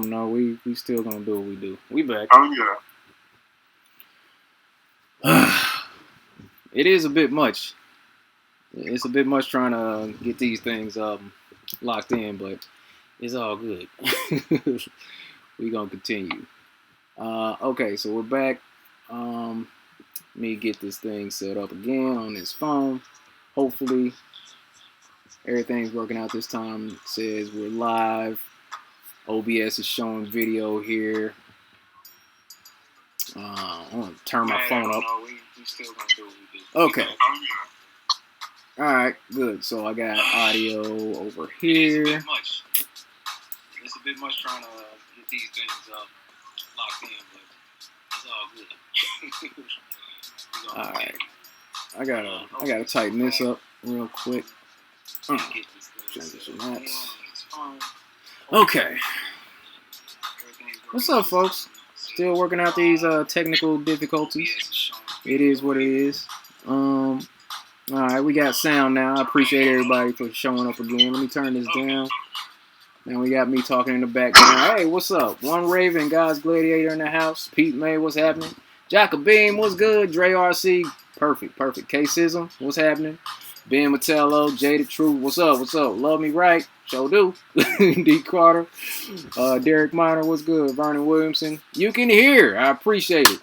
them know we still gonna do what we do. We back. Oh yeah. It is a bit much. It's a bit much trying to get these things locked in, but it's all good. We gonna continue. Okay, so we're back. Let me get this thing set up again on this phone. Hopefully everything's working out this time. It says we're live. OBS is showing video here. I'm gonna turn my phone up. Okay. All right, good. So I got audio over here. It's a bit much trying to get these things locked in, but it's all good. All right, I gotta tighten this up real quick. Transition maps. Okay. What's up, folks? Still working out these technical difficulties. It is what it is. All right, we got sound now. I appreciate everybody for showing up again. Let me turn this down. Now we got me talking in the background. Hey, what's up? One Raven, God's Gladiator in the house. Pete May, what's happening? Jacobeam, what's good? Dre RC, perfect. K-Sism, what's happening? Ben Metello, Jaded Truth, what's up? Love me right, show do. D. Carter, Derek Minor, what's good? Vernon Williamson, you can hear, I appreciate it.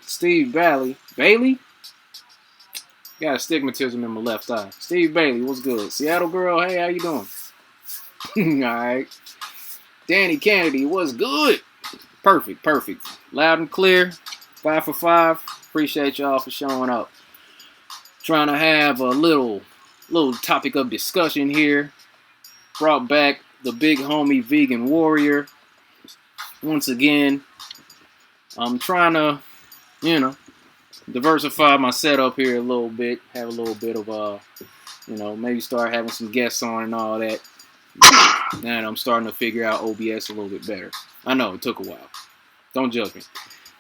Steve Bailey? Got astigmatism in my left eye. Steve Bailey, what's good? Seattle Girl, hey, how you doing? Alright. Danny Kennedy, what's good? Perfect. Loud and clear. 5 for 5. Appreciate y'all for showing up. Trying to have a little topic of discussion here. Brought back the big homie Vegan Warrior. Once again, I'm trying to, diversify my setup here a little bit. Have a little bit of, maybe start having some guests on and all that. And I'm starting to figure out OBS a little bit better. I know, it took a while. Don't judge me.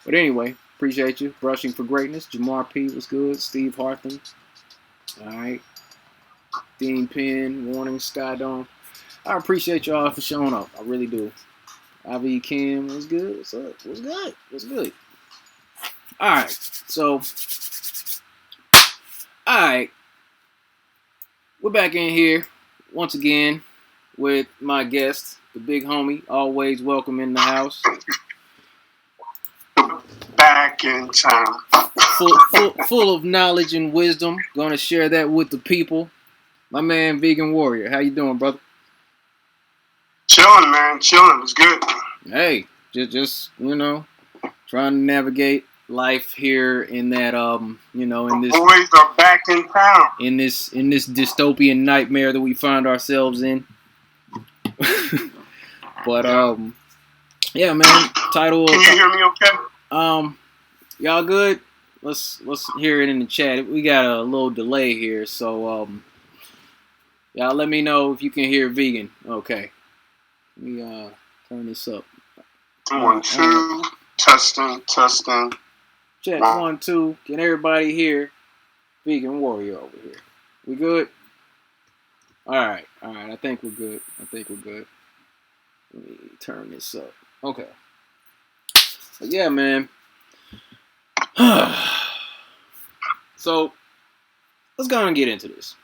But anyway, appreciate you. Brushing for Greatness. Jamar P was good. Steve Hartman. Alright. Dean Penn. Warning Skydome. I appreciate y'all for showing up. I really do. Ivy Kim was good. What's up? What's good? Alright. So, alright. We're back in here once again with my guest, the big homie, always welcome in the house. Back in town. Full of knowledge and wisdom. Gonna share that with the people. My man, Vegan Warrior. How you doing, brother? Chilling, man. It's good. Hey, just trying to navigate life here in that in this boys are back in town. In this dystopian nightmare that we find ourselves in. But yeah, man. Title. Can you hear me okay? Y'all good? Let's hear it in the chat. We got a little delay here, so y'all let me know if you can hear Vegan. Okay. Let me turn this up. 1, 2, testing. Check 1, 2. Can everybody hear Vegan Warrior over here? We good? All right. I think we're good. Let me turn this up. Okay. But yeah, man. So let's go and get into this.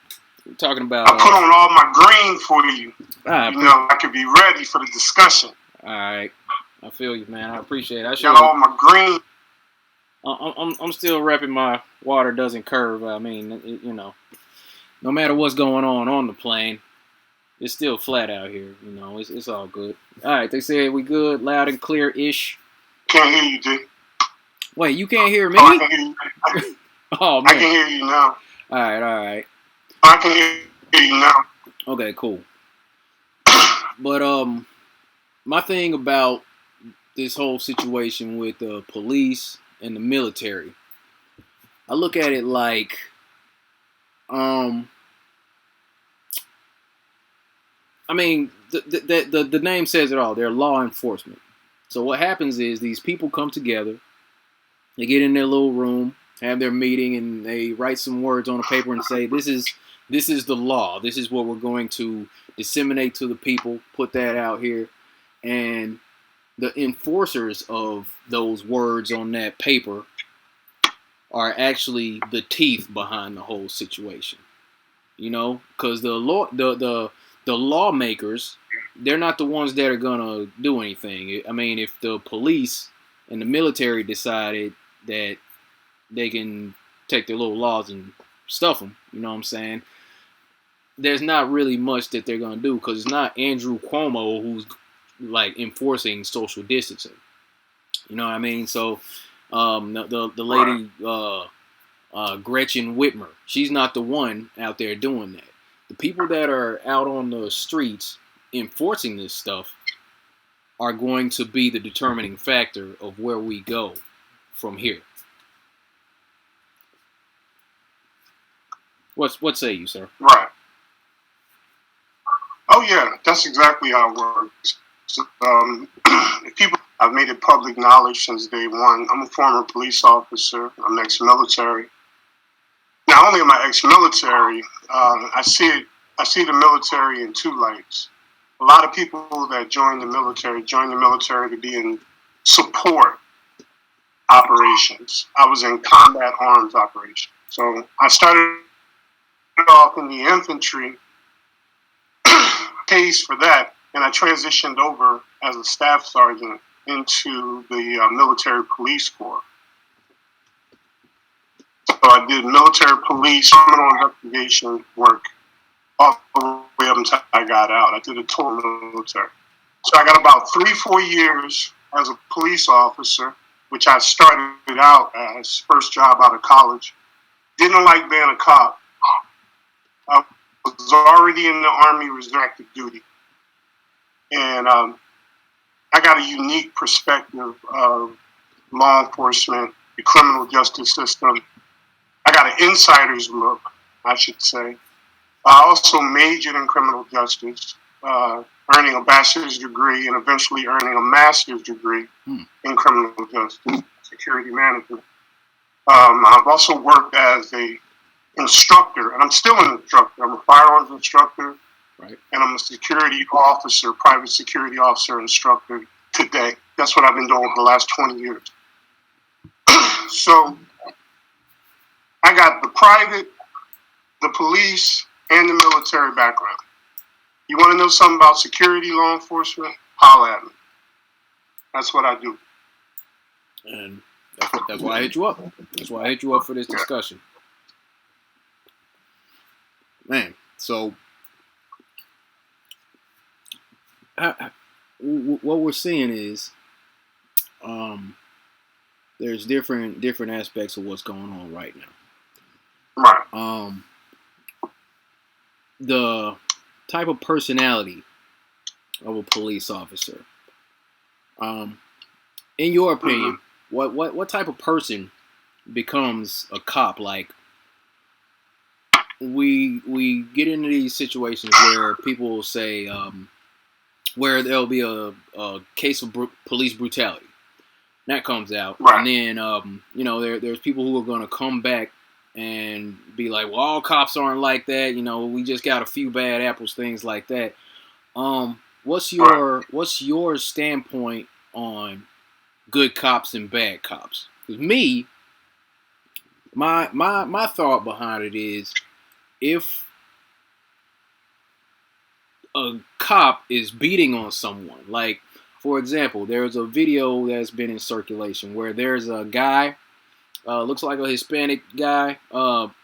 We're talking about. I put on all my green for you. I could be ready for the discussion. All right. I feel you, man. I appreciate it. I got all my green. I'm still repping my water doesn't curve. I mean, no matter what's going on the plane, it's still flat out here. It's all good. All right, they said we good, loud and clear-ish. Can't hear you, G. Wait, you can't hear me? Oh, I can hear you. Oh, man. I can hear you now. All right. I can hear you now. Okay, cool. But my thing about this whole situation with the police and the military, I look at it like, I mean, the name says it all. They're law enforcement. So what happens is these people come together, they get in their little room, have their meeting, and they write some words on a paper and say, this is the law. This is what we're going to disseminate to the people, put that out here. and the enforcers of those words on that paper are actually the teeth behind the whole situation. Because the lawmakers, they're not the ones that are gonna do anything. I mean, if the police and the military decided that they can take their little laws and stuff them, you know what I'm saying? There's not really much that they're gonna do, because it's not Andrew Cuomo who's like enforcing social distancing. You know what I mean? So the lady Gretchen Whitmer, she's not the one out there doing that. The people that are out on the streets enforcing this stuff are going to be the determining factor of where we go from here. What say you, sir? Right. Oh yeah, that's exactly how it works. So, people, I've made it public knowledge since day one. I'm a former police officer. I'm ex-military. Not only am I ex-military, I see the military in two lights. A lot of people that join the military to be in support operations. I was in combat arms operations. So I started off in the infantry case for that, and I transitioned over as a staff sergeant into the military police corps. So I did military police criminal investigation work all the way up until I got out. I did a tour of the military. So I got about 3-4 years as a police officer, which I started out as first job out of college. Didn't like being a cop. I was already in the Army Reserve active duty. And I got a unique perspective of law enforcement, the criminal justice system. I got an insider's look, I should say. I also majored in criminal justice, earning a bachelor's degree and eventually earning a master's degree in criminal justice, security management. I've also worked as a instructor, and I'm still an instructor. I'm a firearms instructor, right, and I'm a security officer, private security officer instructor today. That's what I've been doing for the last 20 years. So I got the private, the police, and the military background. You want to know something about security, law enforcement? Holla at me. That's what I do. And that's why I hit you up. That's why I hit you up for this discussion. Man, so what we're seeing is there's different aspects of what's going on right now. Right. The type of personality of a police officer. In your opinion, what type of person becomes a cop? Like, we get into these situations where people will say, where there'll be a case of police brutality. That comes out, right. And then there's people who are going to come back and be like, well, all cops aren't like that. We just got a few bad apples, things like that. What's your standpoint on good cops and bad cops? Because me, my thought behind it is, if a cop is beating on someone, like, for example, there's a video that's been in circulation where there's a guy, looks like a Hispanic guy,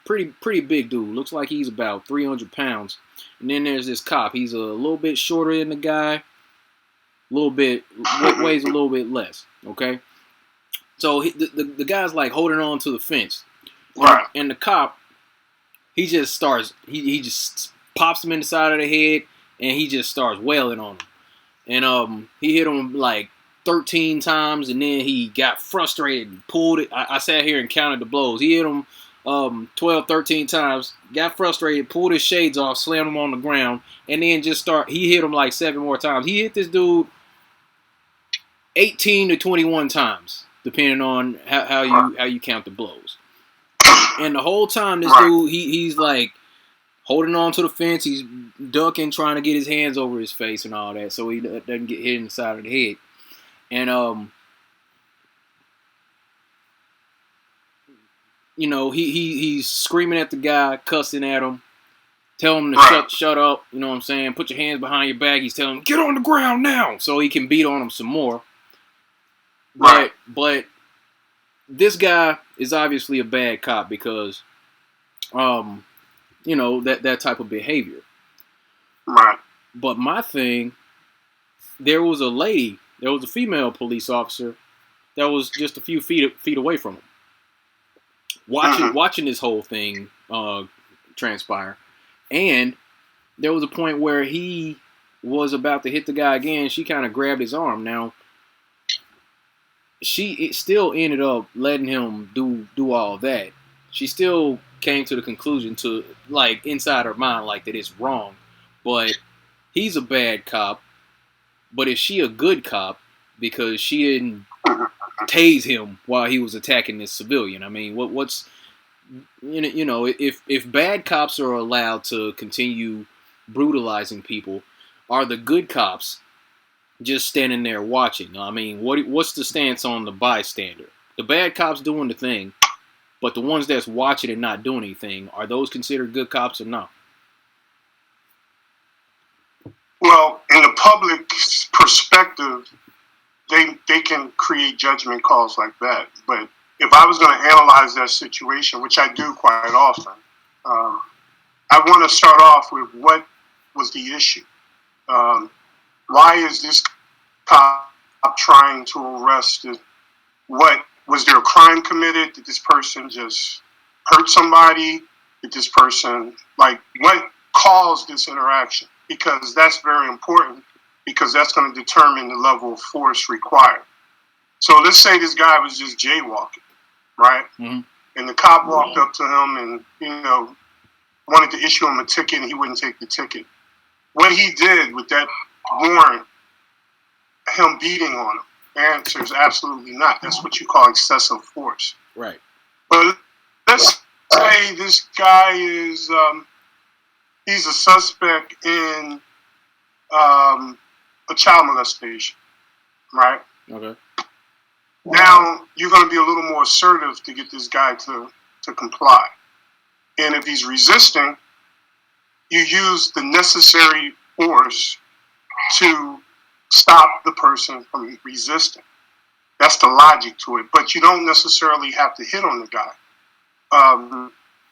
pretty big dude, looks like he's about 300 pounds, and then there's this cop, he's a little bit shorter than the guy, weighs a little bit less, okay? So the guy's like holding on to the fence, right. And the cop, he just starts, he just pops him in the side of the head, and he just starts wailing on him. And he hit him like 13 times, and then he got frustrated and pulled it. I sat here and counted the blows. He hit him 12, 13 times, got frustrated, pulled his shades off, slammed him on the ground, and then he hit him like 7 more times. He hit this dude 18 to 21 times, depending on how you count the blows. And the whole time, this dude, he's like holding on to the fence. He's ducking, trying to get his hands over his face and all that, so he doesn't get hit in the side of the head. And you know, he's screaming at the guy, cussing at him, telling him to shut up. You know what I'm saying? Put your hands behind your back. He's telling him, get on the ground now, so he can beat on him some more. But this guy is obviously a bad cop because, you know, that type of behavior. Right. But my thing, there was a female police officer that was just a few feet away from him, watching this whole thing transpire. And there was a point where he was about to hit the guy again. She kind of grabbed his arm. Now, it still ended up letting him do all that. She still came to the conclusion, to like inside her mind, like that it's wrong. But he's a bad cop. But is she a good cop because she didn't tase him while he was attacking this civilian? I mean, what's you know, if bad cops are allowed to continue brutalizing people, are the good cops just standing there watching? I mean, what's the stance on the bystander? The bad cops doing the thing, but the ones that's watching and not doing anything, are those considered good cops or not? Well, in the public perspective, they can create judgment calls like that. But if I was going to analyze that situation, which I do quite often, I want to start off with what was the issue. Why is this cop trying to arrest it? What was there a crime committed? Did this person just hurt somebody? Did this person, like, what caused this interaction? Because that's very important, because that's going to determine the level of force required. So let's say this guy was just jaywalking, right? Mm-hmm. And the cop walked up to him and, you know, wanted to issue him a ticket, and he wouldn't take the ticket. What he did with that warrant, him beating on him, the answer is absolutely not. That's what you call excessive force. Right. But let's say this guy is, he's a suspect in a child molestation, right? Okay. Now you're going to be a little more assertive to get this guy to comply. And if he's resisting, you use the necessary force to stop the person from resisting. That's the logic to it. But you don't necessarily have to hit on the guy.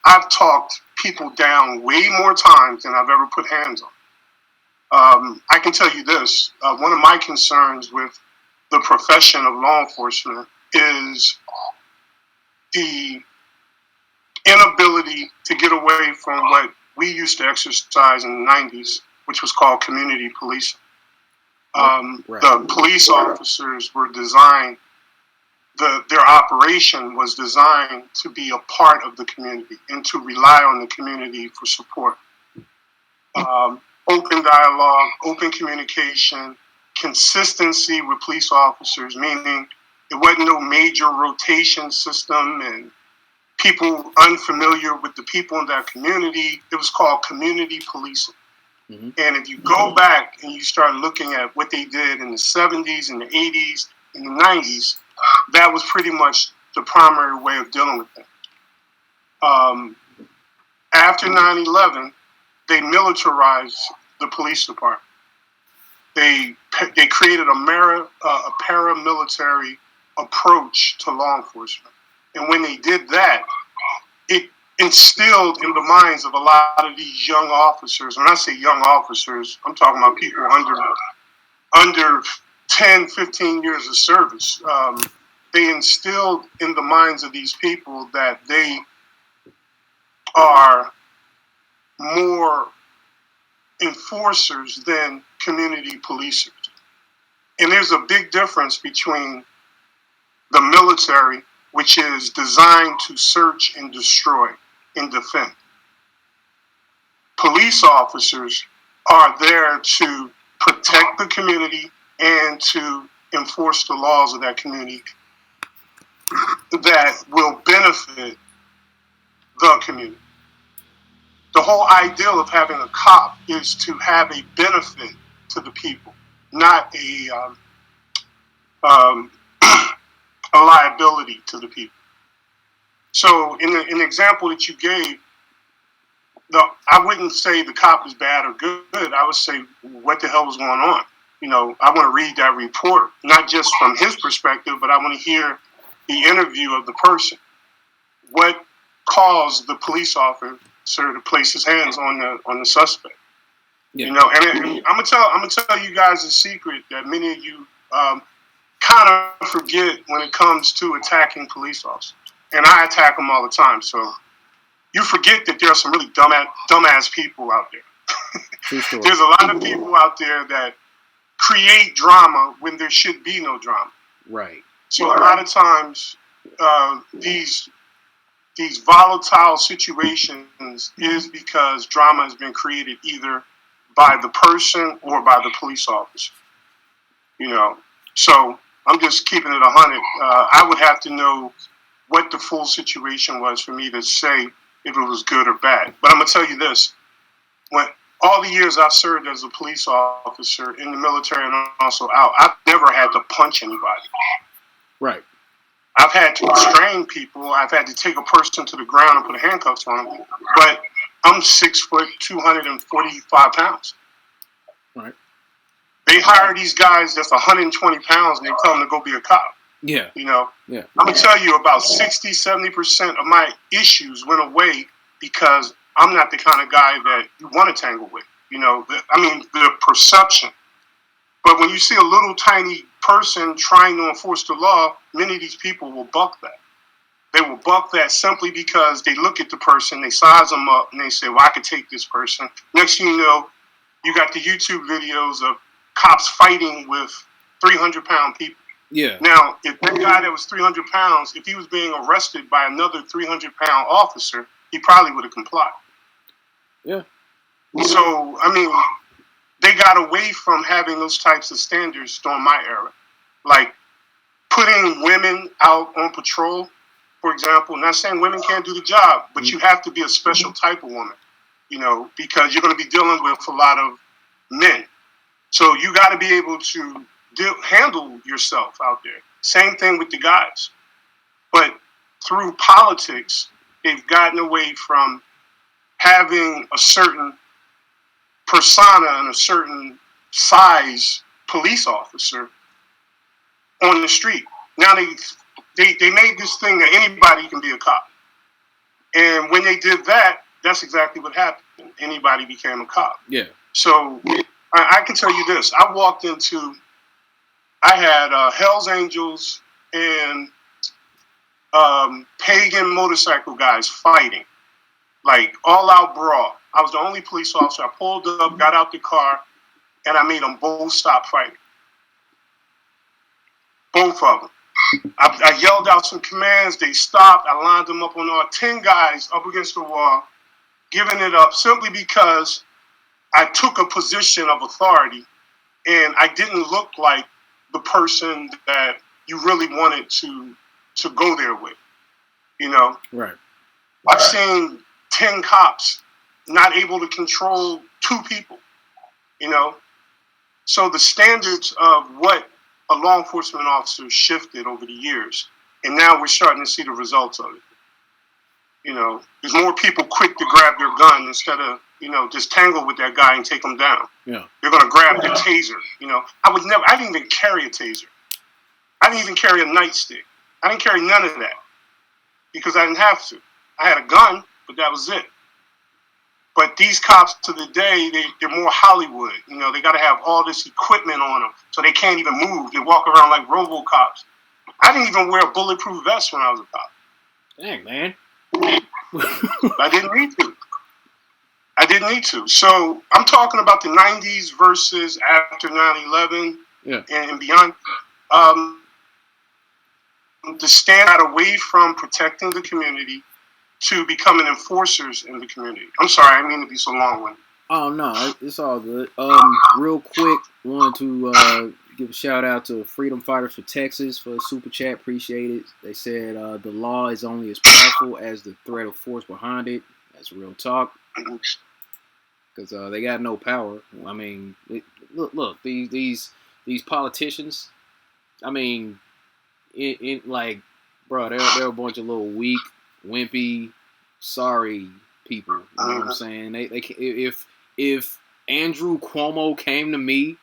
I've talked people down way more times than I've ever put hands on. I can tell you this. One of my concerns with the profession of law enforcement is the inability to get away from what we used to exercise in the 90s, which was called community policing. The police officers were designed, their operation was designed to be a part of the community and to rely on the community for support. Open dialogue, open communication, consistency with police officers, meaning it wasn't no major rotation system and people unfamiliar with the people in that community. It was called community policing. Mm-hmm. And if you go back and you start looking at what they did in the 70s and the 80s and the 90s, that was pretty much the primary way of dealing with it. After 9/11, they militarized the police department. They created a paramilitary approach to law enforcement. And when they did that, it instilled in the minds of a lot of these young officers. When I say young officers, I'm talking about people under 10, 15 years of service. They instilled in the minds of these people that they are more enforcers than community policers. And there's a big difference between the military, which is designed to search and destroy and defend. Police officers are there to protect the community and to enforce the laws of that community that will benefit the community. the whole ideal of having a cop is to have a benefit to the people, not um, a liability to the people. So in the example that you gave, I wouldn't say the cop is bad or good. I would say, what the hell was going on? I want to read that report, not just from his perspective, but I want to hear the interview of the person. What caused the police officer to place his hands on the suspect? Yeah. And I'm gonna tell you guys a secret that many of you kind of forget when it comes to attacking police officers, and I attack them all the time. So you forget that there are some really dumbass people out there. There's a lot of people out there that create drama when there should be no drama. Right. So a lot of times, these volatile situations is because drama has been created either by the person or by the police officer. So I'm just keeping it 100. I would have to know what the full situation was for me to say if it was good or bad. But I'm gonna tell you this: when all the years I've served as a police officer in the military and also out, I've never had to punch anybody. Right. I've had to restrain people. I've had to take a person to the ground and put handcuffs on them. But I'm 6 foot, 245 pounds. Right. They hire these guys that's 120 pounds and they tell them to go be a cop. Yeah. Yeah. I'm going to tell you about 60, 70% of my issues went away because I'm not the kind of guy that you want to tangle with. The perception. But when you see a little tiny person trying to enforce the law, many of these people will buck that. They will buck that simply because they look at the person, they size them up, and they say, well, I could take this person. Next thing you know, you got the YouTube videos of cops fighting with 300-pound people. Yeah. Now, if that guy that was 300 pounds, if he was being arrested by another 300-pound officer, he probably would have complied. Yeah. So, they got away from having those types of standards during my era. Like putting women out on patrol, for example. Not saying women can't do the job, but you have to be a special type of woman, because you're going to be dealing with a lot of men. So you got to be able to handle yourself out there. Same thing with the guys. But through politics, they've gotten away from having a certain persona and a certain size police officer on the street. Now they made this thing that anybody can be a cop. And when they did that, that's exactly what happened. Anybody became a cop. Yeah. So I can tell you this. I had Hell's Angels and pagan motorcycle guys fighting. Like all out brawl. I was the only police officer. I pulled up, got out the car, and I made them both stop fighting. Both of them. I yelled out some commands. They stopped. I lined them up on all 10 guys up against the wall, giving it up simply because I took a position of authority and I didn't look like the person that you really wanted to go there with. Right. I've seen 10 cops not able to control 2 people, So the standards of what a law enforcement officer shifted over the years, and now we're starting to see the results of it. There's more people quick to grab their gun instead of, just tangle with that guy and take him down. Yeah. They're going to grab the taser. I didn't even carry a taser. I didn't even carry a nightstick. I didn't carry none of that because I didn't have to. I had a gun, but that was it. But these cops to the day, they're more Hollywood. They got to have all this equipment on them, so they can't even move. They walk around like RoboCops. I didn't even wear a bulletproof vest when I was a cop. Dang, man. I didn't need to. So I'm talking about the 90s versus after 9/11 and beyond. The stand out away from protecting the community to becoming enforcers in the community. I'm sorry, I didn't mean to be so long-winded. Oh, no, it's all good. Real quick, wanted to give a shout-out to Freedom Fighters for Texas for a super chat. Appreciate it. They said the law is only as powerful as the threat of force behind it. That's real talk. Because they got no power. I mean, look, these politicians. I mean, like, bro, they're a bunch of little weak, wimpy, sorry people. You know what I'm saying? They if Andrew Cuomo came to me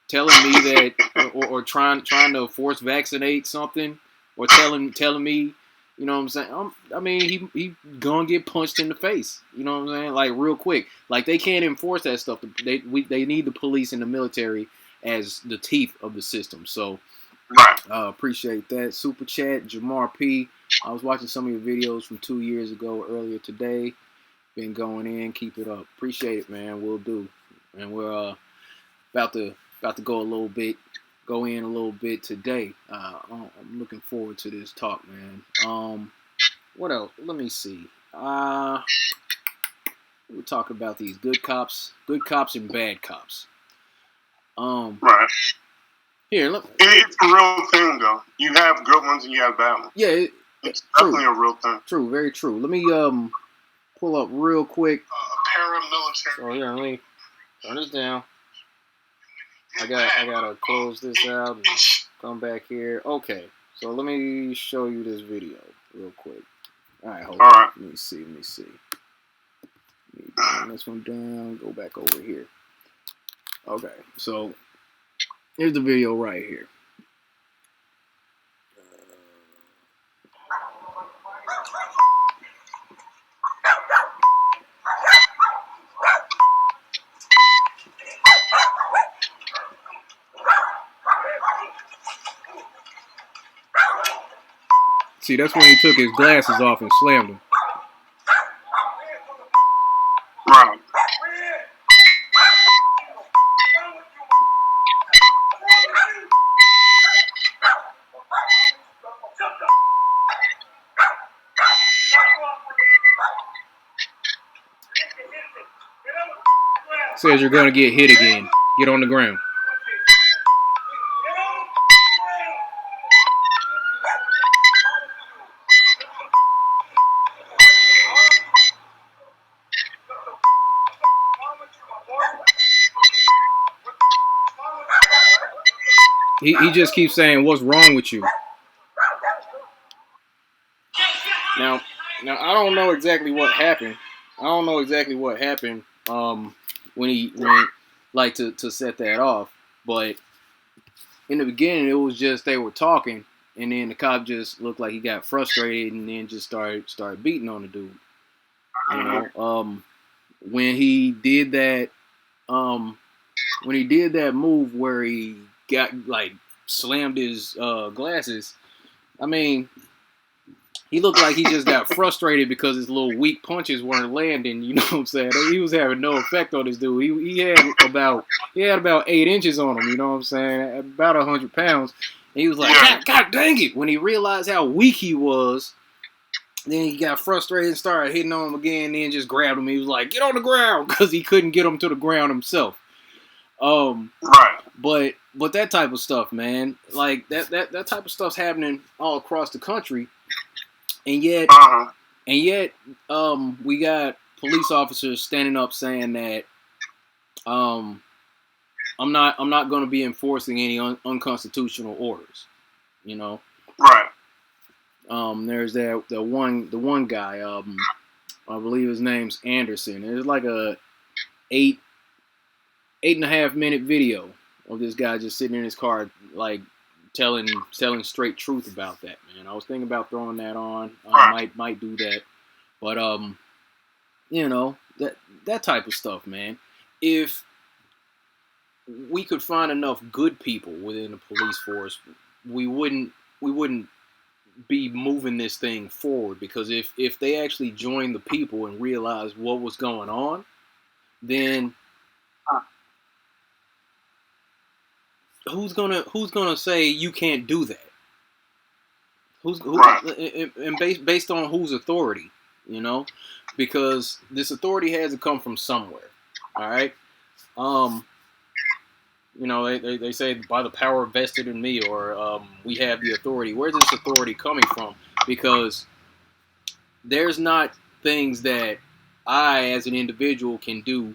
telling me that, or trying to force vaccinate something, or telling me, you know what I'm saying? I mean, he gonna get punched in the face. You know what I'm saying? Like, real quick. Like, they can't enforce that stuff. They need the police and the military as the teeth of the system. So, appreciate that. Super chat, Jamar P. I was watching some of your videos from 2 years ago earlier today. Been going in. Keep it up. Appreciate it, man. We'll do. And we're about to go in a little bit today. I'm looking forward to this talk, man. What else? Let me see. We're talking about these good cops and bad cops. Right. Here, look. It's a real thing, though. You have good ones and you have bad ones. Yeah, it's definitely a real thing. True, very true. Let me pull up real quick. Paramilitary. So here, let me turn this down. I gotta close this out and come back here. Okay, so let me show you this video real quick. All right, hold on. Let me see. Let me bring this one down. Go back over here. Okay, so here's the video right here. See, that's when he took his glasses off and slammed them. Right. Says you're going to get hit again. Get on the ground. He just keeps saying, "What's wrong with you?" Now I don't know exactly what happened. When he went like to set that off, but in the beginning it was just they were talking, and then the cop just looked like he got frustrated and then just started beating on the dude. You know, when he did that move where he got like slammed his glasses, I mean, he looked like he just got frustrated because his little weak punches weren't landing. You know what I'm saying? He was having no effect on this dude. He had about 8 inches on him. You know what I'm saying? About 100 pounds. And he was like, God dang it! When he realized how weak he was, then he got frustrated and started hitting on him again. And then just grabbed him. He was like, "Get on the ground," because he couldn't get him to the ground himself. Right. But that type of stuff, man, like that type of stuff's happening all across the country. And yet, we got police officers standing up saying that I'm not going to be enforcing any unconstitutional orders. You know, right? There's the one guy. I believe his name's Anderson. There's like a 8.5 minute video of this guy just sitting in his car, like telling straight truth about that, man. I was thinking about throwing that on. Might do that, but you know, that type of stuff, man. If we could find enough good people within the police force, we wouldn't be moving this thing forward. Because if they actually joined the people and realized what was going on, then who's gonna say you can't do that? And based on whose authority, you know? Because this authority has to come from somewhere. All right. You know, they say by the power vested in me, or we have the authority. Where's this authority coming from? Because there's not things that I, as an individual, can do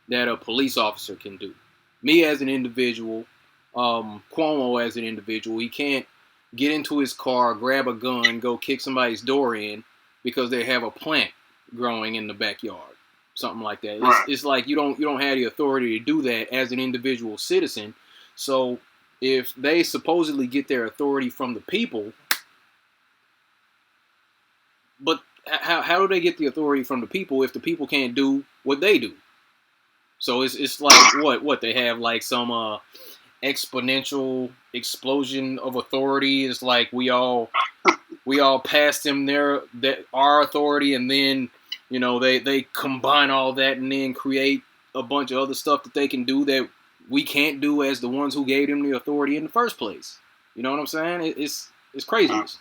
that a police officer can do. Me as an individual, Cuomo as an individual, he can't get into his car, grab a gun, go kick somebody's door in because they have a plant growing in the backyard, something like that. It's like you don't have the authority to do that as an individual citizen. So if they supposedly get their authority from the people, but how do they get the authority from the people if the people can't do what they do? So it's like what they have like some exponential explosion of authority. It's like we all pass them our authority, and then they combine all that and then create a bunch of other stuff that they can do that we can't do as the ones who gave them the authority in the first place. You know what I'm saying? It's craziness.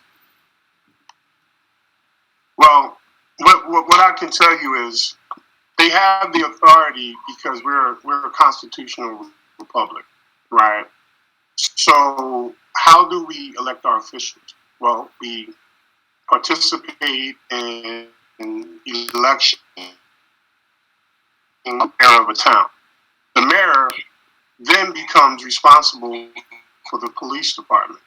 Well, what I can tell you is they have the authority because we're a constitutional republic, right? So how do we elect our officials? Well, we participate in election in the mayor of a town. The mayor then becomes responsible for the police department.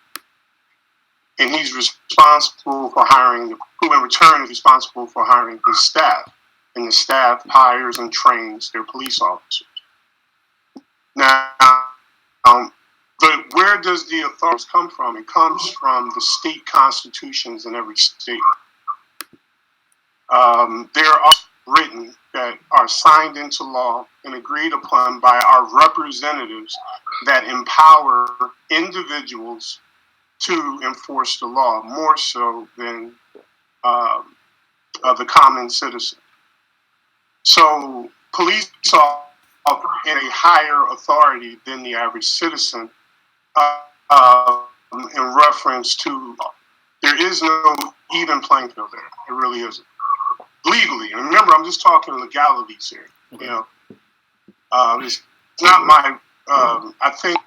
And he's responsible for hiring, who in return is responsible for hiring his staff. And the staff hires and trains their police officers. Now, but where does the authority come from? It comes from the state constitutions in every state. There are written that are signed into law and agreed upon by our representatives that empower individuals to enforce the law more so than the common citizen. So police are in a higher authority than the average citizen in reference to there is no even playing field there. It really isn't. Legally, and remember, I'm just talking legalities here. Okay. It's not my. I think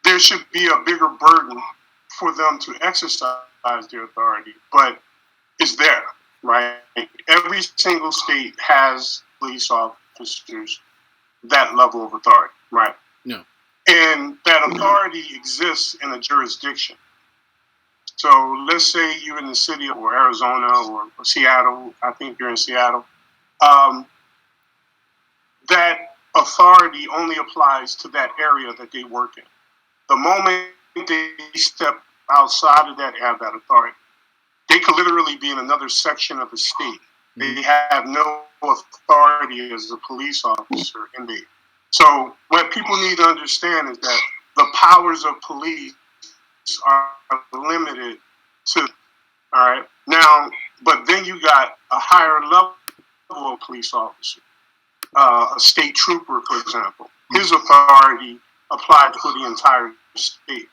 there should be a bigger burden for them to exercise their authority, but it's there, right? Every single state has police officers that level of authority, right? No. And that authority exists in a jurisdiction. So let's say you're in the city or Arizona or Seattle. I think you're in Seattle. That authority only applies to that area that they work in. The moment they step outside of that authority, they could literally be in another section of the state. They have no authority as a police officer in there. So what people need to understand is that the powers of police are limited to, all right? Now, but then you got a higher level of police officer, a state trooper, for example. His authority applied for the entire state.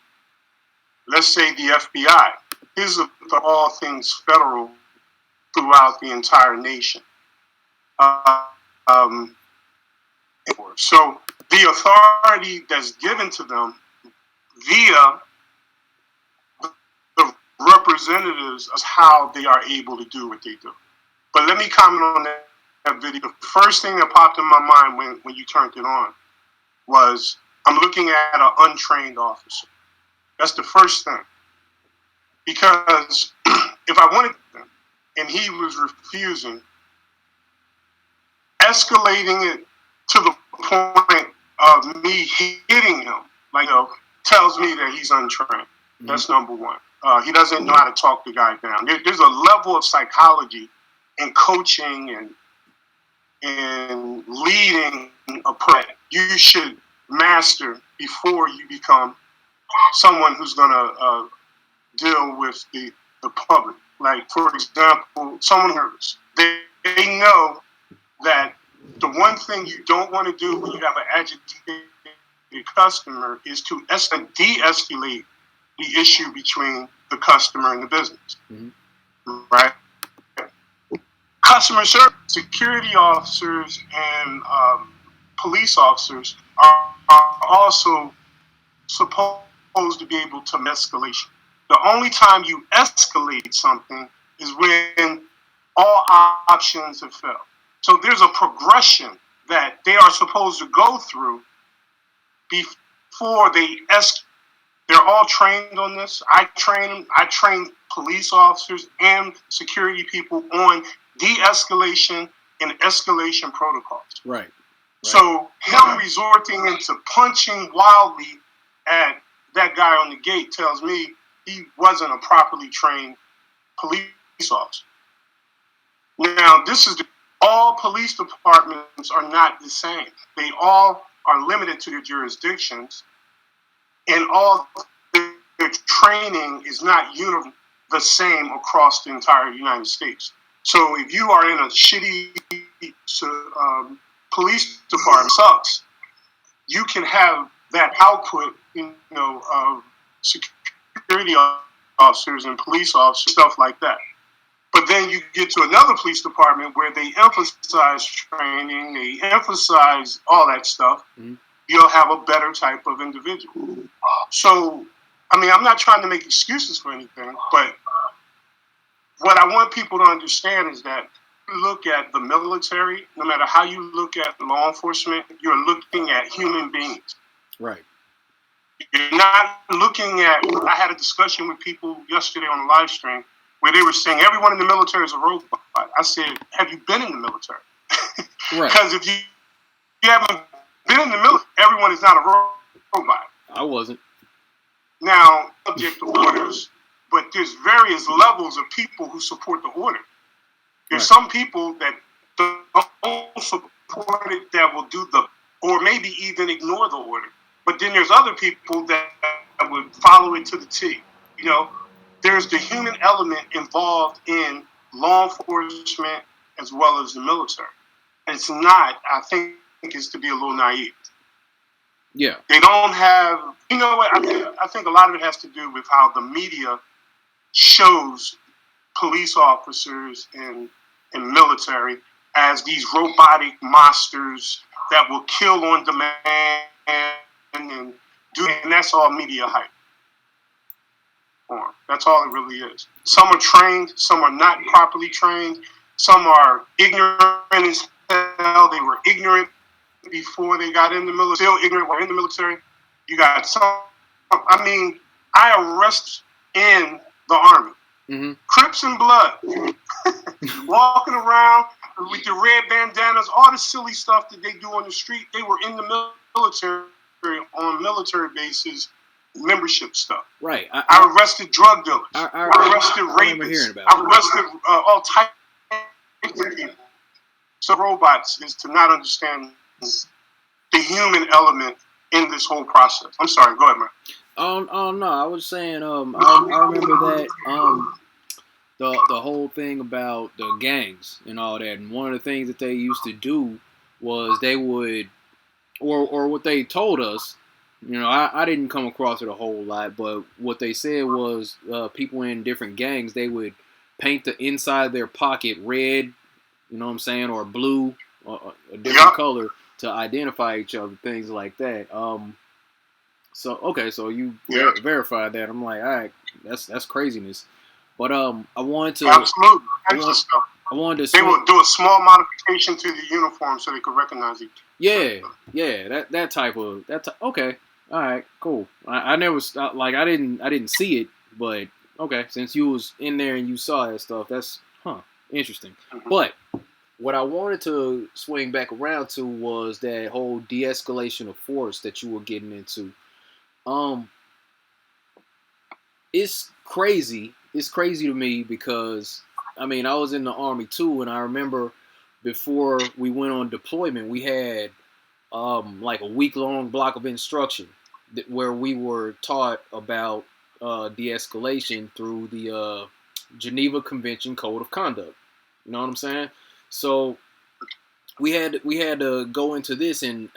Let's say the FBI. His for all things federal throughout the entire nation. So the authority that's given to them via the representatives is how they are able to do what they do. But let me comment on that video. The first thing that popped in my mind when you turned it on was I'm looking at an untrained officer. That's the first thing. Because if I wanted them and he was refusing, escalating it to the point of me hitting him, tells me that he's untrained. That's number one. He doesn't know how to talk the guy down. There's a level of psychology and coaching and leading a person you should master before you become someone who's going to deal with the public. Like, for example, someone who's, they know that the one thing you don't want to do when you have an agitated customer is to de-escalate the issue between the customer and the business, right? Customer service, security officers and police officers are also supposed to be able to escalation. The only time you escalate something is when all options have failed. So there's a progression that they are supposed to go through before they they're all trained on this. I train them. I train police officers and security people on de-escalation and escalation protocols. Right. So him resorting into punching wildly at that guy on the gate tells me he wasn't a properly trained police officer. Now, all police departments are not the same. They all are limited to their jurisdictions, and all their training is not the same across the entire United States. So if you are in a shitty police department, sucks, you can have that output, of security officers and police officers, stuff like that. But then you get to another police department where they emphasize training, they emphasize all that stuff. Mm-hmm. You'll have a better type of individual. So, I mean, I'm not trying to make excuses for anything, but what I want people to understand is that look at the military, no matter how you look at law enforcement, you're looking at human beings. Right. You're not looking at, I had a discussion with people yesterday on the live stream where they were saying everyone in the military is a robot. I said, have you been in the military? Right. Because if you haven't been in the military, everyone is not a robot. I wasn't. Now, subject to orders, but there's various levels of people who support the order. There's some people that don't support it that will do or maybe even ignore the order. But then there's other people that would follow it to the T. There's the human element involved in law enforcement as well as the military. And it's not, I think it's to be a little naive. Yeah. They don't have, I think a lot of it has to do with how the media shows police officers and military as these robotic monsters that will kill on demand and that's all media hype. That's all it really is. Some are trained, some are not properly trained, some are ignorant as hell. They were ignorant before they got in the military, still ignorant while in the military. You got I arrest in the Army. Mm-hmm. Crips and Blood. Walking around with the red bandanas, all the silly stuff that they do on the street, they were in the military on military bases, membership stuff. Right. I arrested drug dealers. I arrested rapists. I arrested all types of people. So robots is to not understand the human element in this whole process. I'm sorry. Go ahead, man. Oh no, I was saying. I remember that. The whole thing about the gangs and all that, and one of the things that they used to do was they would, or what they told us, I didn't come across it a whole lot, but what they said was people in different gangs, they would paint the inside of their pocket red, or blue, or a different color to identify each other, things like that. So you verified that. I'm like, all right, that's craziness. But I wanted to absolutely. I wanted to. They would do a small modification to the uniform so they could recognize it. Yeah. That type of okay. All right, cool. I never I didn't see it, but okay. Since you was in there and you saw that stuff, that's interesting. Mm-hmm. But what I wanted to swing back around to was that whole de-escalation of force that you were getting into. It's crazy. It's crazy to me because, I was in the Army too, and I remember before we went on deployment, we had like a week-long block of instruction where we were taught about de-escalation through the Geneva Convention Code of Conduct. You know what I'm saying? So we had to go into this, and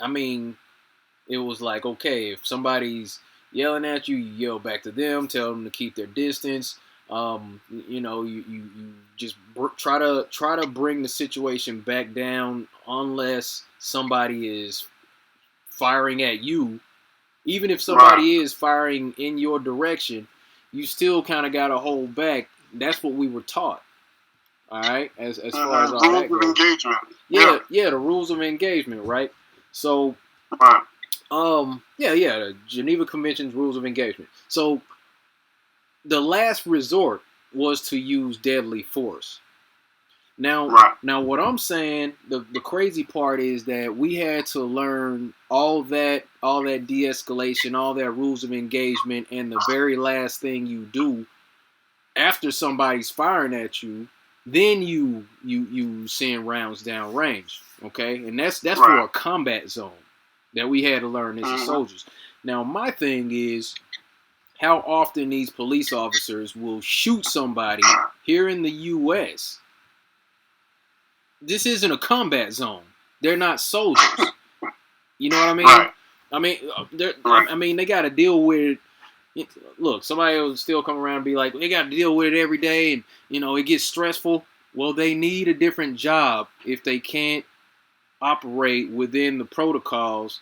it was like, okay, if somebody's yelling at you, you yell back to them, tell them to keep their distance. You just try to bring the situation back down unless somebody is firing at you. Even if somebody is firing in your direction, you still kind of got to hold back. That's what we were taught. All right, as far as all rules that of goes. engagement. Yeah, the rules of engagement, right? So, Right. the Geneva Convention's rules of engagement. So, the last resort was to use deadly force. Now, what I'm saying, the crazy part is that we had to learn all that de-escalation, all that rules of engagement, and the very last thing you do after somebody's firing at you, then you send rounds down range, okay? And that's for a combat zone that we had to learn as soldiers. Now, my thing is how often these police officers will shoot somebody here in the U.S. This isn't a combat zone. They're not soldiers. You know what I mean? Right. I mean, they got to deal with it. Look, somebody will still come around and be like, they got to deal with it every day, and it gets stressful. Well, they need a different job if they can't operate within the protocols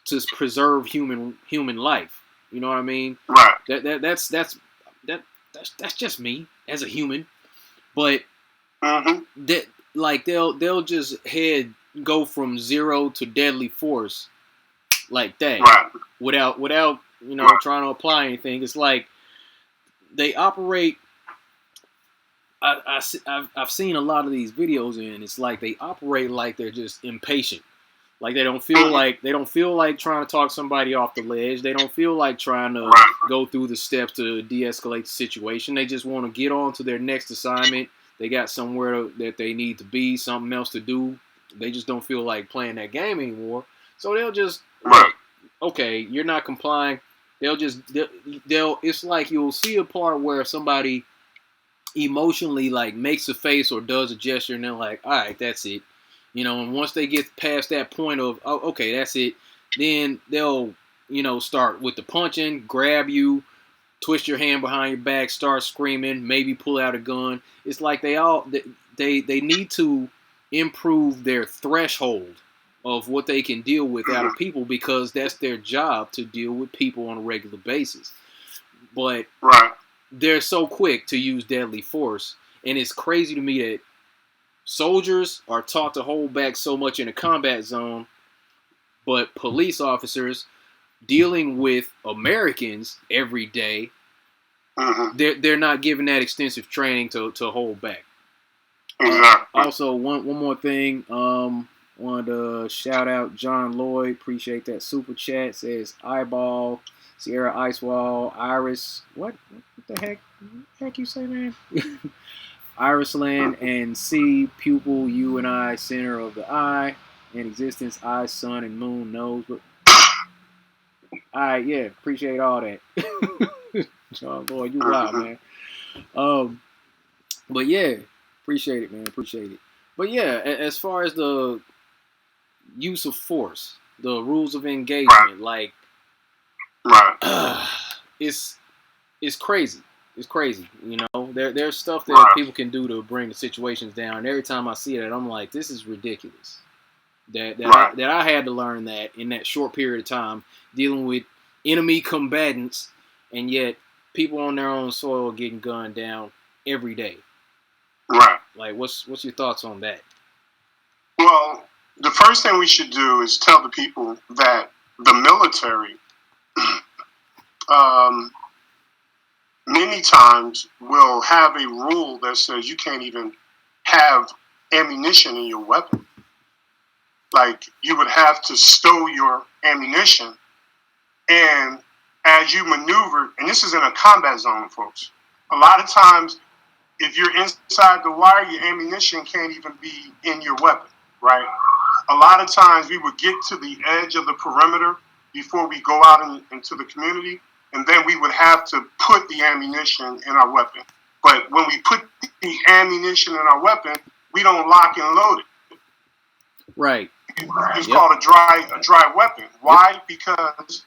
to preserve human life. You know what I mean? Right. That's just me as a human, but Mm-hmm. that like they'll just go from zero to deadly force like that, Right. without trying to apply anything. It's like they operate. I've seen a lot of these videos, and it's like they operate like they're just impatient. Like they don't feel like trying to talk somebody off the ledge. They don't feel like trying to go through the steps to de-escalate the situation. They just want to get on to their next assignment. They got somewhere that they need to be, something else to do. They just don't feel like playing that game anymore. So they'll just, okay, you're not complying. They'll it's like you'll see a part where somebody emotionally like makes a face or does a gesture, and they're like, all right, that's it. And once they get past that point of, oh, okay, that's it, then they'll, start with the punching, grab you, twist your hand behind your back, start screaming, maybe pull out a gun. It's like they need to improve their threshold of what they can deal with out of people, because that's their job to deal with people on a regular basis. But they're so quick to use deadly force, and it's crazy to me that soldiers are taught to hold back so much in a combat zone, but police officers dealing with Americans every day, they're not given that extensive training to hold back. Also, one more thing, wanted to shout out John Lloyd. Appreciate that super chat. Says eyeball, Sierra Icewall, Iris. What the heck? What the heck you say, man? Irisland and C, pupil, U and I, center of the eye, in existence, eye, sun, and moon, nose. But alright, yeah, appreciate all that. John Lloyd, you wild, man. But yeah, appreciate it, man. Appreciate it. But yeah, as far as the use of force, the rules of engagement, like, it's crazy. It's crazy, There's stuff that people can do to bring the situations down. And every time I see it, I'm like, this is ridiculous. That I had to learn that in that short period of time, dealing with enemy combatants, and yet people on their own soil getting gunned down every day. Right. Like, what's your thoughts on that? Well, the first thing we should do is tell the people that the military, many times will have a rule that says you can't even have ammunition in your weapon. Like, you would have to stow your ammunition, and as you maneuver, and this is in a combat zone, folks, a lot of times, if you're inside the wire, your ammunition can't even be in your weapon, right? A lot of times we would get to the edge of the perimeter before we go out into the community, and then we would have to put the ammunition in our weapon. But when we put the ammunition in our weapon, we don't lock and load it. Right. It's called a dry weapon. Why? Because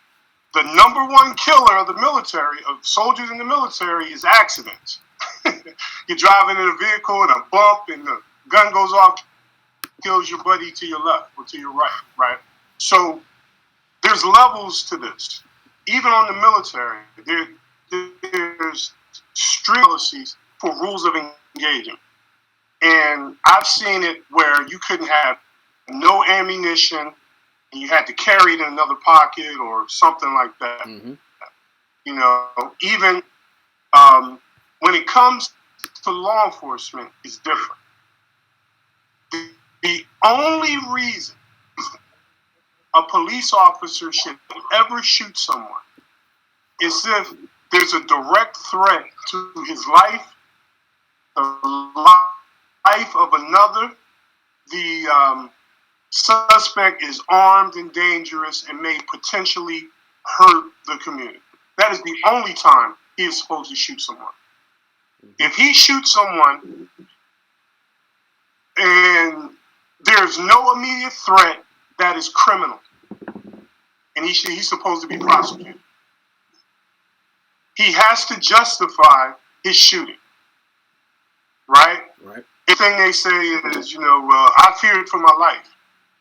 the number one killer of the military, of soldiers in the military, is accidents. You're driving in a vehicle and a bump and the gun goes off, kills your buddy to your left or to your right? So there's levels to this. Even on the military, there's strict policies for rules of engagement. And I've seen it where you couldn't have no ammunition and you had to carry it in another pocket or something like that. Mm-hmm. You know, even when it comes to law enforcement, it's different. The only reason a police officer should ever shoot someone is if there's a direct threat to his life, the life of another, the suspect is armed and dangerous and may potentially hurt the community. That is the only time he is supposed to shoot someone. If he shoots someone and there's no immediate threat, that is criminal. And he's supposed to be prosecuted. He has to justify his shooting. Right? Right. The thing they say is, I feared for my life.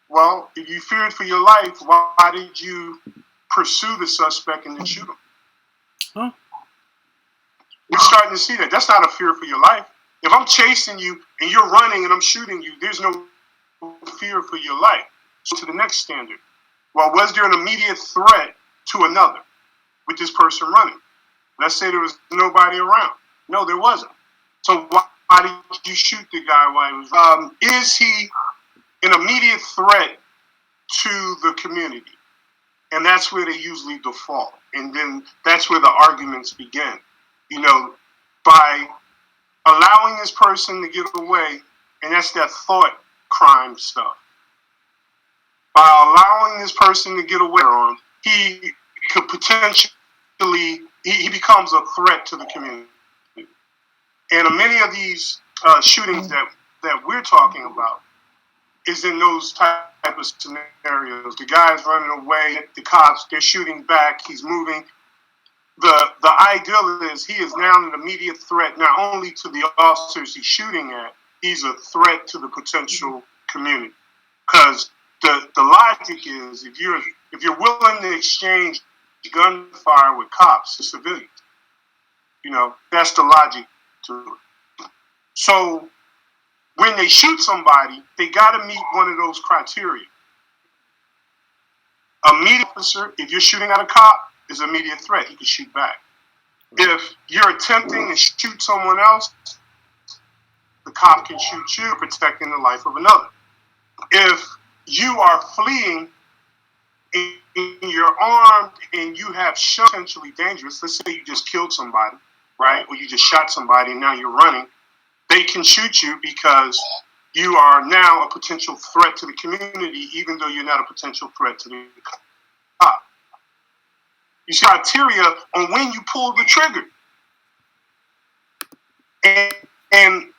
Well, if you feared for your life, why did you pursue the suspect and then shoot him? Huh? We're starting to see that. That's not a fear for your life. If I'm chasing you and you're running and I'm shooting you, there's no fear for your life. So to the next standard. Well, was there an immediate threat to another with this person running? Let's say there was nobody around. No, there wasn't. So why did you shoot the guy while he was is he an immediate threat to the community? And that's where they usually default. And then that's where the arguments begin. By allowing this person to get away, and that's that thought crime stuff. By allowing this person to get away on, he could potentially, he becomes a threat to the community. And many of these shootings that we're talking about is in those type of scenarios. The guy's running away, the cops, they're shooting back, he's moving. The ideal is he is now an immediate threat not only to the officers he's shooting at, he's a threat to the potential community. Because the logic is if you're willing to exchange gunfire with cops to civilians, that's the logic to it. So when they shoot somebody, they got to meet one of those criteria. Immediate officer, if you're shooting at a cop, is an immediate threat. He can shoot back. If you're attempting to shoot someone else, the cop can shoot you, protecting the life of another. If you are fleeing and you're armed and you have shot potentially dangerous, let's say you just killed somebody, right? Or you just shot somebody and now you're running, they can shoot you because you are now a potential threat to the community, even though you're not a potential threat to the cop. You see criteria on when you pull the trigger. And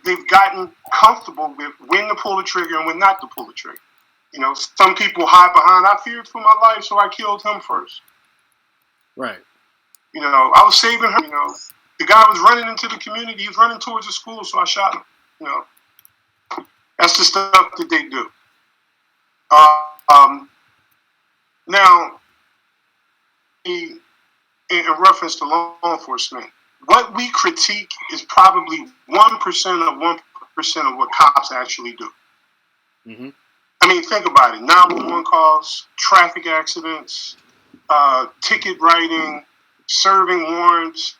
they've gotten comfortable with when to pull the trigger and when not to pull the trigger. Some people hide behind, I feared for my life, so I killed him first. Right. I was saving her. The guy was running into the community. He was running towards the school, so I shot him. That's the stuff that they do. Now, in reference to law enforcement, what we critique is probably 1% of 1% of what cops actually do. Mm-hmm. I mean, think about it. 911 calls, traffic accidents, ticket writing, serving warrants,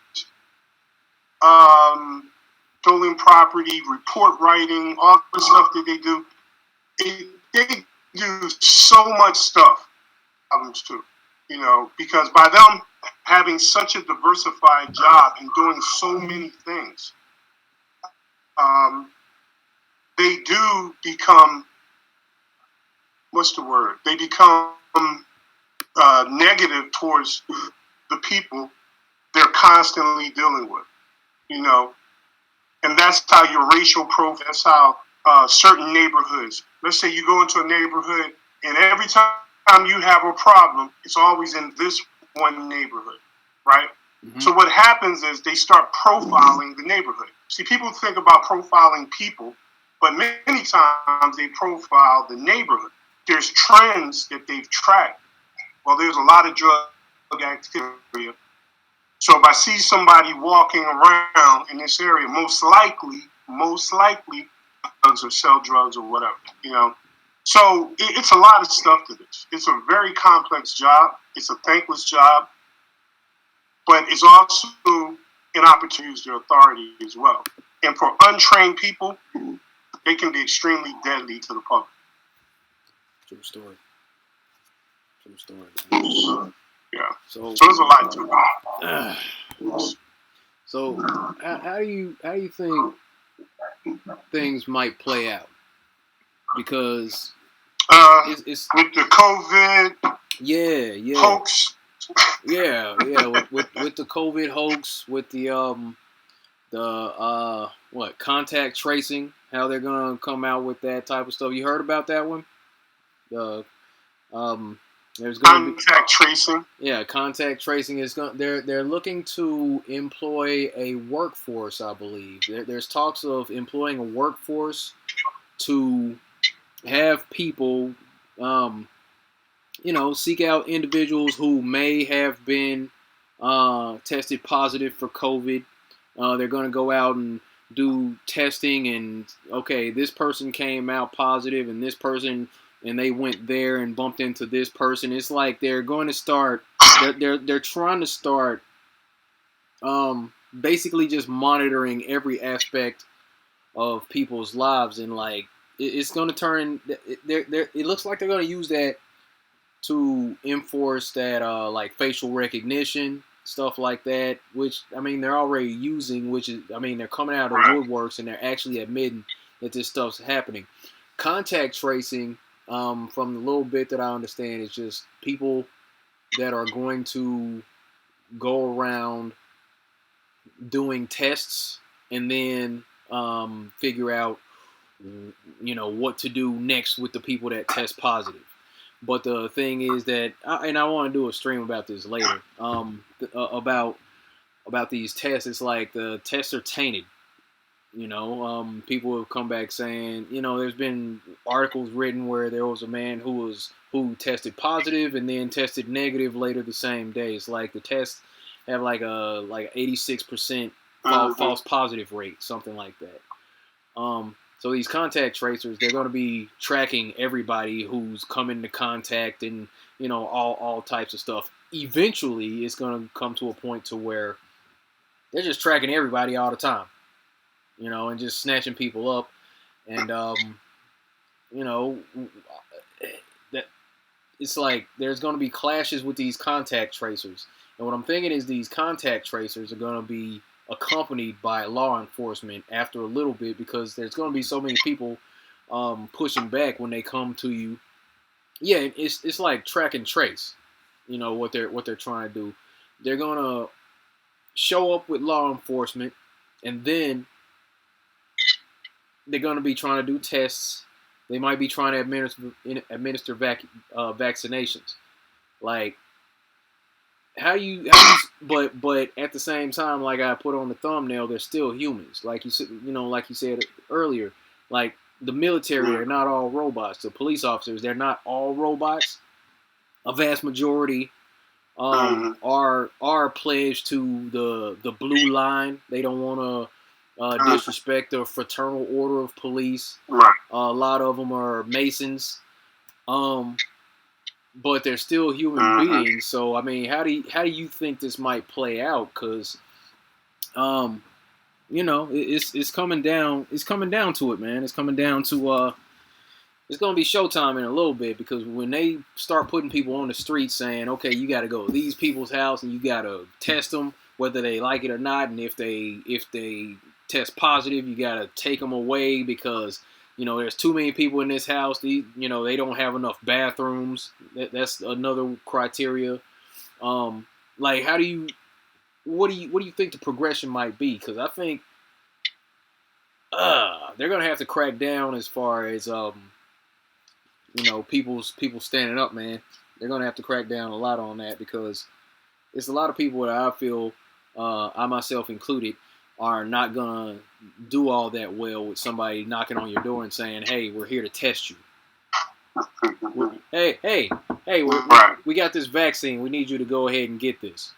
stolen property, report writing, all the stuff that they do. They do so much stuff, problems too, because by them having such a diversified job and doing so many things, they do become, what's the word? They become negative towards the people they're constantly dealing with, and that's how your racial profile, that's how certain neighborhoods, let's say you go into a neighborhood and every time you have a problem, it's always in this one neighborhood, right? Mm-hmm. So what happens is they start profiling the neighborhood. See, people think about profiling people, but many times they profile the neighborhood. There's trends that they've tracked. Well, there's a lot of drug activity. So if I see somebody walking around in this area, most likely most likely drugs or sell drugs or whatever, So it's a lot of stuff to this. It's a very complex job. It's a thankless job, but it's also an opportunity to use their authority as well. And for untrained people, they can be extremely deadly to the public. True story. Yeah. So there's a lot to it. So how do you think things might play out? Because it's with the COVID hoax. Yeah, with the COVID hoax, with the contact tracing, how they're gonna come out with that type of stuff. You heard about that one? There's gonna contact tracing. Yeah, contact tracing is going. They're looking to employ a workforce, I believe. There's talks of employing a workforce to have people, seek out individuals who may have been tested positive for COVID. They're going to go out and do testing, and okay, this person came out positive, and this person, and they went there and bumped into this person. It's like they're going to start. They're trying to start, basically just monitoring every aspect of people's lives, and like it's going to turn. It looks like they're going to use that to enforce that, like facial recognition, stuff like that, which, I mean, they're already using, which is, I mean, they're coming out of the woodworks and they're actually admitting that this stuff's happening. Contact tracing, from the little bit that I understand, is just people that are going to go around doing tests and then figure out, what to do next with the people that test positive. But the thing is that, and I want to do a stream about this later, about these tests. It's like the tests are tainted. People have come back saying, there's been articles written where there was a man who tested positive and then tested negative later the same day. It's like the tests have like a 86% false positive rate, something like that. So these contact tracers, they're going to be tracking everybody who's come into contact and, all types of stuff. Eventually, it's going to come to a point to where they're just tracking everybody all the time, and just snatching people up. And, that it's like there's going to be clashes with these contact tracers. And what I'm thinking is these contact tracers are going to be accompanied by law enforcement after a little bit, because there's going to be so many people pushing back when they come to you. Yeah, it's like track and trace. What they're trying to do. They're going to show up with law enforcement, and then they're going to be trying to do tests. They might be trying to administer vaccinations. Like, but at the same time, like I put on the thumbnail, they're still humans. Like you said earlier, like the military are not all robots. The police officers, they're not all robots. A vast majority are pledged to the blue line. They don't want to disrespect the fraternal order of police. Right. A lot of them are Masons. But they're still human beings. So I mean, how do you think this might play out? Because, it's coming down. It's coming down to it, man. It's coming down to it's gonna be showtime in a little bit, because when they start putting people on the street saying, okay, you got to go to these people's house and you got to test them whether they like it or not, and if they test positive, you got to take them away because, there's too many people in this house. They don't have enough bathrooms. That's another criteria. Like, what do you think the progression might be? Because I think they're gonna have to crack down as far as people standing up, man. They're gonna have to crack down a lot on that, because it's a lot of people that I feel, I myself included, are not gonna do all that well with somebody knocking on your door and saying, "Hey, we're here to test you. Hey, we got this vaccine. We need you to go ahead and get this."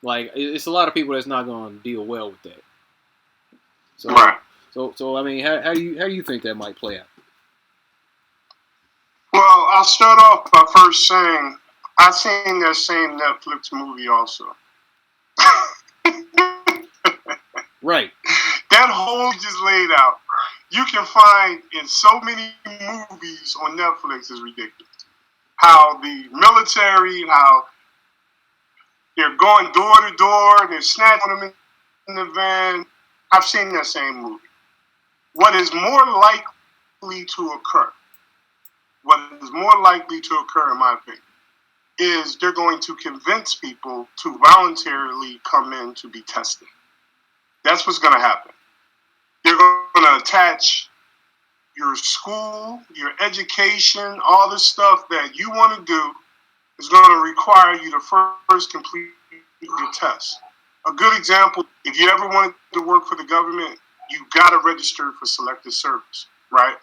Like, it's a lot of people that's not gonna deal well with that. So I mean, how do you think that might play out? Well, I'll start off by first saying I've seen that same Netflix movie also. Right. That whole just laid out. You can find in so many movies on Netflix is ridiculous. How the military, how they're going door to door, they're snatching them in the van. I've seen that same movie. What is more likely to occur, in my opinion, is they're going to convince people to voluntarily come in to be tested. That's what's going to happen. They're going to attach your school, your education, all the stuff that you want to do is going to require you to first complete your test. A good example, if you ever wanted to work for the government, you got to register for selective service, right?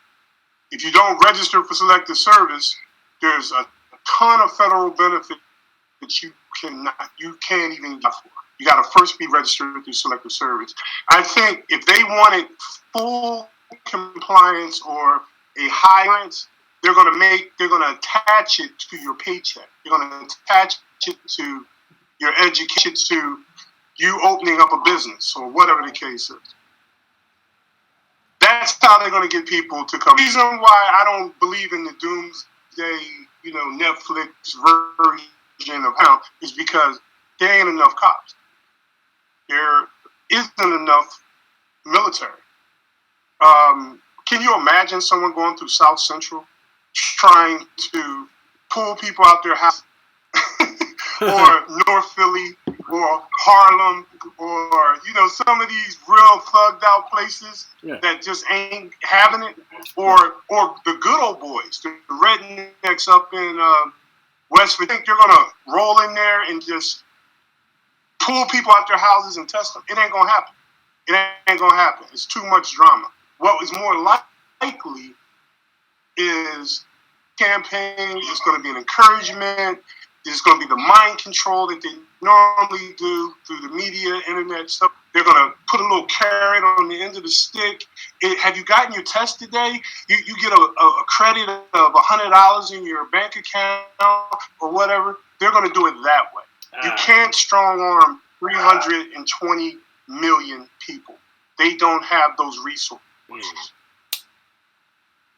If you don't register for selective service, there's a ton of federal benefits that you can't even get for. You got to first be registered through selective service. I think if they wanted full compliance or a high compliance, they're going to attach it to your paycheck. They're going to attach it to your education, to you opening up a business or whatever the case is. That's how they're going to get people to come. The reason why I don't believe in the doomsday, Netflix version of hell is because there ain't enough cops. There isn't enough military. Can you imagine someone going through South Central trying to pull people out their house or North Philly or Harlem or, some of these real thugged out places that just ain't having it, or the good old boys, the rednecks up in West Virginia? Think you're going to roll in there and just pull people out their houses and test them? It ain't going to happen. It ain't going to happen. It's too much drama. What is more likely is campaign. It's going to be an encouragement. There's going to be the mind control that they normally do through the media, internet stuff. They're going to put a little carrot on the end of the stick. Have you gotten your test today? You get a credit of $100 in your bank account or whatever. They're going to do it that way. You can't strong arm 320 million people. They don't have those resources.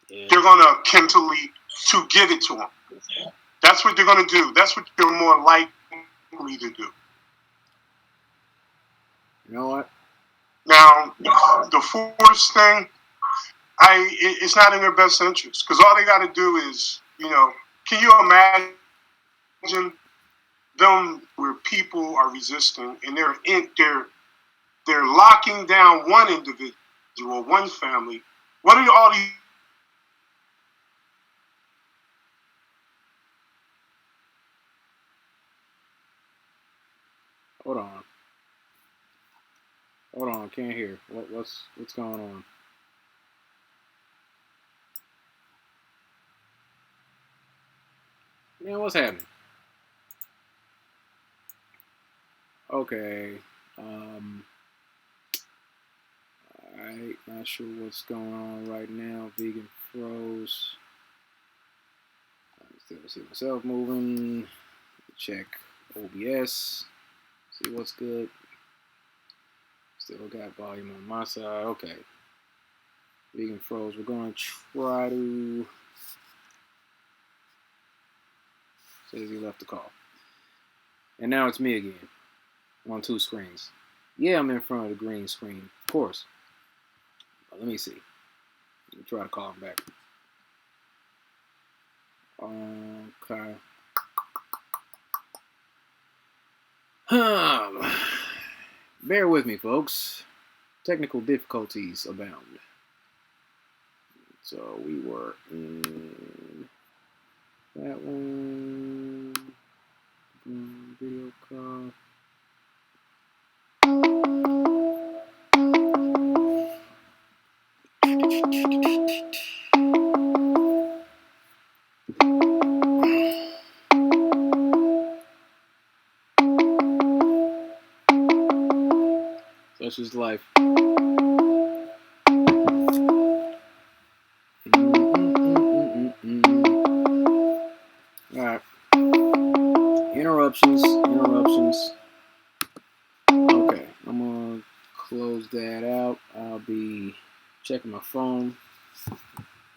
Yeah. They're going to continually to give it to them. That's what they're going to do. That's what they're more likely to do. You know what? Now, the force thing, it's not in their best interest, because all they got to do is, can you imagine them where people are resisting and they're locking down one individual, one family? What are all these? Hold on, can't hear. What's going on? Man, what's happening? Okay. I'm not sure what's going on right now. Vegan froze. I still see myself moving. Check OBS. See what's good. Still got volume on my side. Okay. Vegan froze. We're going to try to... Says he left the call. And now it's me again. On two screens. Yeah, I'm in front of the green screen. Of course. But let me see. Let me try to call him back. Okay. Bear with me, folks. Technical difficulties abound. So we were in that one. Video call. Such is life. close that out. I'll be checking my phone.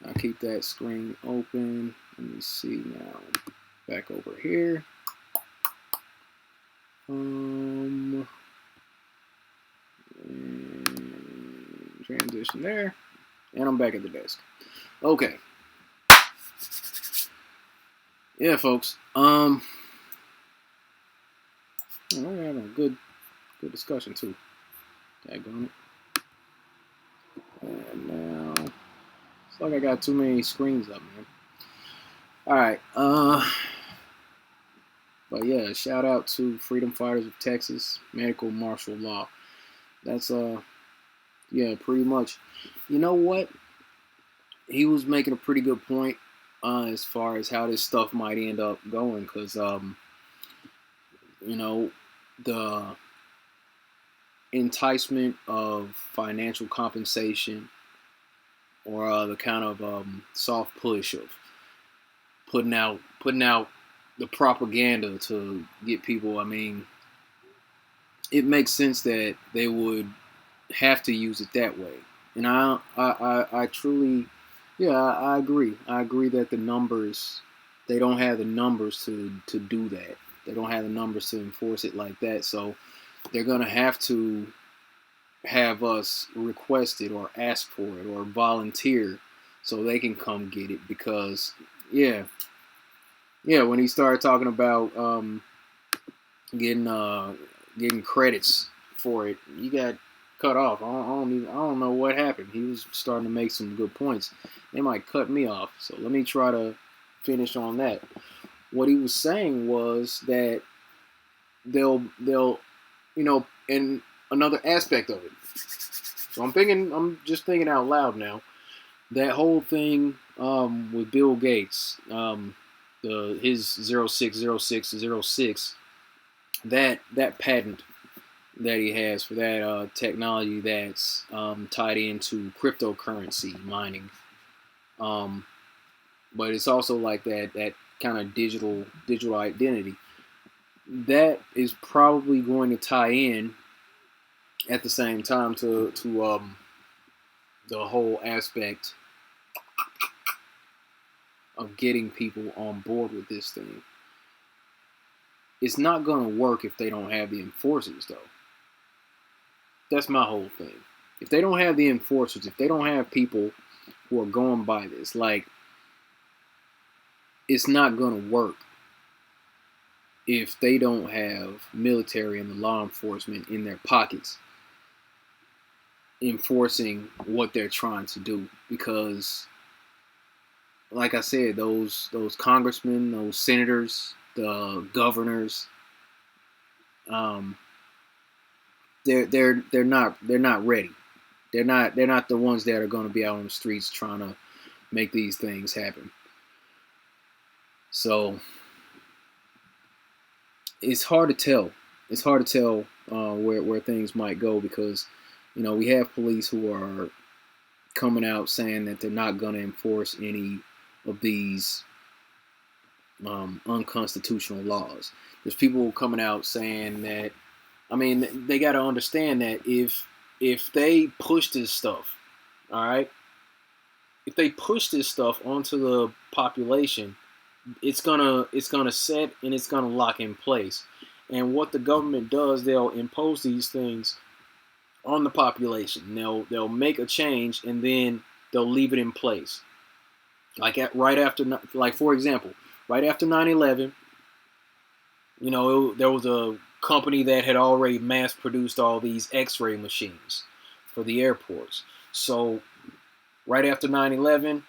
I'll keep that screen open. Let me see now. Back over here. And transition there. And I'm back at the desk. Okay. Yeah, folks. We're having a good discussion too. Daggone it. And now it's like I got too many screens up, man. Alright, but yeah, shout out to Freedom Fighters of Texas, medical martial law. That's yeah, pretty much. You know what? He was making a pretty good point as far as how this stuff might end up going, because you know, the enticement of financial compensation, or the kind of soft push of putting out the propaganda to get people. I mean, it makes sense that they would have to use it that way, and I truly, yeah, I agree. I agree that the numbers, they don't have the numbers to do that. They don't have the numbers to enforce it like that. So they're gonna have to have us request it or ask for it or volunteer so they can come get it. Because yeah, when he started talking about getting credits for it, you got cut off. I don't know what happened. He was starting to make some good points. They might cut me off, so let me try to finish on that. What he was saying was that they'll and another aspect of it. So I'm just thinking out loud now. That whole thing with Bill Gates, his 060606, that patent that he has for that technology that's tied into cryptocurrency mining. But it's also like that kind of digital identity. That is probably going to tie in at the same time to the whole aspect of getting people on board with this thing. It's not going to work if they don't have the enforcers, though. That's my whole thing. If they don't have the enforcers, if they don't have people who are going by this, like, it's not going to work if they don't have military and the law enforcement in their pockets enforcing what they're trying to do. Because, like I said, those congressmen, those senators, the governors, they're not ready. They're not the ones that are going to be out on the streets trying to make these things happen. So it's hard to tell. It's hard to tell where things might go, because we have police who are coming out saying that they're not going to enforce any of these unconstitutional laws. There's people coming out saying that, I mean, they got to understand that if they push this stuff, all right, if they push this stuff onto the population, it's gonna set and it's gonna lock in place. And what the government does, they'll impose these things on the population. They'll make a change and then they'll leave it in place. Like for example, right after 9/11, there was a company that had already mass produced all these X-ray machines for the airports. So right after 9/11,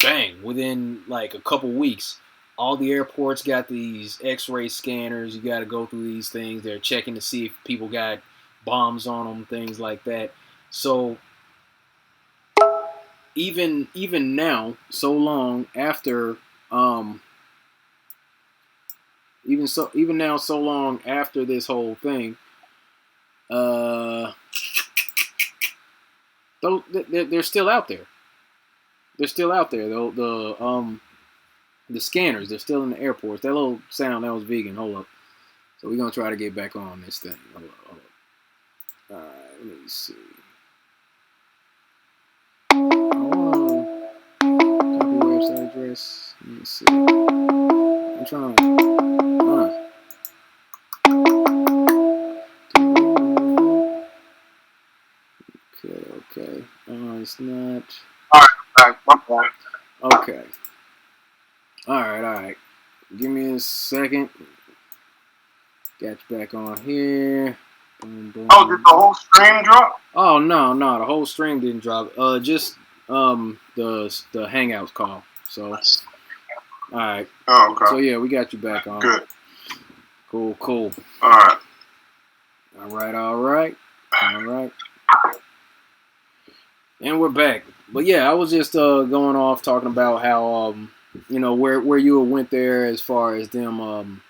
bang, within like a couple weeks, all the airports got these X-ray scanners. You got to go through these things. They're checking to see if people got bombs on them, things like that. So even now, so long after, even now, so long after this whole thing, they're still out there. They're still out there. The scanners, they're still in the airports. That little sound, that was vegan. Hold up. So we're gonna try to get back on this thing. Hold up. All right, let me see. Copy website address. Let me see. I'm trying. Okay. It's not. All right, my point. Okay. All right. Give me a second. Got you back on here. Boom, boom. Oh, did the whole stream drop? Oh no, the whole stream didn't drop. Just the Hangouts call. So, all right. Oh, okay. So yeah, we got you back on. Good. Cool. All right. All right. And we're back. But yeah, I was just going off talking about how where you went there as far as them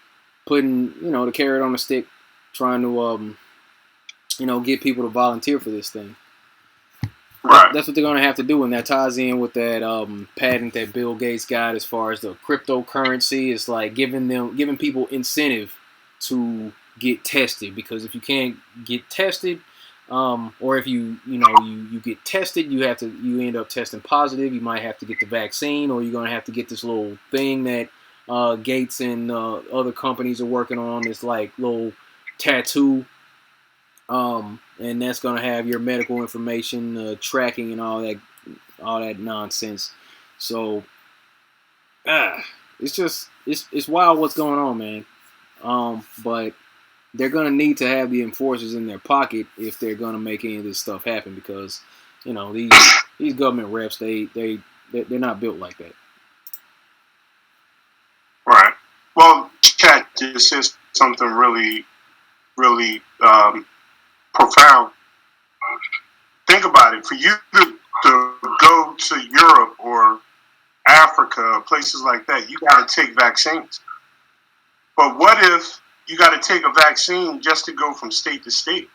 putting the carrot on the stick, trying to get people to volunteer for this thing. Right. That's what they're going to have to do, and that ties in with that patent that Bill Gates got as far as the cryptocurrency. It's like giving people incentive to get tested, because if you can't get tested, or if you get tested, you end up testing positive. You might have to get the vaccine, or you're going to have to get this little thing that Gates and other companies are working on. This like little tattoo. And that's gonna have your medical information, tracking, and all that nonsense. So, it's wild what's going on, man. But they're gonna need to have the enforcers in their pocket if they're gonna make any of this stuff happen, because these government reps they're not built like that. Right. Well, Cat just said something really, really profound. Think about it. For you to go to Europe or Africa, places like that, you got to take vaccines. But what if you got to take a vaccine just to go from state to state?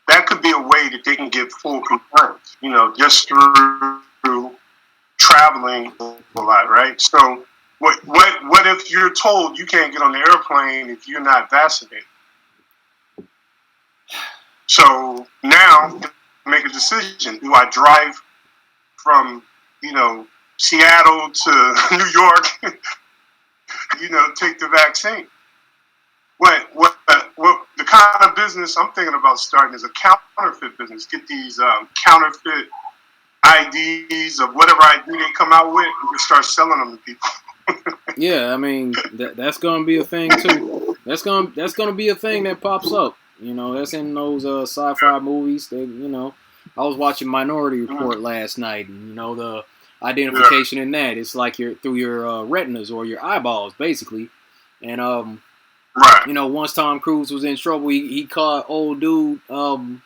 That could be a way that they can get full compliance, just through traveling a lot, right? So what if you're told you can't get on the airplane if you're not vaccinated? So now, make a decision. Do I drive from, Seattle to New York, take the vaccine? What the kind of business I'm thinking about starting is a counterfeit business. Get these counterfeit IDs of whatever ID they come out with, and just start selling them to people. Yeah, I mean that's gonna be a thing too. That's gonna be a thing that pops up. That's in those sci-fi movies. I was watching Minority Report last night, and the identification in that, it's like through your retinas or your eyeballs, basically. And right. Once Tom Cruise was in trouble, he caught old dude, downtown,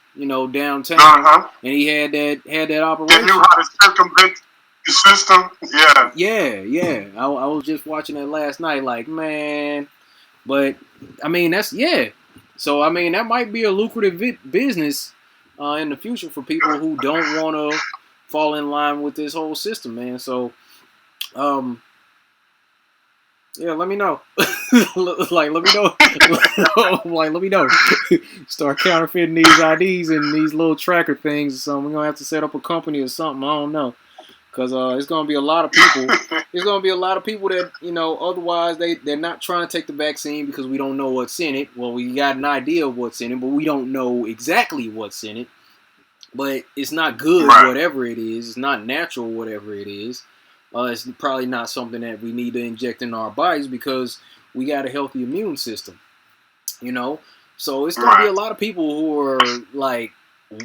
and he had that operation. They knew how to circumvent the system. Yeah. I was just watching that last night, like, man. But I mean, so, I mean, that might be a lucrative business in the future for people who don't want to fall in line with this whole system, man. So, yeah, let me know. Let me know. Let me know. Start counterfeiting these IDs and these little tracker things or something. We're going to have to set up a company or something. I don't know. Because it's going to be a lot of people. There's going to be a lot of people that, otherwise they're not trying to take the vaccine because we don't know what's in it. Well, we got an idea of what's in it, but we don't know exactly what's in it. But it's not good, whatever it is. It's not natural, whatever it is. It's probably not something that we need to inject in our bodies because we got a healthy immune system. So it's going to be a lot of people who are, like,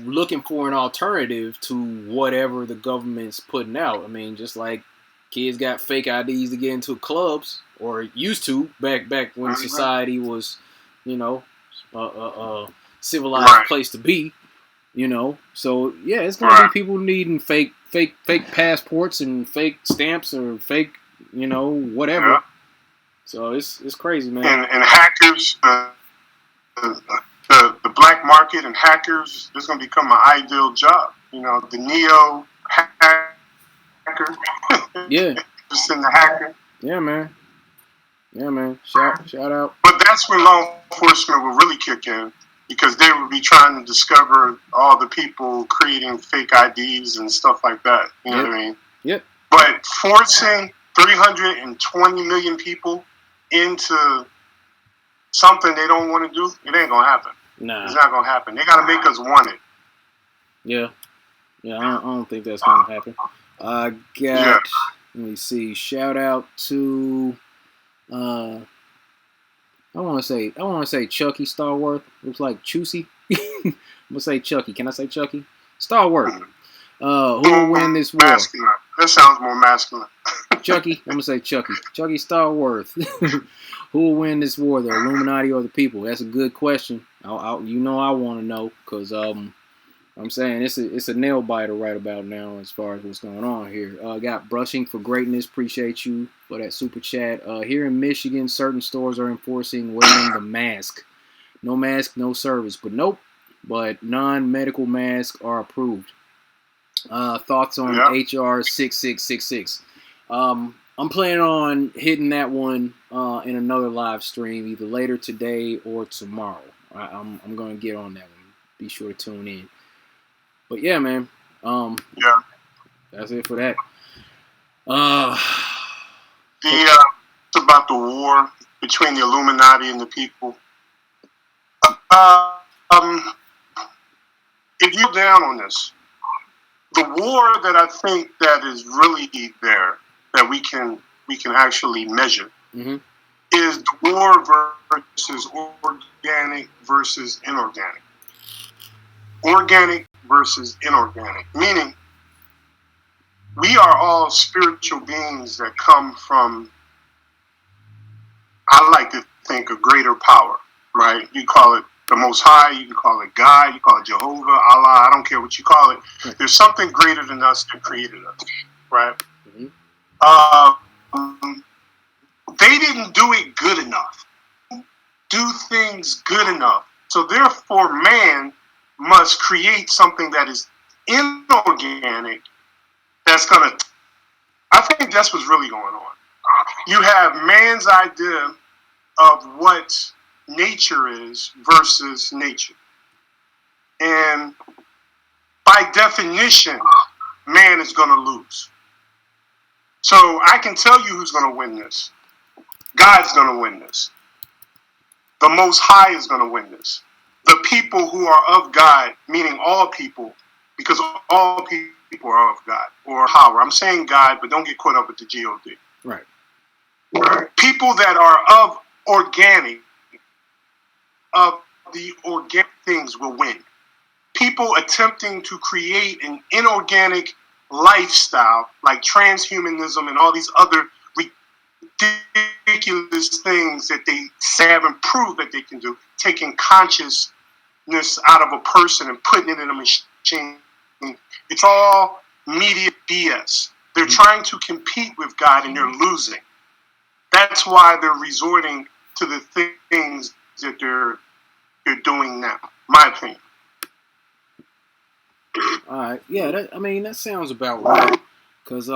looking for an alternative to whatever the government's putting out. I mean, just like kids got fake IDs to get into clubs, or used to back when society was, a civilized place to be. So yeah, it's gonna be people needing fake passports and fake stamps or fake, whatever. Yeah. So it's crazy, man. And hackers. The black market and hackers is going to become an ideal job. The neo hacker. Yeah. Just in the hacker. Yeah, man. Shout out. But that's when law enforcement will really kick in. because they would be trying to discover all the people creating fake IDs and stuff like that. You know what I mean? Yep. But forcing 320 million people into something they don't want to do, it ain't gonna happen. Nah. It's not gonna happen. They gotta make us want it. Yeah. I don't think that's gonna happen. I got. Let me see. Shout out to. I want to say Chucky Starworth. Looks like Chusey. I'm gonna say Chucky. Can I say Chucky? Starworth. Who will win this war? Masculine. That sounds more masculine. Chucky. I'm gonna say Chucky. Chucky Starworth. Who will win this war? The Illuminati or the people? That's a good question. I want to know because I'm saying it's a nail biter right about now as far as what's going on here. Got Brushing for Greatness. Appreciate you for that super chat. Here in Michigan, certain stores are enforcing wearing the mask. No mask, no service. But nope. But non-medical masks are approved. Thoughts on HR 6666? I'm planning on hitting that one in another live stream, either later today or tomorrow. I'm going to get on that one. Be sure to tune in. But yeah, man. That's it for that. It's about the war between the Illuminati and the people. If you down on this, the war that I think that is really there that we can actually measure is the war versus organic versus inorganic. Organic versus inorganic, meaning we are all spiritual beings that come from, I like to think, a greater power, right? You call it the Most High, you can call it God, you call it Jehovah, Allah, I don't care what you call it. There's something greater than us that created us, right? They didn't do it good enough. Do things good enough. So therefore, man must create something that is inorganic that's going to... I think that's what's really going on. You have man's idea of what nature is versus nature. And by definition, man is going to lose. So I can tell you who's going to win this. God's going to win this. The Most High is going to win this. The people who are of God, meaning all people, because all people are of God or power. I'm saying God, but don't get caught up with the G-O-D. Right. People that are of organic, of the organic things will win. People attempting to create an inorganic lifestyle like transhumanism and all these other ridiculous things that they have and prove that they can do, taking consciousness out of a person and putting it in a machine. It's all media BS. They're trying to compete with God and they're losing. That's why they're resorting to the things that they're doing now. My opinion. All right. Yeah, that sounds about right. Because,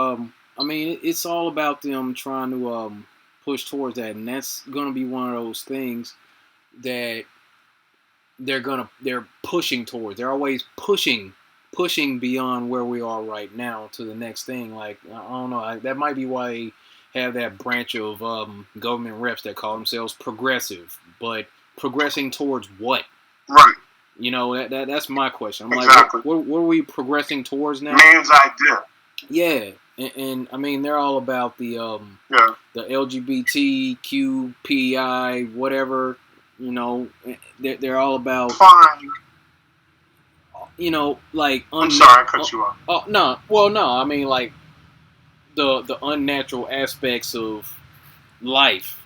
it's all about them trying to push towards that. And that's going to be one of those things that they're pushing towards. They're always pushing beyond where we are right now to the next thing. Like, I don't know. That might be why they have that branch of government reps that call themselves progressive. But progressing towards what? Right. You know, that's my question. I'm exactly. Like, what are we progressing towards now? Man's idea. Yeah, and they're all about the LGBTQPI, whatever. You know, they're all about. Fine. You know, like I'm sorry, I cut you off. Oh no, well no, I mean like the unnatural aspects of life.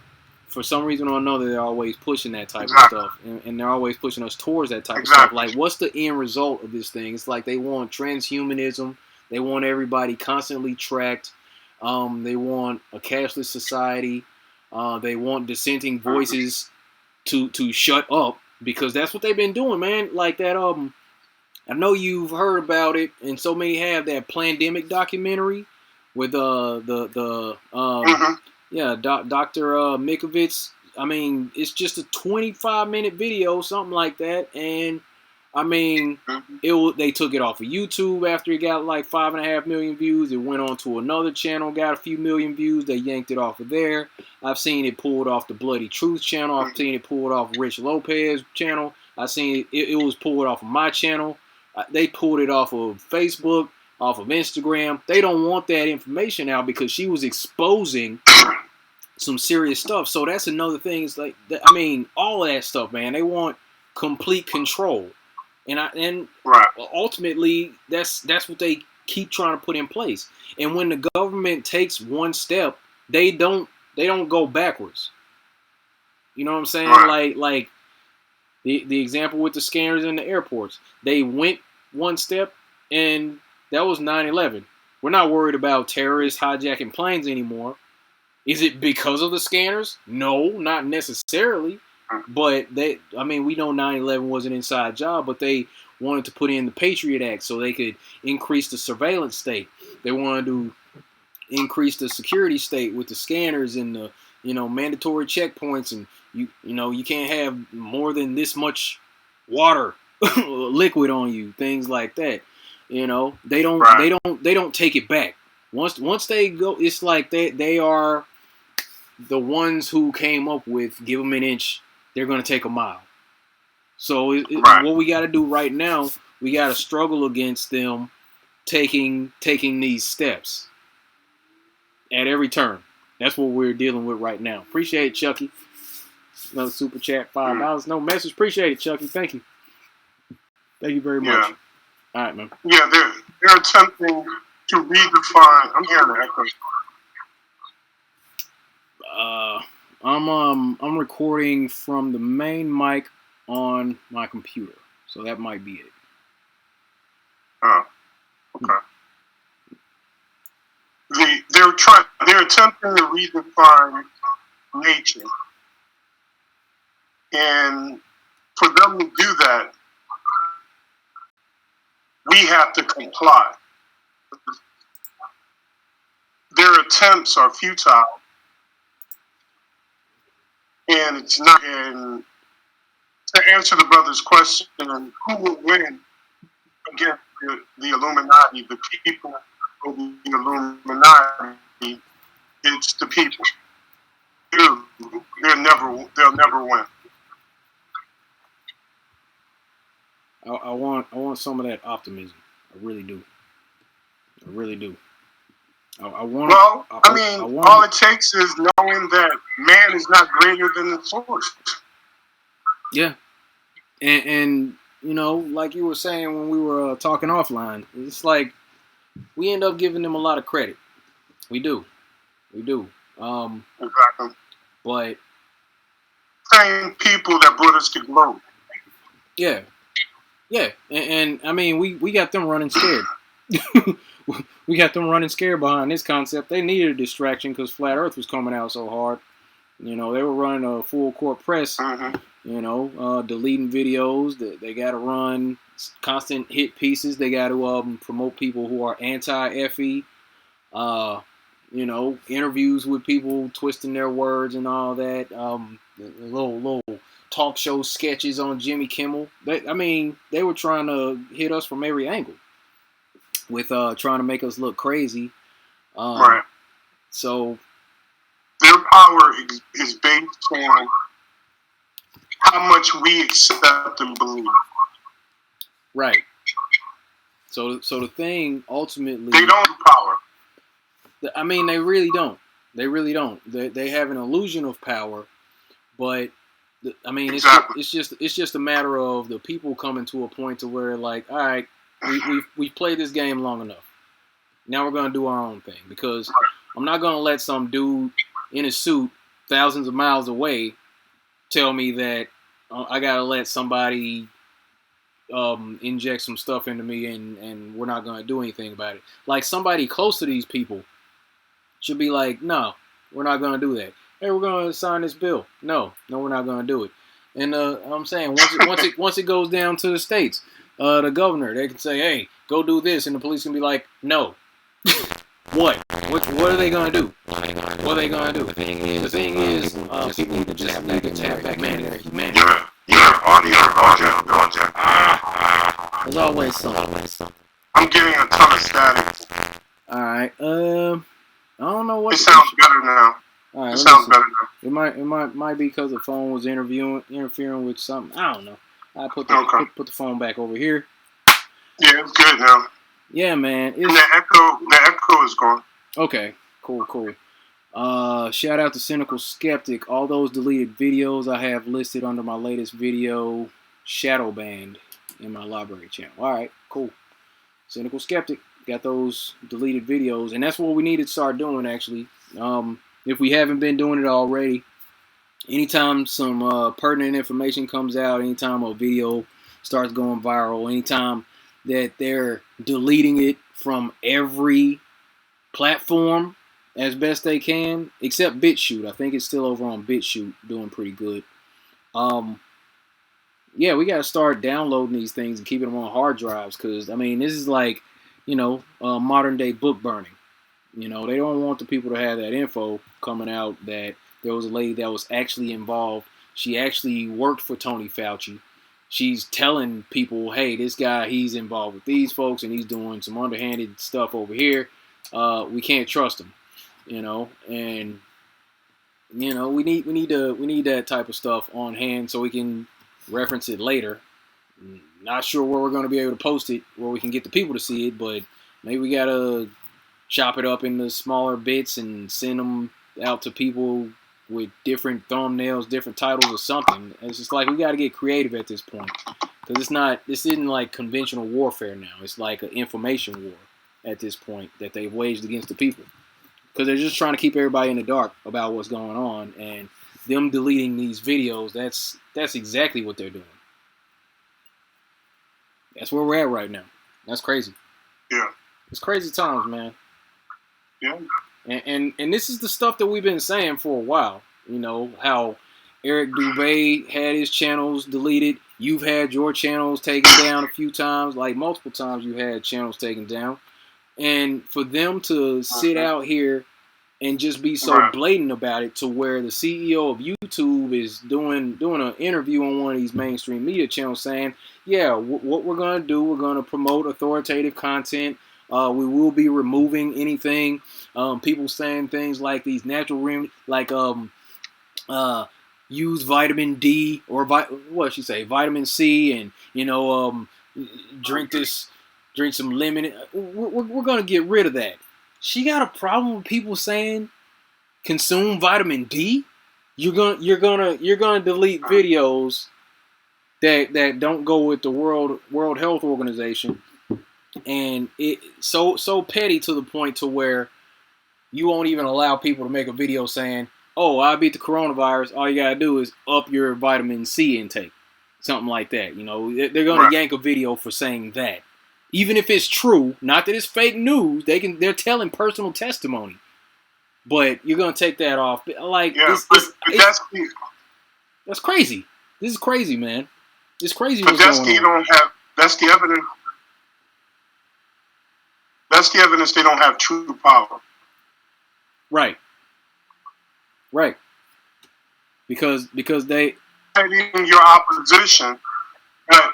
For some reason or another, they're always pushing that type of stuff, and they're always pushing us towards that type of stuff. Like, what's the end result of this thing? It's like they want transhumanism. They want everybody constantly tracked. They want a cashless society. They want dissenting voices to shut up because that's what they've been doing, man. Like that. I know you've heard about it, and so many have that Plandemic documentary with Dr. Mikovits I mean, it's just a 25-minute video, something like that, and I mean, they took it off of YouTube after it got like 5.5 million views. It went on to another channel, got a few million views. They yanked it off of there. I've seen it pulled off the Bloody Truth channel. I've seen it pulled off Rich Lopez channel. I've seen it was pulled off of my channel. They pulled it off of Facebook, off of Instagram. They don't want that information out because she was exposing some serious stuff. So that's another thing. It's like, I mean, all of that stuff, man. They want complete control. And right. ultimately, that's what they keep trying to put in place. And when the government takes one step, they don't go backwards. You know what I'm saying? Right. Like the example with the scanners in the airports. They went one step, and that was 9/11. We're not worried about terrorists hijacking planes anymore. Is it because of the scanners? No, not necessarily. But we know 9/11 was an inside job, but they wanted to put in the Patriot Act so they could increase the surveillance state. They wanted to increase the security state with the scanners and the mandatory checkpoints, and you can't have more than this much water liquid on you, things like that. They don't take it back. Once they go, it's like they are the ones who came up with give them an inch, they're going to take a mile. So what we got to do right now, we got to struggle against them taking these steps at every turn. That's what we're dealing with right now. Appreciate it, Chucky. Another super chat, $5. No message. Appreciate it, Chucky. Thank you. Thank you very much. All right, man. Yeah, they're attempting to redefine. I'm hearing the echo. I'm recording from the main mic on my computer, so that might be it. Oh, okay. They're attempting to redefine nature, and for them to do that, we have to comply. Their attempts are futile. And it's not. And to answer the brother's question, who will win against the Illuminati, the people of the Illuminati? It's the people. They'll never win. I want some of that optimism. I really do. All it takes is knowing that man is not greater than the source. Yeah, and like you were saying when we were talking offline, it's like we end up giving them a lot of credit. We do. Exactly. But same people that brought us to globe. Yeah, and I mean we got them running scared. We got them running scared behind this concept. They needed a distraction because Flat Earth was coming out so hard. They were running a full court press. Deleting videos. They got to run constant hit pieces. They got to promote people who are anti-FE. Interviews with people twisting their words and all that. Little talk show sketches on Jimmy Kimmel. They were trying to hit us from every angle with trying to make us look crazy. Right. So their power is based on how much we accept and believe. Right. So the thing ultimately, they don't have power. They really don't. They have an illusion of power, but exactly. it's just a matter of the people coming to a point to where like, all right, we've played this game long enough. Now we're gonna do our own thing because I'm not gonna let some dude in a suit thousands of miles away tell me that I gotta let somebody inject some stuff into me and we're not gonna do anything about it. Like somebody close to these people should be like, no, we're not gonna do that. Hey, we're gonna sign this bill. No, we're not gonna do it. And I'm saying once it goes down to the states, the governor, they can say, hey, go do this, and the police can be like, no. What? What are they gonna do? What are they gonna do? The thing is, people need to just tap back in their humanity. There's always something. I'm getting a ton of static. All right. I don't know what. It sounds better now. All right. It sounds better now. It might be because the phone was interfering with something. I don't know. I put the phone back over here. Yeah, it's good now. Yeah, man. And the echo is gone. Okay. Cool. Shout out to Cynical Skeptic. All those deleted videos I have listed under my latest video, shadow banned in my library channel. All right, cool. Cynical Skeptic got those deleted videos, and that's what we need to start doing. Actually, if we haven't been doing it already, anytime some pertinent information comes out, anytime a video starts going viral, anytime that they're deleting it from every platform as best they can, except BitChute. I think it's still over on BitChute, doing pretty good. Yeah, we got to start downloading these things and keeping them on hard drives, because, I mean, this is like, modern day book burning. They don't want the people to have that info coming out that there was a lady that was actually involved. She actually worked for Tony Fauci. She's telling people, hey, this guy, he's involved with these folks and he's doing some underhanded stuff over here. We can't trust him. And we need that type of stuff on hand so we can reference it later. Not sure where we're going to be able to post it, where we can get the people to see it, but maybe we got to chop it up into smaller bits and send them out to people with different thumbnails, different titles or something. It's just like we got to get creative at this point, because this isn't like conventional warfare now. It's like an information war at this point that they've waged against the people, because they're just trying to keep everybody in the dark about what's going on, and them deleting these videos, that's exactly what they're doing. That's where we're at right now. That's crazy. Yeah. It's crazy times, man. Yeah. And this is the stuff that we've been saying for a while. How Eric Dubé had his channels deleted. You've had your channels taken down a few times, like multiple times you had channels taken down. And for them to sit out here and just be so blatant about it, to where the CEO of YouTube is doing an interview on one of these mainstream media channels saying, yeah, what we're going to do, we're going to promote authoritative content. We will be removing anything. People saying things like these natural remedies, like use vitamin D or vitamin C, and drink some lemon. We're gonna get rid of that. She got a problem with people saying consume vitamin D. You're gonna delete videos that don't go with the World Health Organization. And it so petty to the point to where you won't even allow people to make a video saying, oh, I beat the coronavirus. All you got to do is up your vitamin C intake. Something like that. They're going to yank a video for saying that. Even if it's true, not that it's fake news, they're telling personal testimony. But you're going to take that off. Like, yeah, that's crazy. This is crazy, man. It's crazy what's going on. That's the evidence. That's the evidence they don't have true power. Right. Because they in your opposition, but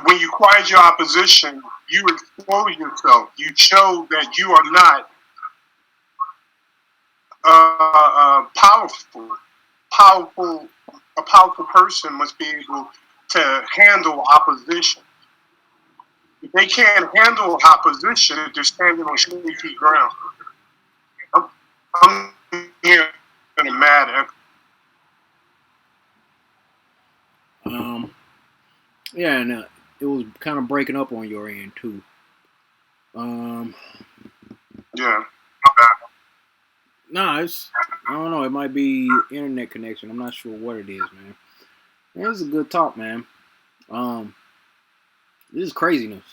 when you quiet your opposition, you expose yourself. You show that you are not powerful. A powerful person must be able to handle opposition. If they can't handle opposition, they're standing on shaky ground. I'm here in a mad echo. Yeah, and it was kind of breaking up on your end too. Yeah. Nah, I don't know. It might be internet connection. I'm not sure what it is, man. This is a good talk, man. This is craziness.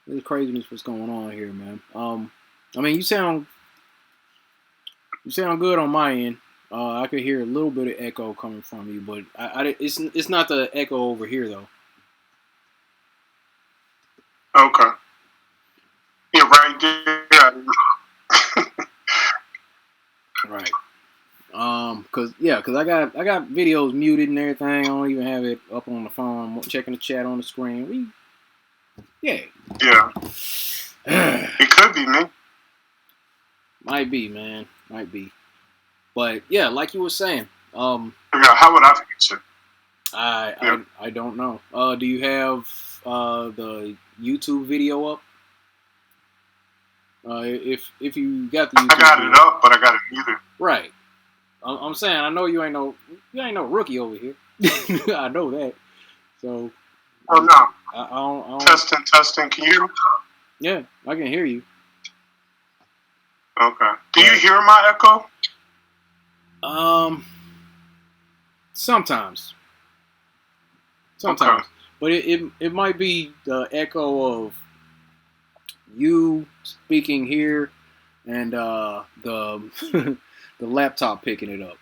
What's going on here, man. I mean, you sound good on my end. I could hear a little bit of echo coming from you, but it's not the echo over here though. Okay. Yeah, right there. cause I got videos muted and everything. I don't even have it up on the phone. I'm checking the chat on the screen. Yeah. It could be me. Might be, man. Might be. But yeah, like you were saying. How would I fix it? I don't know. Do you have the YouTube video up? If you got the YouTube I got video, it up, but I got it muted. Right. I'm saying I know you ain't no rookie over here. I know that. So. Oh no. I don't. Testing. Can you hear me? Yeah, I can hear you. Okay. Do you hear my echo? Sometimes. Okay. But it might be the echo of you speaking here and the the laptop picking it up,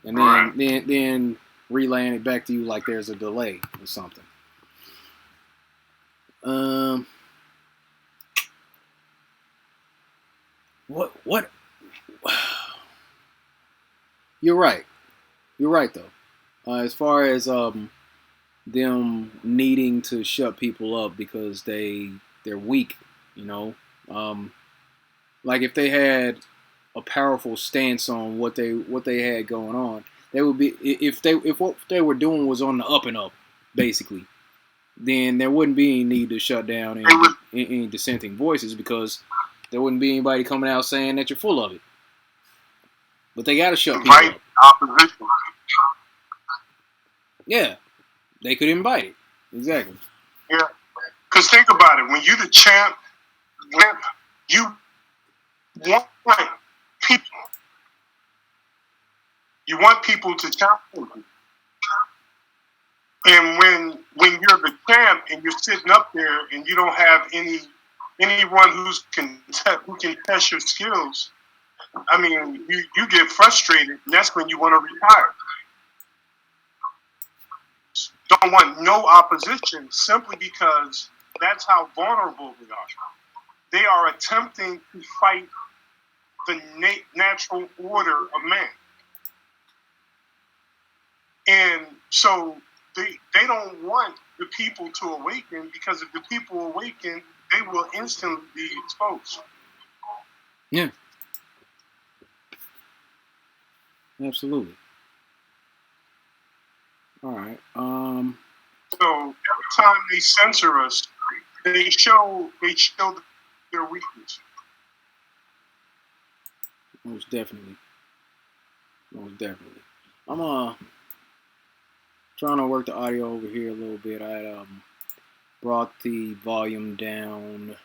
and then relaying it back to you like there's a delay or something. What? You're right though. As far as them needing to shut people up because they're weak, you know. Like if they had a powerful stance on what they had going on, they would be if what they were doing was on the up and up, basically, then there wouldn't be any need to shut down any dissenting voices because there wouldn't be anybody coming out saying that you're full of it. But they got to shut people up. Opposition. Yeah, they could invite it. Exactly. Yeah, because think about it. When you're the champ, you want people. You want people to champion you. And when you're the champ and you're sitting up there and you don't have anyone who can test your skills, I mean, you get frustrated, and that's when you want to retire. Don't want no opposition simply because that's how vulnerable we are. They are attempting to fight the natural order of man. And so they don't want the people to awaken because if the people awaken, they will instantly be exposed. Yeah. Absolutely. All right. So every time they censor us, they show their weakness. Most definitely. I'm trying to work the audio over here a little bit. I brought the volume down.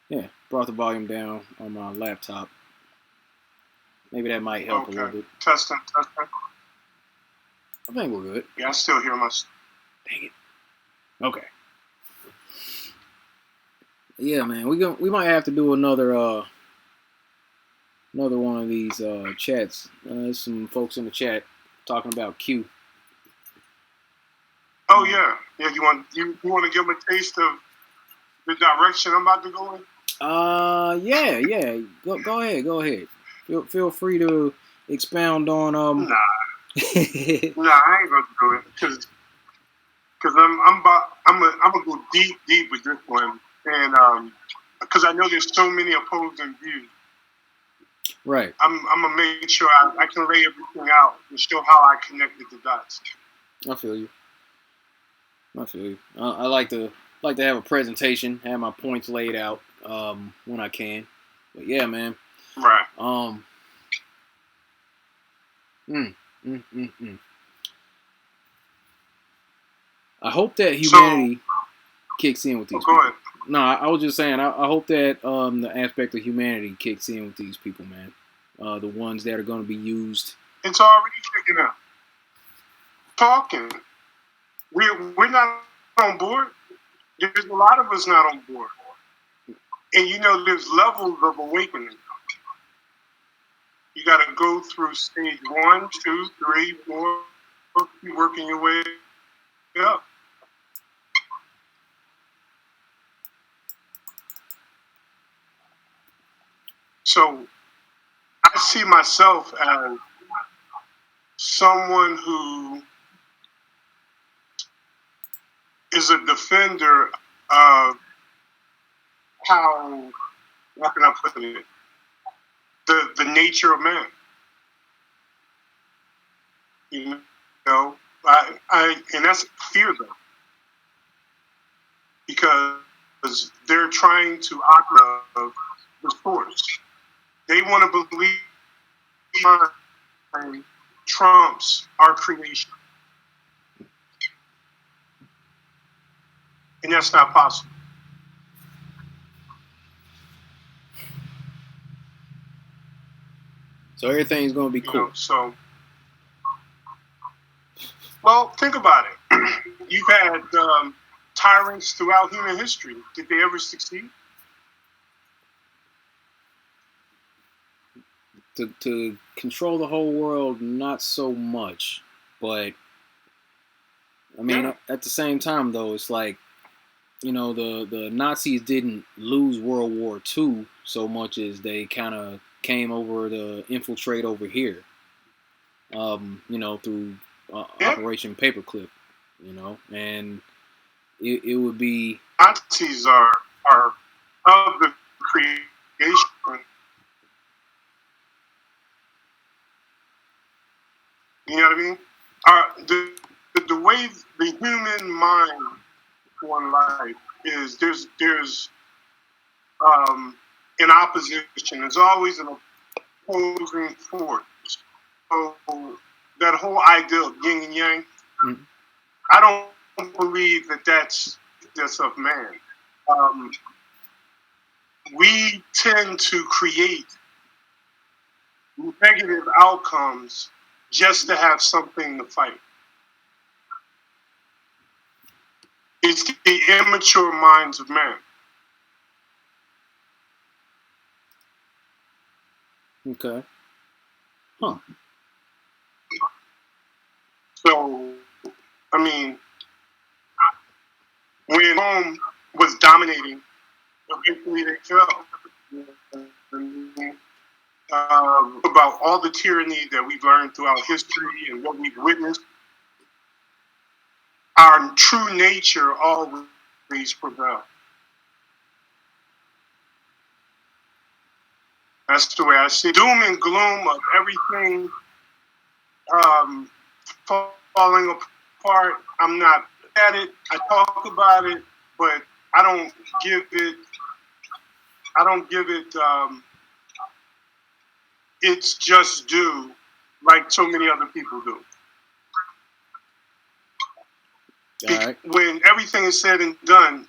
Yeah, brought the volume down on my laptop. Maybe that might help a little bit. Testing. I think we're good. Yeah, I still hear myself. Dang it. Okay. Yeah, man, we might have to do another one of these chats. There's some folks in the chat talking about Q. Oh yeah. You want to give them a taste of the direction I'm about to go in? Yeah. Go ahead. Feel free to expound on Nah, I ain't gonna do it because I'm gonna go deep with this one, and because I know there's so many opposing views. Right. I'm gonna make sure I can lay everything out and show how I connected the dots. I feel you. I like to have a presentation, have my points laid out when I can. But yeah, man. Right. I hope that humanity kicks in with these people. Go ahead. No, I was just saying. I hope that the aspect of humanity kicks in with these people, man. The ones that are going to be used. It's already kicking out. Talking. We're not on board. There's a lot of us not on board. And there's levels of awakening. You got to go through stage 1, 2, 3, 4. Keep working your way up. So I see myself as someone who is a defender of how can I put it? The nature of man. You know, and that's fear though, because they're trying to operate the source. They want to believe trumps our creation, and that's not possible. So everything's gonna be cool. So, well, think about it. You've had tyrants throughout human history. Did they ever succeed? To control the whole world, not so much. But I mean, at the same time, though, it's like, you know, the Nazis didn't lose World War II so much as they kind of came over to infiltrate over here. You know, through Operation Paperclip. You know, and it would be Nazis are of the creation. You know what I mean? The way the human mind for life is there's an opposition. There's always an opposing force. So that whole idea of yin and yang, I don't believe that that's of man. We tend to create negative outcomes just to have something to fight. It's the immature minds of man. okay. Huh. So, I mean, when Rome was dominating, eventually they fell. About all the tyranny that we've learned throughout history and what we've witnessed, our true nature always prevails. That's the way I see it. Doom and gloom of everything falling apart. I'm not at it. I talk about it, but I don't give it its just due like so many other people do. Right. When everything is said and done,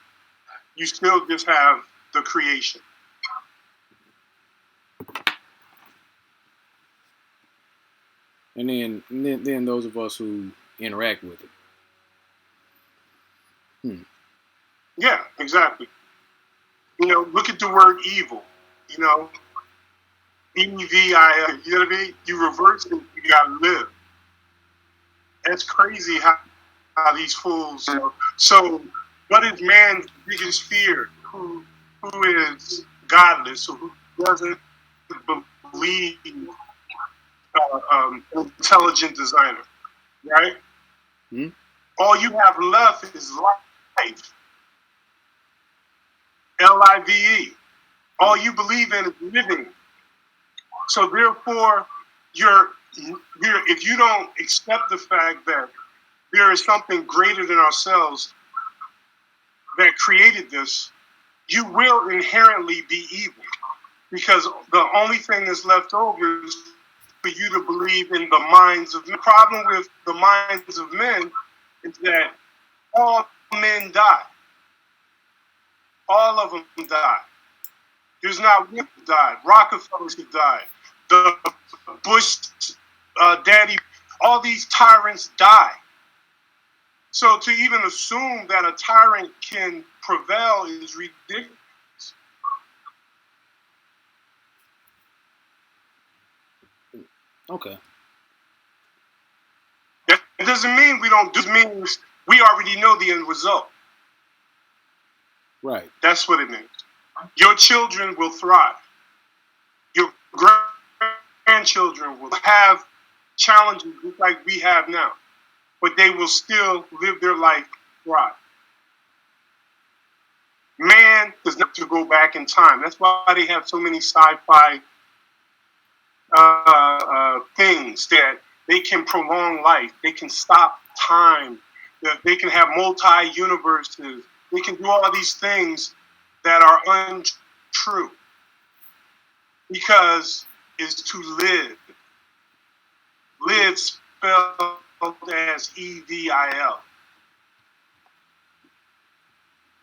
you still just have the creation. And then those of us who interact with it. Yeah, exactly. You know, look at the word evil. You know, E-V-I-L. You know what I mean? You reverse it, you gotta live. That's crazy how these fools. You know. So, what is man's biggest fear? Who is godless? Who doesn't believe intelligent designer? Right? Mm-hmm. All you have left is life. Live. All you believe in is living. So therefore, if you don't accept the fact that there is something greater than ourselves that created this, you will inherently be evil. Because the only thing that's left over is for you to believe in the minds of men. The problem with the minds of men is that all men die. All of them die. There's not one who died. Rockefellers who died. The Bush daddy, all these tyrants die. So to even assume that a tyrant can prevail is ridiculous. Okay. That doesn't mean we don't do. It means we already know the end result. Right. That's what it means. Your children will thrive. Your grandchildren will have challenges just like we have now, but they will still live their life right. Man does not have to go back in time. That's why they have so many sci-fi things that they can prolong life. They can stop time. They can have multi-universes. They can do all these things that are untrue because it's to live. Live spelled as EVIL.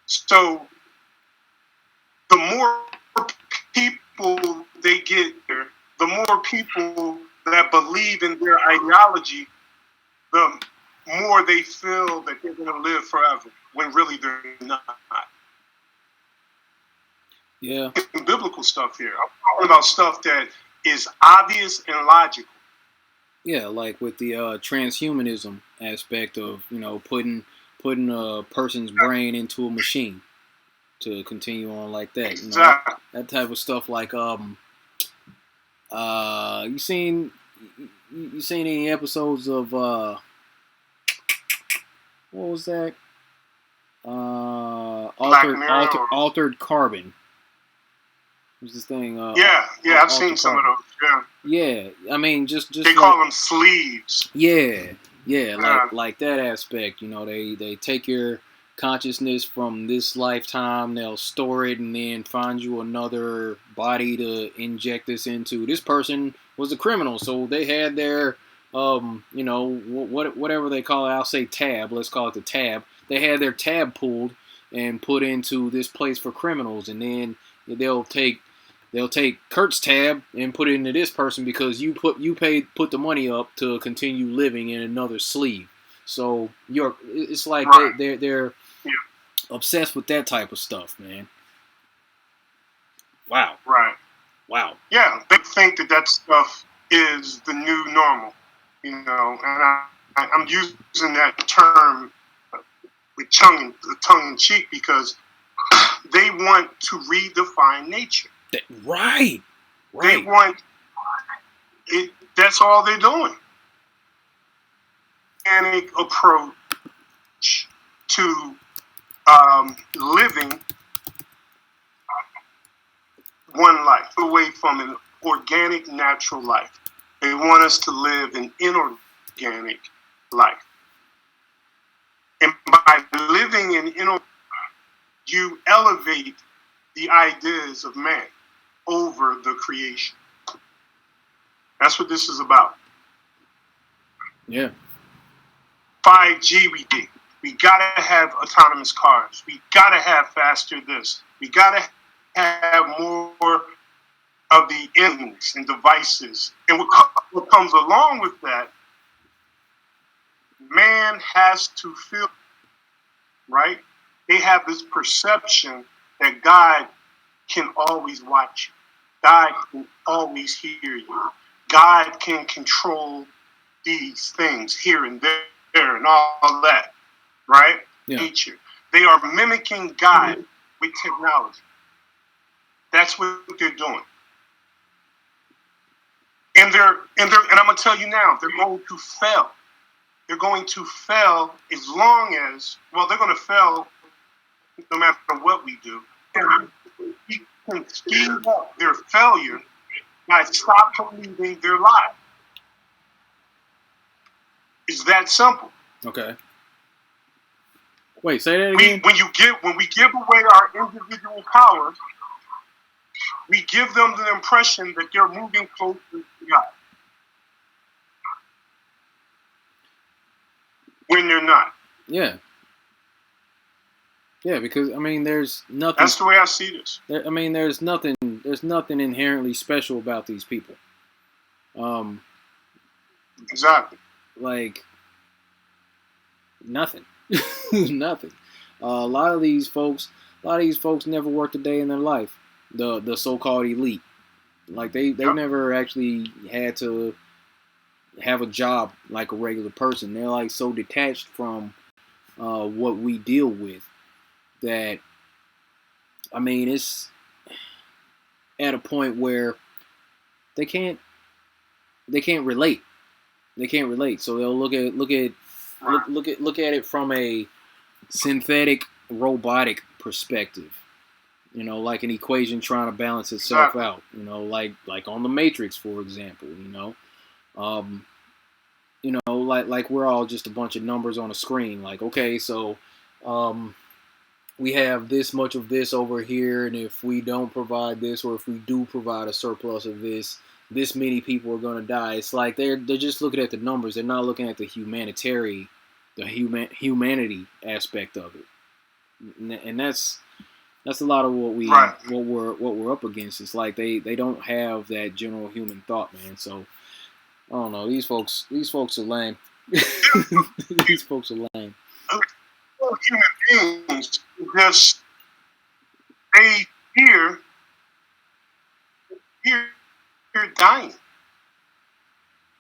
So the more people they get there, the more people that believe in their ideology, the more they feel that they're going to live forever, when really they're not. Yeah. Biblical stuff here. I'm talking about stuff that is obvious and logical. Yeah, like with the transhumanism aspect of, you know, putting a person's brain into a machine to continue on like that. You know, that type of stuff. Like you seen any episodes of what was that? Altered Carbon. What's this thing? Yeah, I've seen some of those. Yeah, I mean, just they call them sleeves. Yeah, like that aspect. You know, they take your consciousness from this lifetime, they'll store it, and then find you another body to inject this into. This person was a criminal, so they had their you know, whatever they call it. I'll say tab. Let's call it the tab. They had their tab pulled and put into this place for criminals, and then they'll take Kurt's tab and put it into this person because you put the money up to continue living in another sleeve. So it's like they're obsessed with that type of stuff, man. Wow. Right. Wow. Yeah, they think that stuff is the new normal, you know, and I'm using that term with tongue in cheek because they want to redefine nature. Right. They want it. That's all they're doing. Organic approach to living one life away from an organic, natural life. They want us to live an inorganic life. And by living an inorganic, you elevate the ideas of man over the creation. That's what this is about. Yeah. 5G we did. We gotta have autonomous cars. We gotta have faster this. We gotta have more of the ends and devices. And what comes along with that, man has to feel, right? They have this perception that God can always watch you. God can always hear you. God can control these things here and there and all that, right? Yeah. Nature. They are mimicking God with technology. That's what they're doing. And I'm gonna tell you now, they're going to fail. They're going to fail as long as they're gonna fail no matter what we do. And we can speed up their failure by stop believing their lie. It's that simple. Okay. Wait, say that again. When we give away our individual power, we give them the impression that they're moving closer to God. When they're not. Yeah. Yeah, because I mean, there's nothing. That's the way I see this. I mean, there's nothing inherently special about these people. Exactly. Like nothing. Nothing. A lot of these folks never worked a day in their life. The so-called elite, like they never actually had to have a job like a regular person. They're like so detached from what we deal with that, I mean, it's at a point where they can't they can't relate. They can't relate. So they'll look at it from a synthetic robotic perspective. Like an equation trying to balance itself out. Like on the Matrix, for example. Like we're all just a bunch of numbers on a screen. Like, okay, so we have this much of this over here, and if we don't provide this, or if we do provide a surplus of this many people are going to die. It's like they're just looking at the numbers. They're not looking at the humanity aspect of it, and that's a lot of what we're up against. It's like they don't have that general human thought, man. So I don't know. These folks are lame. These folks are lame. Human beings just they fear dying.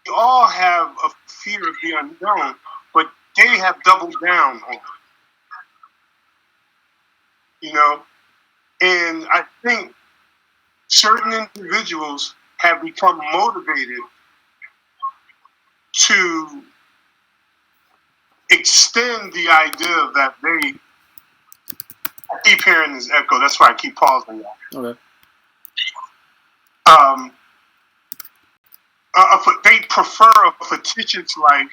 We all have a fear of the unknown, but they have doubled down on it. And I think certain individuals have become motivated to extend the idea that I keep hearing this echo. That's why I keep pausing now. Okay. They prefer a fictitious life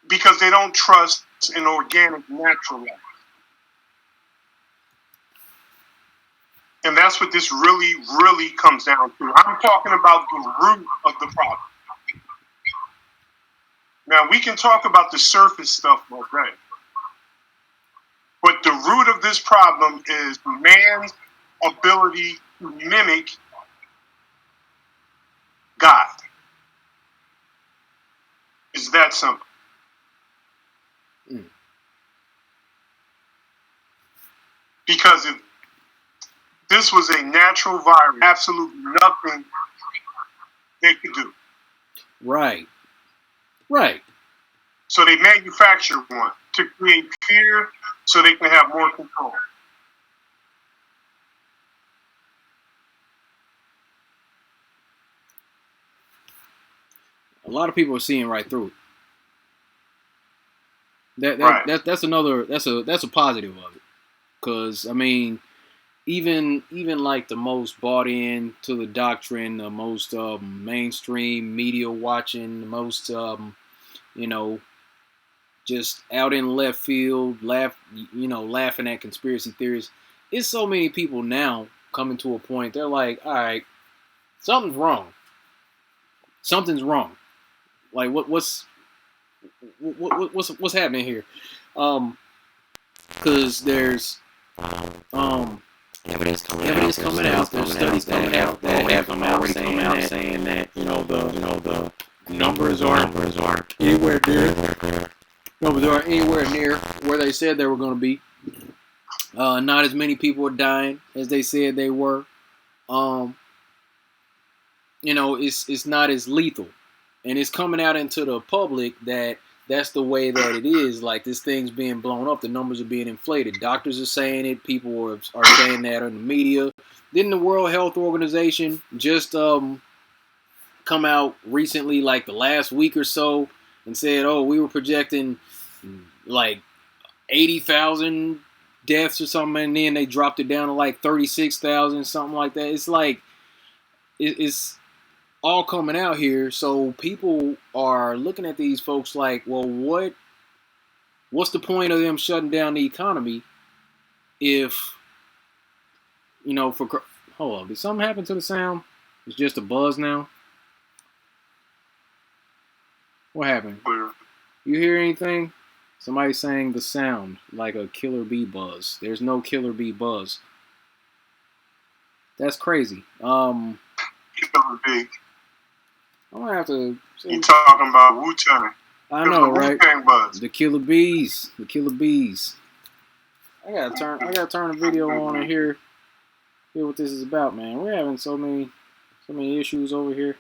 because they don't trust an organic, natural life. And that's what this really, really comes down to. I'm talking about the root of the problem. Now, we can talk about the surface stuff all day. But the root of this problem is man's ability to mimic God. It's that simple. Because if this was a natural virus, absolutely nothing they could do. Right. So they manufacture one to create fear so they can have more control. A lot of people are seeing right through it. That's a positive of it. Because I mean, even like the most bought in to the doctrine, the most mainstream media watching, the most just out in left field, laughing at conspiracy theories. It's so many people now coming to a point. They're like, all right, something's wrong. Something's wrong. Like what's happening here? Because there's evidence coming out. There's studies coming out that have already come out saying that the numbers aren't anywhere near. Numbers aren't anywhere near where they said they were going to be. Not as many people are dying as they said they were. It's not as lethal, and it's coming out into the public that's the way that it is. Like, this thing's being blown up. The numbers are being inflated. Doctors are saying it. People are saying that in the media. Didn't the World Health Organization just come out recently, like the last week or so, and said, oh, we were projecting like 80,000 deaths or something, and then they dropped it down to like 36,000, something like that. It's like, it's all coming out here, so people are looking at these folks like, well, what's the point of them shutting down the economy if, hold on, did something happen to the sound? It's just a buzz now? What happened? You hear anything? Somebody saying the sound like a killer bee buzz. There's no killer bee buzz. That's crazy. Killer bee. I'm gonna have to. You talking about Wu-Tang? I know, right? Buzz. The killer bees. The killer bees. I gotta turn the video on and hear what this is about, man. We're having so many issues over here.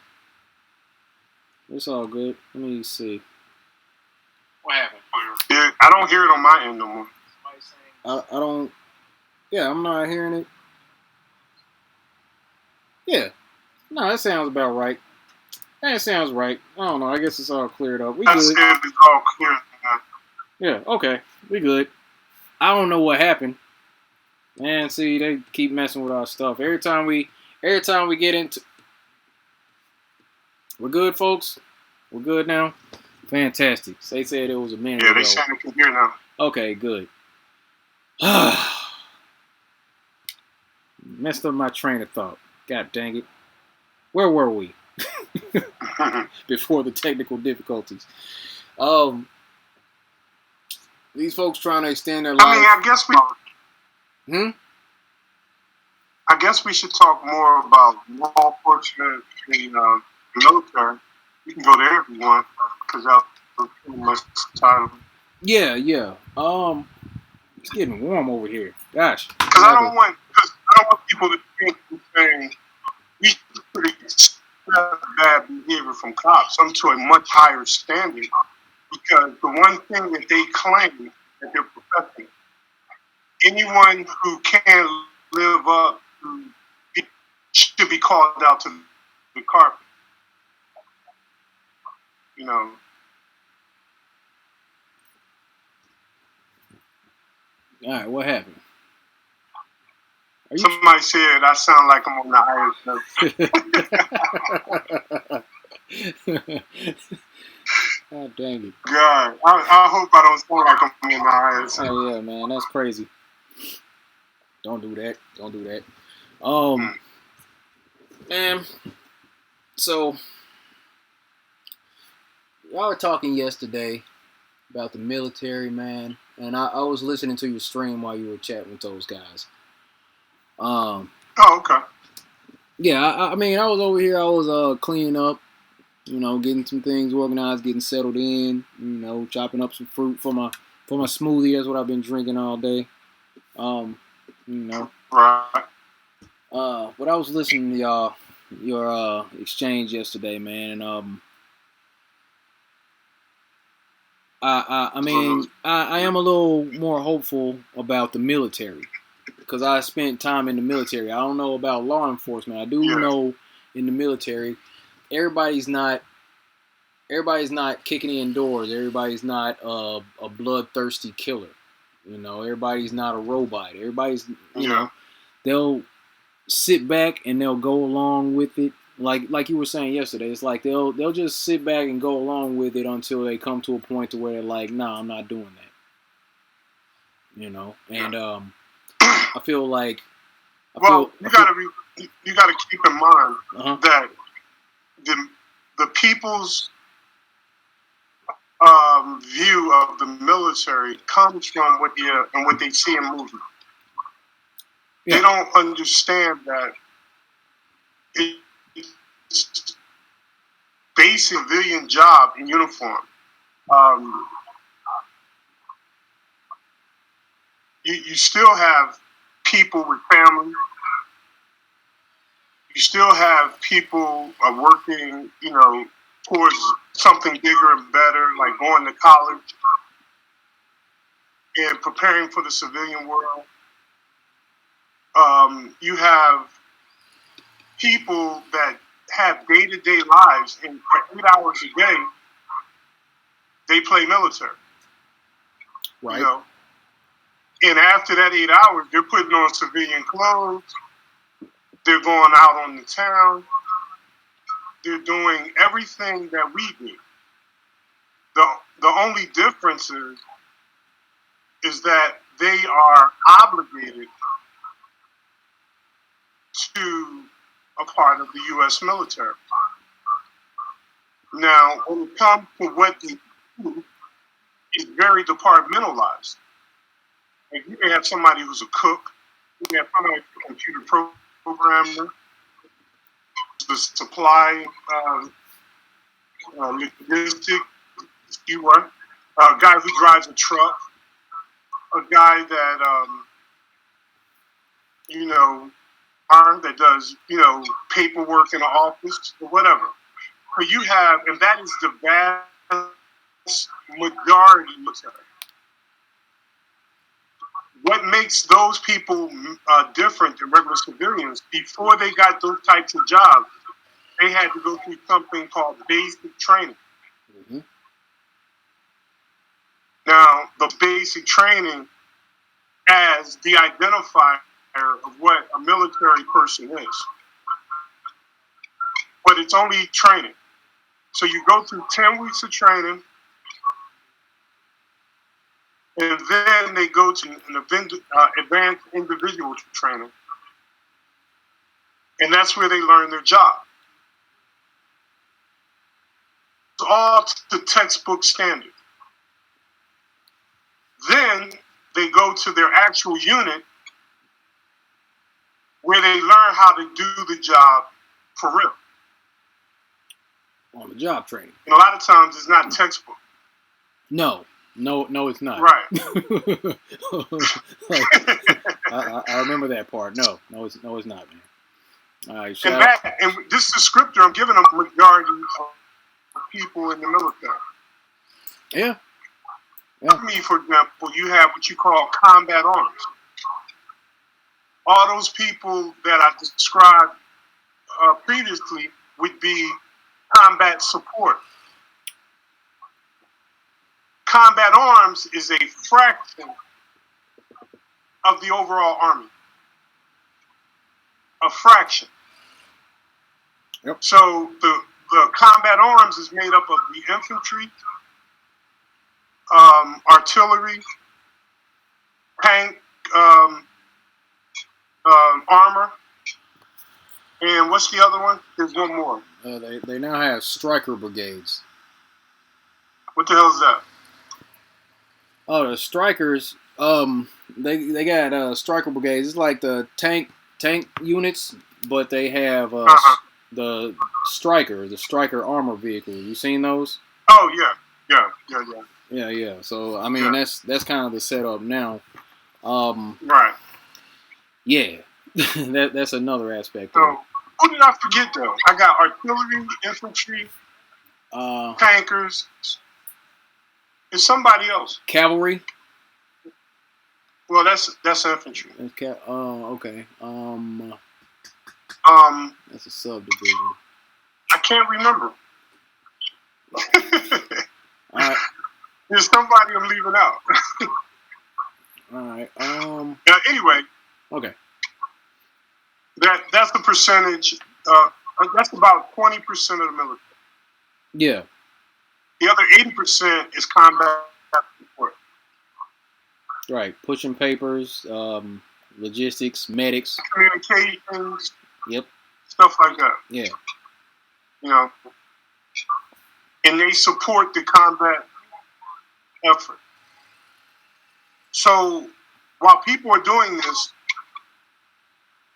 It's all good. Let me see. What happened? Yeah, I don't hear it on my end no more. I don't. Yeah, I'm not hearing it. Yeah. No, that sounds about right. That sounds right. I don't know. I guess it's all cleared up. We That's good. it. It's all clear now. Yeah. Okay. We good. I don't know what happened. Man, see, they keep messing with our stuff. Every time we get into, we're good, folks. We're good now. Fantastic. They said it was a minute Yeah, ago. they saying it can hear now. Okay, good. Messed up my train of thought. God dang it. Where were we before the technical difficulties? These folks trying to extend their life. I mean, I guess we should talk more about law enforcement in the military. You can go there if you want, because that's pretty much the title. Yeah. It's getting warm over here. Gosh. Because I don't want people to think we're saying we should expect bad behavior from cops, some to a much higher standard. Because the one thing that they claim that they're protecting, anyone who can't live up to it should be called out to the carpet. You know. All right, what happened? Somebody said I sound like I'm on the ISS. God dang it. God, I hope I don't sound like I'm on the ISS. Oh yeah, man, that's crazy. Don't do that. Man, so y'all were talking yesterday about the military, man, and I was listening to your stream while you were chatting with those guys. Oh, okay. Yeah, I mean, I was over here. I was cleaning up, getting some things organized, getting settled in. Chopping up some fruit for my smoothie. That's what I've been drinking all day. Right. But I was listening to your exchange yesterday, man, and I mean, I am a little more hopeful about the military because I spent time in the military. I don't know about law enforcement. I do know in the military, everybody's not kicking in doors. Everybody's not a bloodthirsty killer. Everybody's not a robot. Everybody's, they'll sit back and they'll go along with it. Like you were saying yesterday, it's like they'll just sit back and go along with it until they come to a point to where they're like, nah, I'm not doing that. And I feel like you gotta keep in mind that the people's view of the military comes from what they see in movies. Yeah. They don't understand that it's basic civilian job in uniform. You still have people with families. You still have people working, towards something bigger and better, like going to college and preparing for the civilian world. You have people that have day-to-day lives, and for 8 hours a day, they play military. Right. And after that 8 hours, they're putting on civilian clothes. They're going out on the town. They're doing everything that we do. The only difference is that they are obligated to a part of the U.S. military. Now, when it comes to what they do, it's very departmentalized. Like you may have somebody who's a cook, you may have somebody who's a computer programmer, the supply logistics, a guy who drives a truck, a guy that that does paperwork in the office or whatever. So you have, and that is the vast majority military. What makes those people different than regular civilians? Before they got those types of jobs, they had to go through something called basic training. Mm-hmm. Now, the basic training as the identifier of what a military person is. But it's only training. So you go through 10 weeks of training, and then they go to an advanced individual training. And that's where they learn their job. It's all to textbook standard. Then they go to their actual unit where they learn how to do the job for real. On the job training. And a lot of times it's not textbook. No, it's not. Right. Like, I remember that part. No, it's not, man. All right, and this descriptor I'm giving them majority of people in the military. Yeah. Me, for example, you have what you call combat arms. All those people that I described previously would be combat support. Combat arms is a fraction of the overall army. A fraction. Yep. So the combat arms is made up of the infantry, artillery, tank, armor, and what's the other one? There's one more. They now have striker brigades. What the hell is that? Oh, the strikers. They got striker brigades. It's like the tank units, but they have the striker armor vehicle. You seen those? Oh yeah. Yeah. So I mean, that's kind of the setup now. Right. Yeah, that's another aspect. So who did I forget though? I got artillery, infantry, tankers. It's somebody else. Cavalry. Well, that's infantry. Okay. That's a subdivision. I can't remember. All right. There's somebody I'm leaving out. All right. Anyway. Okay. That's the percentage. That's about 20% of the military. Yeah. The other 80% is combat support. Right. Pushing papers, logistics, medics, communications. Yep. Stuff like that. Yeah. You know, and they support the combat effort. So while people are doing this,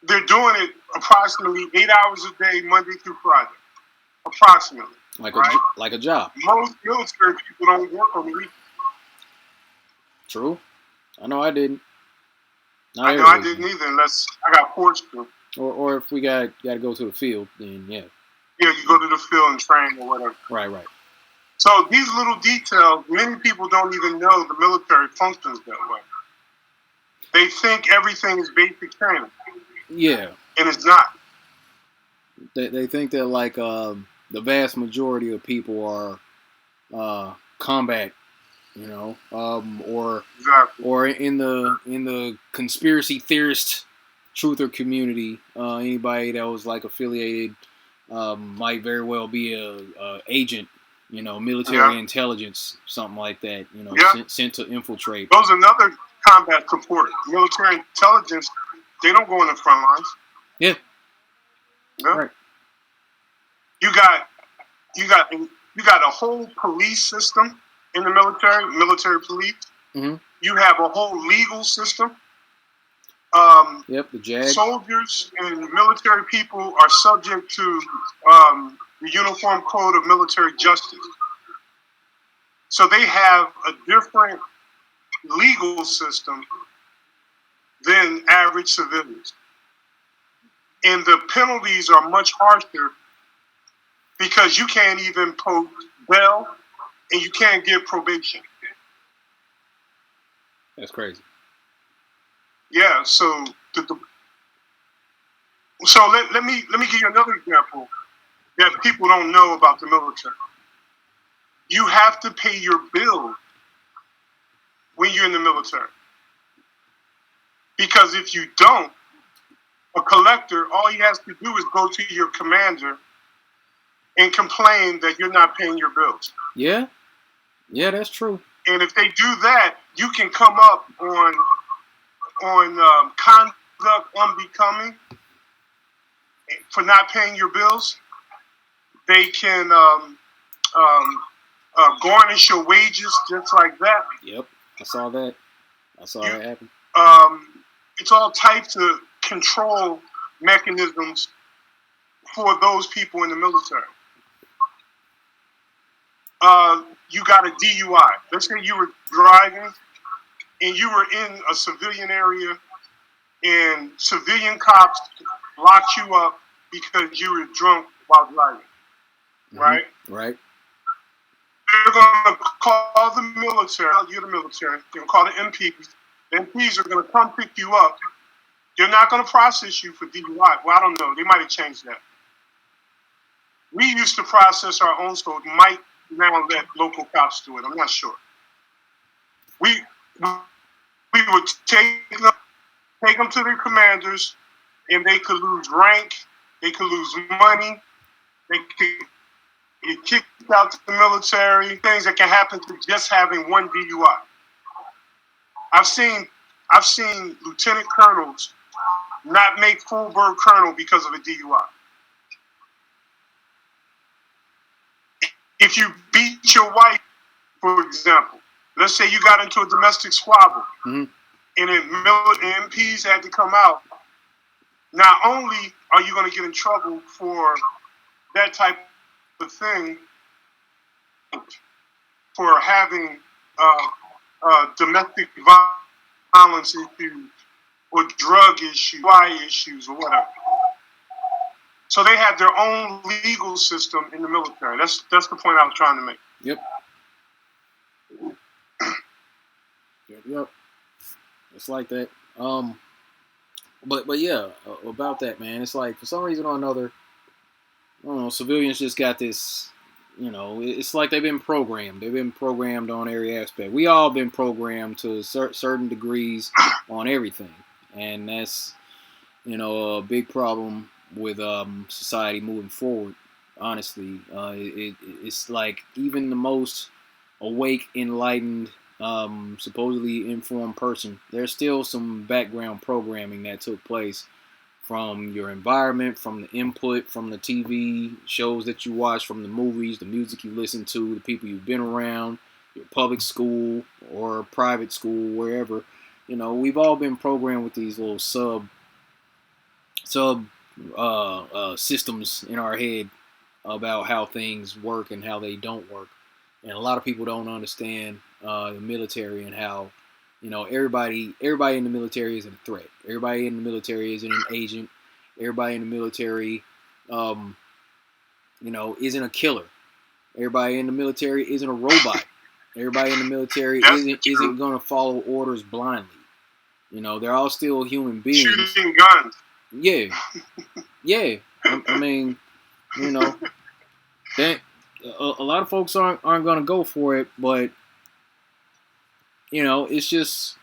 they're doing it approximately 8 hours a day, Monday through Friday. Approximately. Like right? a job. Most military people don't work on the weekend. True. I know I didn't. I didn't either unless I got forced to. Or if we got to go to the field, then yeah. Yeah, you go to the field and train or whatever. Right. So these little details, many people don't even know the military functions that way. They think everything is basic training. Yeah. And it's not. They think that like the vast majority of people are combat, or exactly. Or in the conspiracy theorist truther community, anybody that was like affiliated might very well be a agent, military intelligence, something like that, sent to infiltrate. Those are another combat support. Military intelligence, they don't go in the front lines. Yeah. Right. You got a whole police system in the military police. Mm-hmm. You have a whole legal system. The JAG. Soldiers and military people are subject to the Uniform Code of Military Justice. So they have a different legal system than average civilians. And the penalties are much harsher because you can't even post bail and you can't get probation. That's crazy. Yeah, so let me give you another example. that people don't know about the military. You have to pay your bill when you're in the military. Because if you don't, a collector, all he has to do is go to your commander and complain that you're not paying your bills. Yeah, that's true. And if they do that, you can come up on conduct unbecoming for not paying your bills. They can garnish your wages just like that. Yep, I saw that. That happen. It's all types of control mechanisms for those people in the military. You got a DUI. Let's say you were driving and you were in a civilian area and civilian cops locked you up because you were drunk while driving. Right? Right. They're going to call the military. You're the military. They're going to call the MPs. The MPs are going to come pick you up. They're not going to process you for DUI. Well, I don't know. They might have changed that. We used to process our own, so it might now let local cops do it. I'm not sure. We would take them to their commanders, and they could lose rank. They could lose money. They could get kicked out to the military. Things that can happen to just having one DUI. I've seen lieutenant colonels not make full bird colonel because of a DUI. If you beat your wife, for example, let's say you got into a domestic squabble, and MPs had to come out. Not only are you going to get in trouble for that type of thing, for having domestic violence issues or drug issues, issues, or whatever. So they have their own legal system in the military. That's the point I was trying to make. Yep. It's like that. But yeah, about that, man. It's like for some reason or another, I don't know, civilians just got this. You know, it's like they've been programmed. They've been programmed on every aspect. We all been programmed to certain degrees on everything, and that's a big problem with society moving forward. Honestly, it's like even the most awake, enlightened, supposedly informed person, there's still some background programming that took place from your environment, from the input, from the TV shows that you watch, from the movies, the music you listen to, the people you've been around, your public school or private school, wherever. We've all been programmed with these little sub systems in our head about how things work and how they don't work. And a lot of people don't understand the military and how, everybody in the military isn't a threat. Everybody in the military isn't an agent. Everybody in the military, isn't a killer. Everybody in the military isn't a robot. Everybody in the military isn't going to follow orders blindly. They're all still human beings. Shooting guns. Yeah. I mean, that a lot of folks aren't going to go for it, but it's just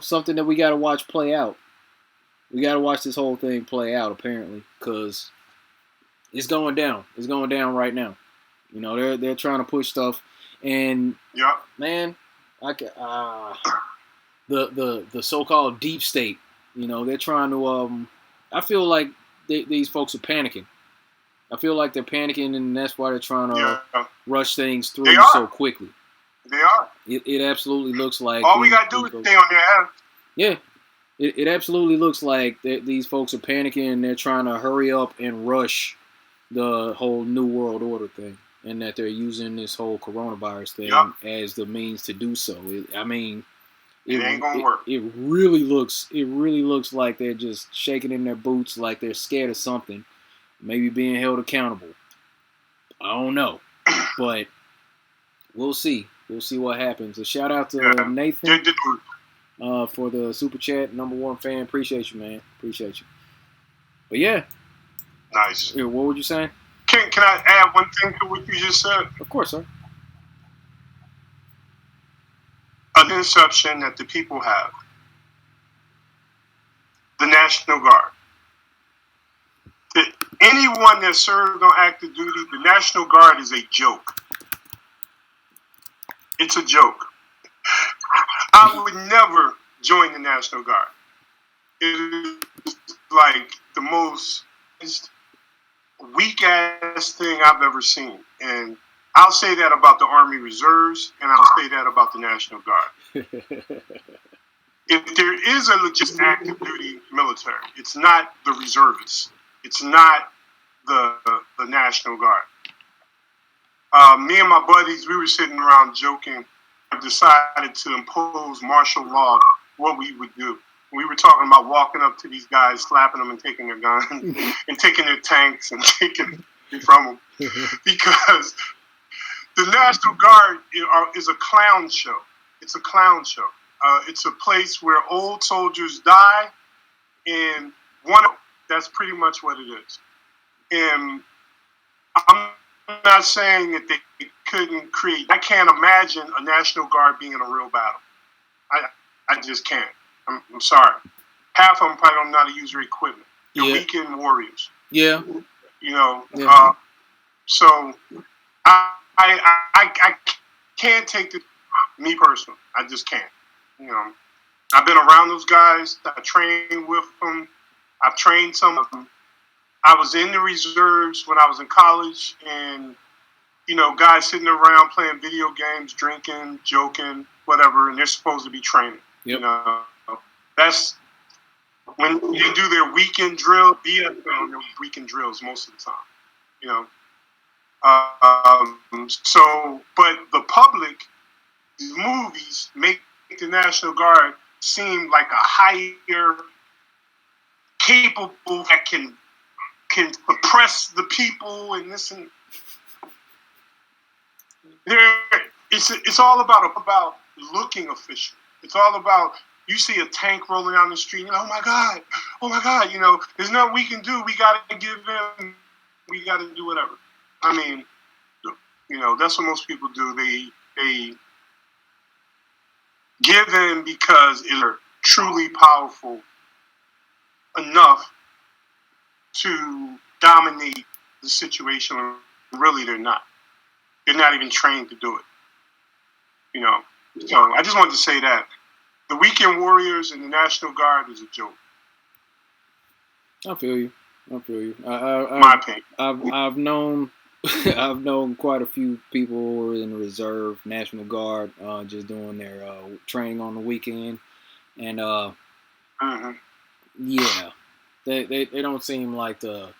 something that we got to watch play out. We got to watch this whole thing play out, apparently, because it's going down. It's going down right now. They're trying to push stuff, and man, the so-called deep state. They're trying to. I feel like these folks are panicking. I feel like they're panicking, and that's why they're trying to rush things through so quickly. They are. It absolutely looks like all we gotta do is stay on their ass. Yeah, it absolutely looks like these folks are panicking, and they're trying to hurry up and rush the whole New World Order thing, and that they're using this whole coronavirus thing as the means to do so. It ain't gonna work. It really looks like they're just shaking in their boots, like they're scared of something, maybe being held accountable. I don't know, but we'll see. We'll see what happens. A shout out to Nathan for the super chat. #1 fan. Appreciate you, man. Appreciate you. But yeah. Nice. What were you saying? Can I add one thing to what you just said? Of course, sir. A conception that the people have. The National Guard. Anyone that served on active duty, the National Guard is a joke. It's a joke. I would never join the National Guard. It is like the most weak ass thing I've ever seen. And I'll say that about the Army Reserves, and I'll say that about the National Guard. If there is a legit active duty military, it's not the reservists. It's not the National Guard. Me and my buddies, we were sitting around joking. Decided to impose martial law. What we would do. We were talking about walking up to these guys, slapping them, and taking their guns, and taking their tanks, and taking it from them, because the National Guard is a clown show. It's a clown show. It's a place where old soldiers die, and that's pretty much what it is. And I'm not saying that they couldn't create. I can't imagine a National Guard being in a real battle. I just can't. I'm sorry. Half of them probably don't know how to use their equipment. They're weekend warriors. Yeah. You know. Yeah. So I can't take the. Me personally, I just can't. You know, I've been around those guys. I trained with them. I've trained some of them. I was in the reserves when I was in college, and you know, guys sitting around playing video games, drinking, joking, whatever, and they're supposed to be training. Yep. You know, that's when you do their weekend drill. BS on their weekend drills most of the time. You know, so but the public, these movies make the National Guard seem like a higher, capable that can suppress the people and this and. It's all about looking official. It's all about, you see a tank rolling down the street, and oh my God, you know, there's nothing we can do. We got to give in. We got to do whatever. I mean, you know, that's what most people do. They give in because they're truly powerful enough to dominate the situation when really they're not. They're not even trained to do it. You know, so I just wanted to say that the weekend warriors and the National Guard is a joke. I feel you. My opinion. I've known I've known quite a few people who were in the reserve, National Guard, just doing their training on the weekend, and yeah, they don't seem like the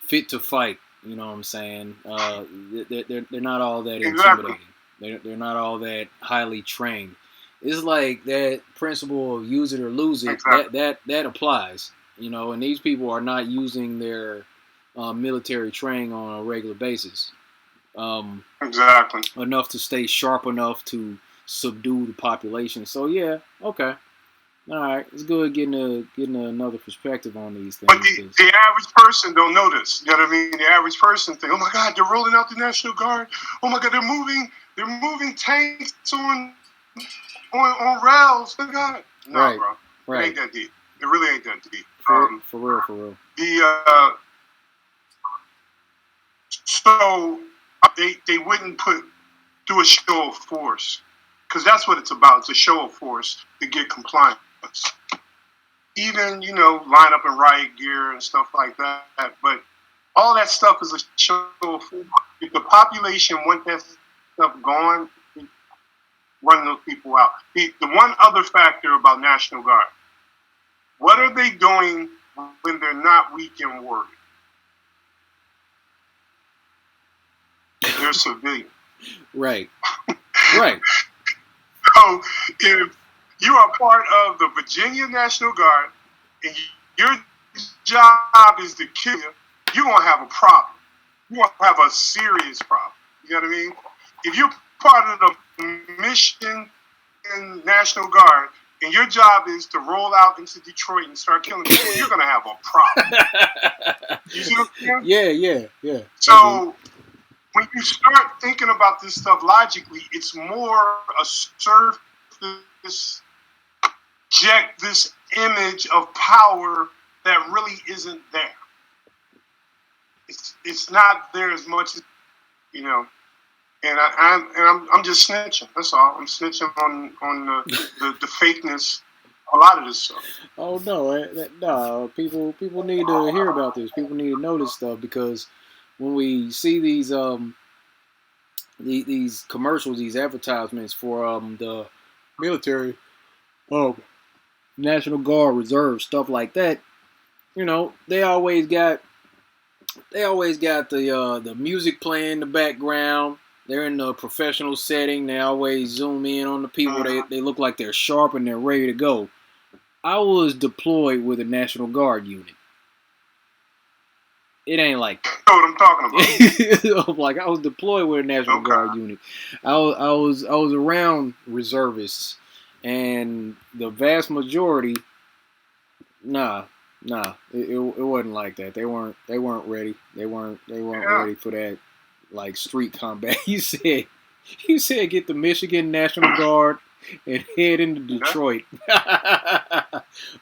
fit to fight. You know what I'm saying? They're not all that intimidating. They're not all that highly trained. It's like that principle of use it or lose it. Exactly. That applies. You know, and these people are not using their military training on a regular basis. Exactly. Enough to stay sharp enough to subdue the population. So yeah, okay. All right, it's good getting another perspective on these things. But the average person don't know this. You know what I mean? The average person think, oh my God, they're rolling out the National Guard. Oh my God, they're moving tanks on rails. Oh my God. No, right, bro. Right. It ain't that deep. It really ain't that deep. For real. So they wouldn't do a show of force, because that's what it's about. It's a show of force to get compliance. Even, you know, line up in riot gear and stuff like that. But all that stuff is a show of force. If the population want that stuff going, run those people out. The one other factor about National Guard, what are they doing when they're not weekend warriors? They're civilian. Right. So if you are part of the Virginia National Guard and your job is to kill you, you're going to have a problem. You're going to have a serious problem. You know what I mean? If you're part of the Michigan National Guard and your job is to roll out into Detroit and start killing people, you're going to have a problem. You see what I'm saying? Yeah. So when you start thinking about this stuff logically, it's more a surface project this image of power that really isn't there. It's not there as much as, you know. And I'm just snitching. That's all. I'm snitching on the fakeness. A lot of this stuff. Oh no. People need to hear about this. People need to know this stuff because when we see these commercials, these advertisements for the military, National Guard, Reserve, stuff like that, you know, they always got the music playing in the background. They're in a professional setting. They always zoom in on the people. They look like they're sharp and they're ready to go. I was deployed with a National Guard unit. It ain't like that. You know what I'm talking about. Like, I was deployed with a National Guard unit. I was around reservists, and the vast majority, it wasn't like that. They weren't ready. They weren't ready for that, like, street combat. He said get the Michigan National Guard and head into Detroit.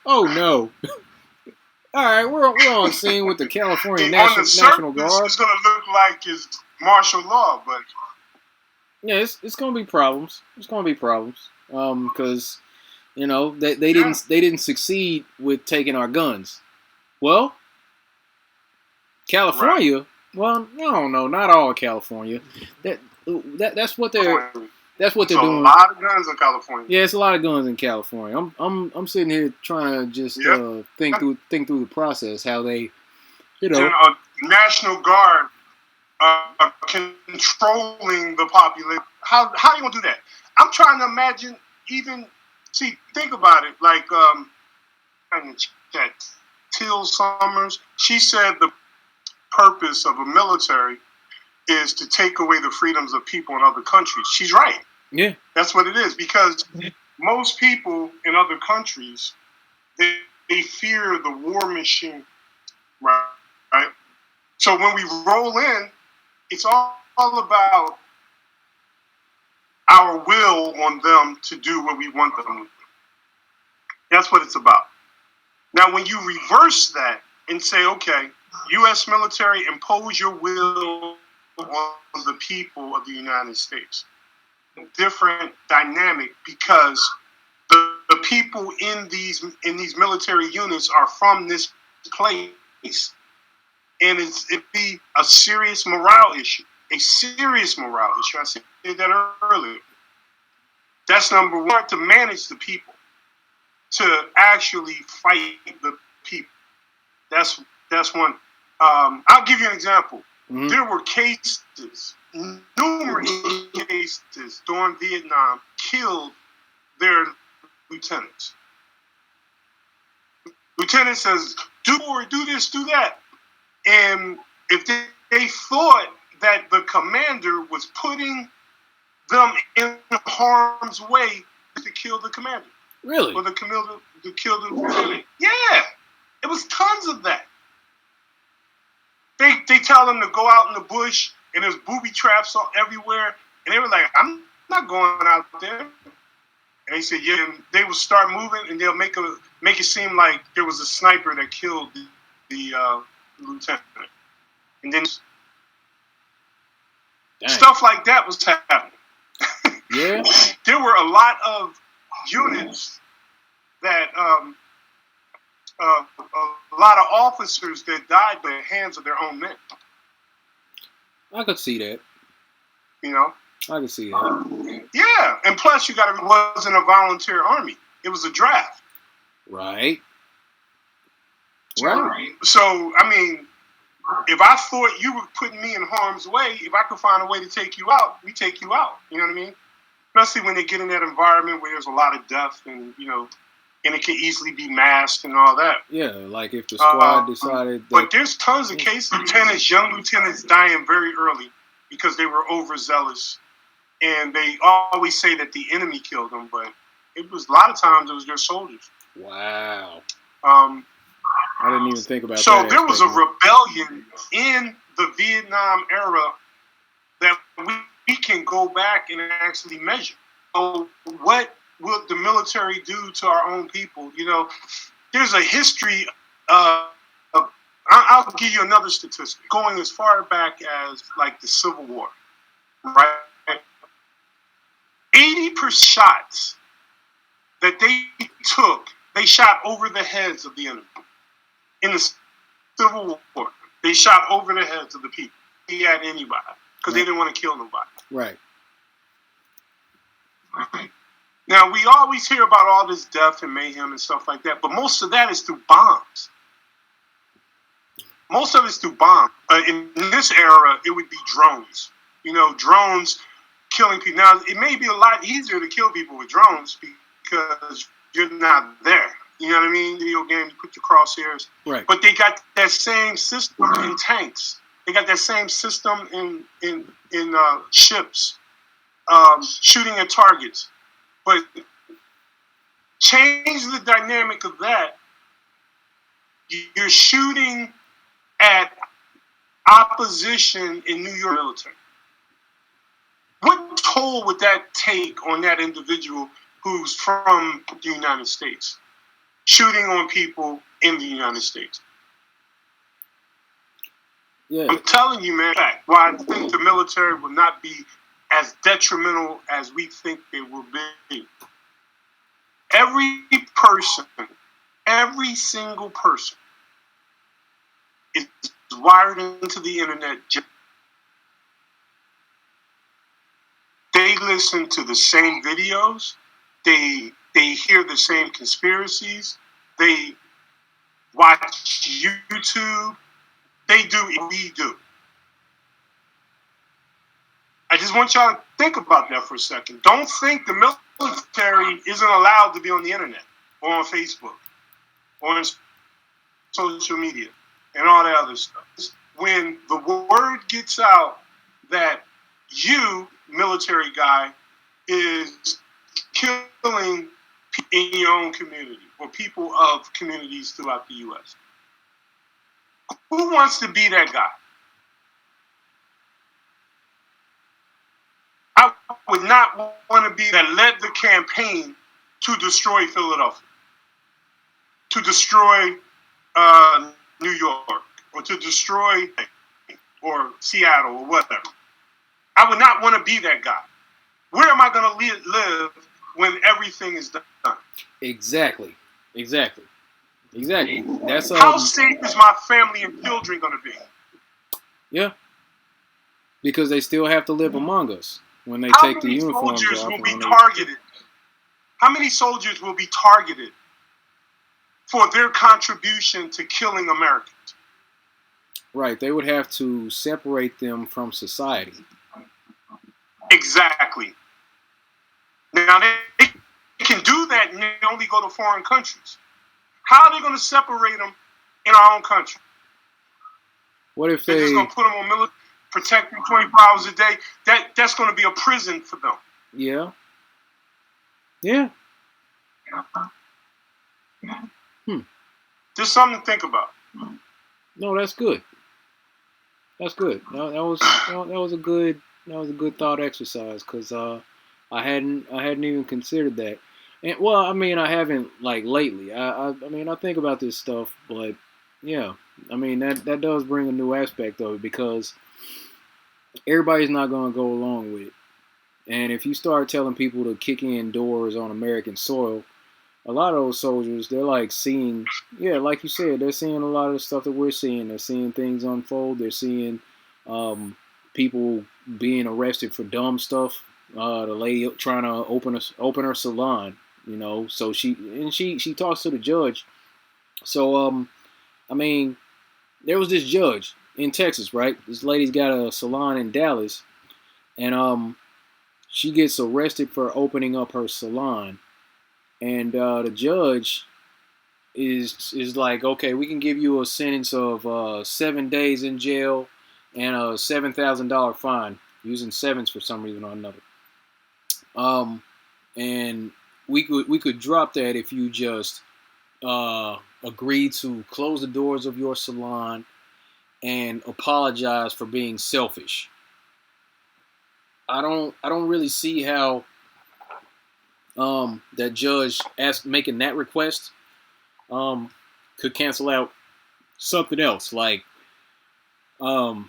Oh no. All right, we're on scene with the California National Guard. It's gonna look like it's martial law, but yeah, it's gonna be problems. It's gonna be problems. Because you know they didn't succeed with taking our guns. Well, California. Right. Well, I don't know. Not all of California. That's what they're. That's what they're doing. A lot of guns in California. Yeah, it's a lot of guns in California. I'm sitting here trying to just think through the process how they, you know, National Guard controlling the population. How are you gonna do that? I'm trying to imagine. Think about it. Like Till Summers, she said the purpose of a military is to take away the freedoms of people in other countries. She's right. Yeah. That's what it is. Because most people in other countries, they fear the war machine, right? So when we roll in, it's all about our will on them to do what we want them to do. That's what it's about. Now, when you reverse that and say, okay, U.S. military, impose your will on the people of the United States. Different dynamic because the people in these military units are from this place, and it'd be a serious morale issue. A serious morale issue. I said that earlier. That's number one, to manage the people, to actually fight the people. That's one. I'll give you an example. Mm-hmm. There were numerous cases during Vietnam, killed their lieutenants. Lieutenant says, do this, do that. And if they thought that the commander was putting them in harm's way to kill the commander. Really? Or to kill the lieutenant. Yeah. It was tons of that. They tell them to go out in the bush, and there's booby traps everywhere. And they were like, I'm not going out there. And they said, yeah. And they would start moving, and they'll make it seem like there was a sniper that killed the lieutenant. And then stuff like that was happening. Yeah. There were a lot of units that a lot of officers that died by the hands of their own men. I could see that. You know? I could see that. Yeah, and plus it wasn't a volunteer army. It was a draft. Right. So, I mean, if I thought you were putting me in harm's way, if I could find a way to take you out, we take you out. You know what I mean? Especially when they get in that environment where there's a lot of death and, you know, and it can easily be masked and all that. Yeah, like if the squad decided that... But there's tons of cases, young lieutenants dying very early because they were overzealous. And they always say that the enemy killed them, but It was a lot of times it was their soldiers. Wow. I didn't even think about that. So there was a rebellion in the Vietnam era that we can go back and actually measure. So what will the military do to our own people? There's a history of I'll give you another statistic. Going as far back as like the Civil War, right? 80% shots that they shot over the heads of the enemy. In the Civil War, they shot over the heads of the people. He had anybody because they didn't want to kill nobody. Right. Now, we always hear about all this death and mayhem and stuff like that, but most of that is through bombs. Most of it's through bombs. In this era, it would be drones. Drones killing people. Now, it may be a lot easier to kill people with drones because you're not there. You know what I mean? Video game, you put your crosshairs. Right. But they got that same system in tanks. They got that same system in ships, shooting at targets. But change the dynamic of that. You're shooting at opposition in New York military. What toll would that take on that individual who's from the United States? Shooting on people in the United States. Yeah. I'm telling you, man, why I think the military will not be as detrimental as we think they will be. Every single person is wired into the internet. They listen to the same videos. They hear the same conspiracies. They watch YouTube. They do what we do. I just want y'all to think about that for a second. Don't think the military isn't allowed to be on the internet or on Facebook or on social media and all that other stuff. When the word gets out that you, military guy, is killing in your own community or people of communities throughout the U.S., who wants to be that guy? I would not want to be that led the campaign to destroy Philadelphia, to destroy New York, or to destroy or Seattle or whatever. I would not want to be that guy. Where am I going to live when everything is done? Exactly. That's how safe is my family and children going to be? Yeah, because they still have to live among us when they take the uniforms off. How many soldiers will be targeted? How many soldiers will be targeted for their contribution to killing Americans? Right, they would have to separate them from society. Exactly. Now, they can do that and they only go to foreign countries. How are they going to separate them in our own country? What if they're just going to put them on military, protect them 24 hours a day? That's going to be a prison for them. Yeah. Just something to think about. No, that's good. That was a good thought exercise because I hadn't even considered that. And well, I mean, I haven't like lately. I mean, I think about this stuff, but yeah, I mean that does bring a new aspect of it because everybody's not going to go along with it. And if you start telling people to kick in doors on American soil, a lot of those soldiers, they're like seeing, like you said, they're seeing a lot of the stuff that we're seeing. They're seeing things unfold. They're seeing people being arrested for dumb stuff. The lady trying to open her salon, so she talks to the judge. So I mean, there was this judge in Texas, right? This lady's got a salon in Dallas, and she gets arrested for opening up her salon. And the judge is like, okay, we can give you a sentence of 7 days in jail and a $7,000 fine, using sevens for some reason or another. And we could drop that if you just agree to close the doors of your salon and apologize for being selfish. I don't really see how that judge making that request could cancel out something else like my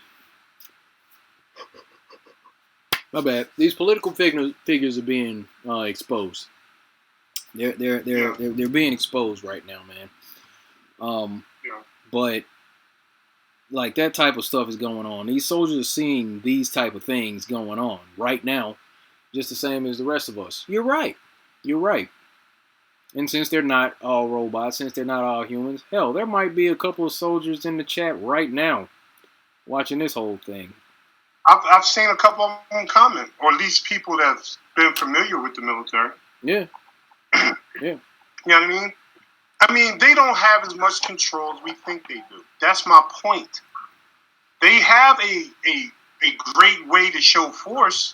bad. These political figures are being exposed. They're being exposed right now, man. But like that type of stuff is going on. These soldiers are seeing these type of things going on right now, just the same as the rest of us. You're right. And since they're not all robots, since they're not all humans, hell, there might be a couple of soldiers in the chat right now watching this whole thing. I've seen a couple of them comment, or at least people that's been familiar with the military. Yeah. Yeah. You know what I mean? I mean, they don't have as much control as we think they do. That's my point. They have a great way to show force,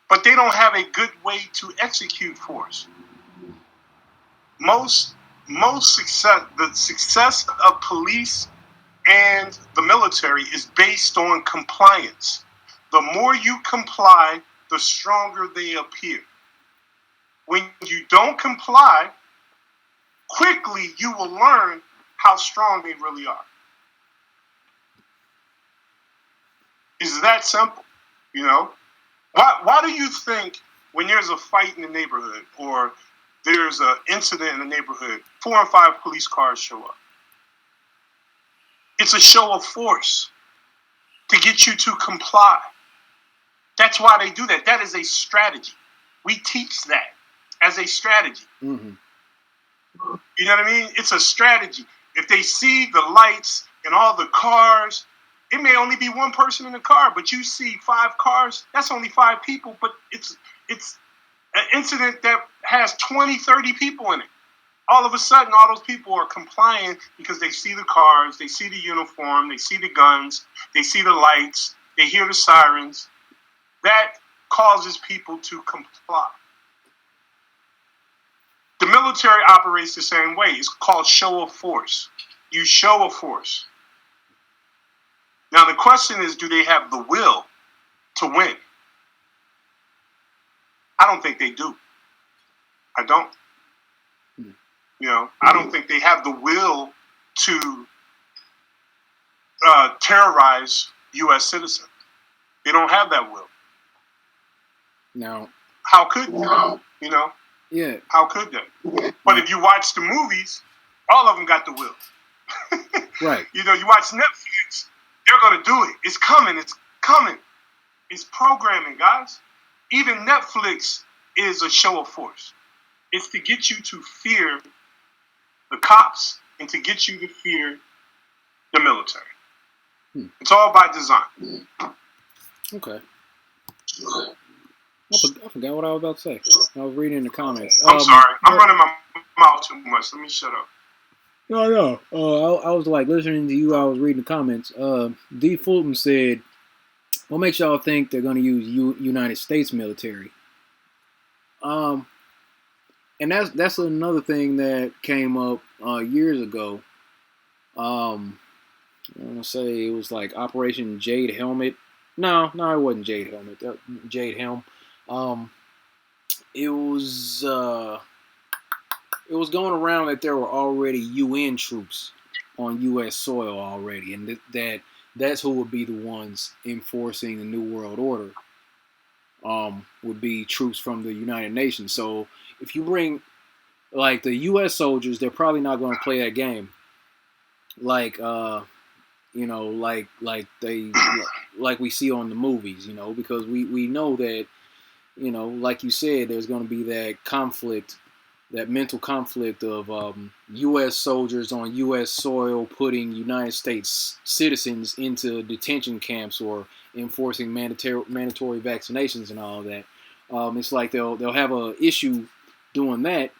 but they don't have a good way to execute force. Most the success of police and the military is based on compliance. The more you comply, the stronger they appear. When you don't comply, quickly you will learn how strong they really are. It's that simple, you know? Why do you think when there's a fight in the neighborhood or there's an incident in the neighborhood, 4 or 5 police cars show up? It's a show of force to get you to comply. That's why they do that. That is a strategy. We teach that as a strategy. Mm-hmm. You know what I mean? It's a strategy. If they see the lights and all the cars, it may only be one person in the car, but you see 5 cars, that's only 5 people, but it's an incident that has 20, 30 people in it. All of a sudden, all those people are complying because they see the cars, they see the uniform, they see the guns, they see the lights, they hear the sirens. That causes people to comply. The military operates the same way. It's called show of force. You show a force. Now, the question is, do they have the will to win? I don't think they do. I don't. You know, I don't think they have the will to terrorize U.S. citizens. They don't have that will. Now, how could they? You know? Yeah. How could they? But if you watch the movies, all of them got the will. Right. You know, you watch Netflix, they're going to do it. It's coming. It's coming. It's programming, guys. Even Netflix is a show of force. It's to get you to fear the cops and to get you to fear the military. It's all by design. Okay. I forgot what I was about to say. I was reading the comments. I'm sorry. I'm running my mouth too much. Let me shut up. No. I was like listening to you. I was reading the comments. D. Fulton said, "What makes y'all think they're going to use United States military?" And that's another thing that came up years ago. I want to say it was like Operation Jade Helmet. No, it wasn't Jade Helmet. Jade Helm. It was going around that there were already UN troops on U.S. soil already, and that's who would be the ones enforcing the New World Order. Would be troops from the United Nations. So if you bring like the U.S. soldiers, they're probably not going to play that game. Like like we see on the movies, because we know that, like you said, there's going to be that conflict, that mental conflict of U.S. soldiers on U.S. soil putting United States citizens into detention camps or enforcing mandatory vaccinations and all of that. It's like they'll have a issue doing that.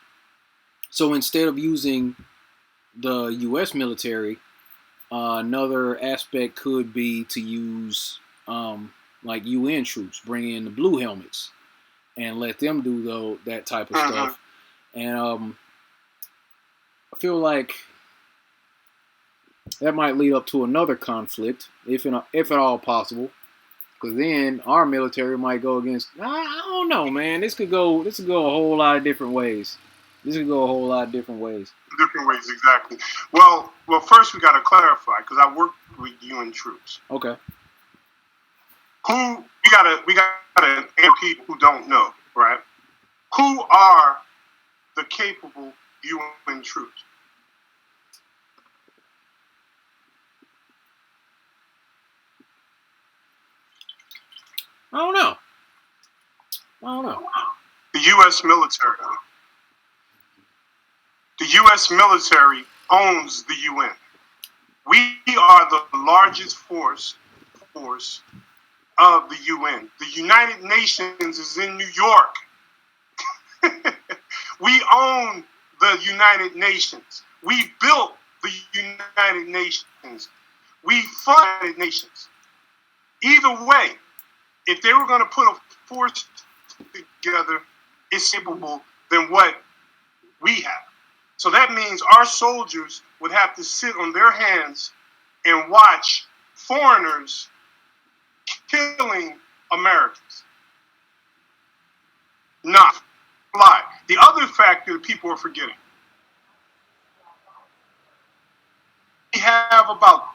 So instead of using the U.S. military, another aspect could be to use like UN troops, bring in the blue helmets, and let them do that type of stuff. And I feel like that might lead up to another conflict, if at all possible. Because then our military might go against. I don't know, man. This could go a whole lot of different ways. Different ways, exactly. Well, first we got to clarify, because I work with UN troops. Okay. We gotta and people who don't know, right? Who are the capable UN troops? I don't know. The U.S. military. The U.S. military owns the UN. We are the largest force of the UN. The United Nations is in New York. We own the United Nations. We built the United Nations. We fund the United Nations. Either way, if they were going to put a force together, it's capable than what we have. So that means our soldiers would have to sit on their hands and watch foreigners killing Americans. Not lie. The other factor that people are forgetting. We have about,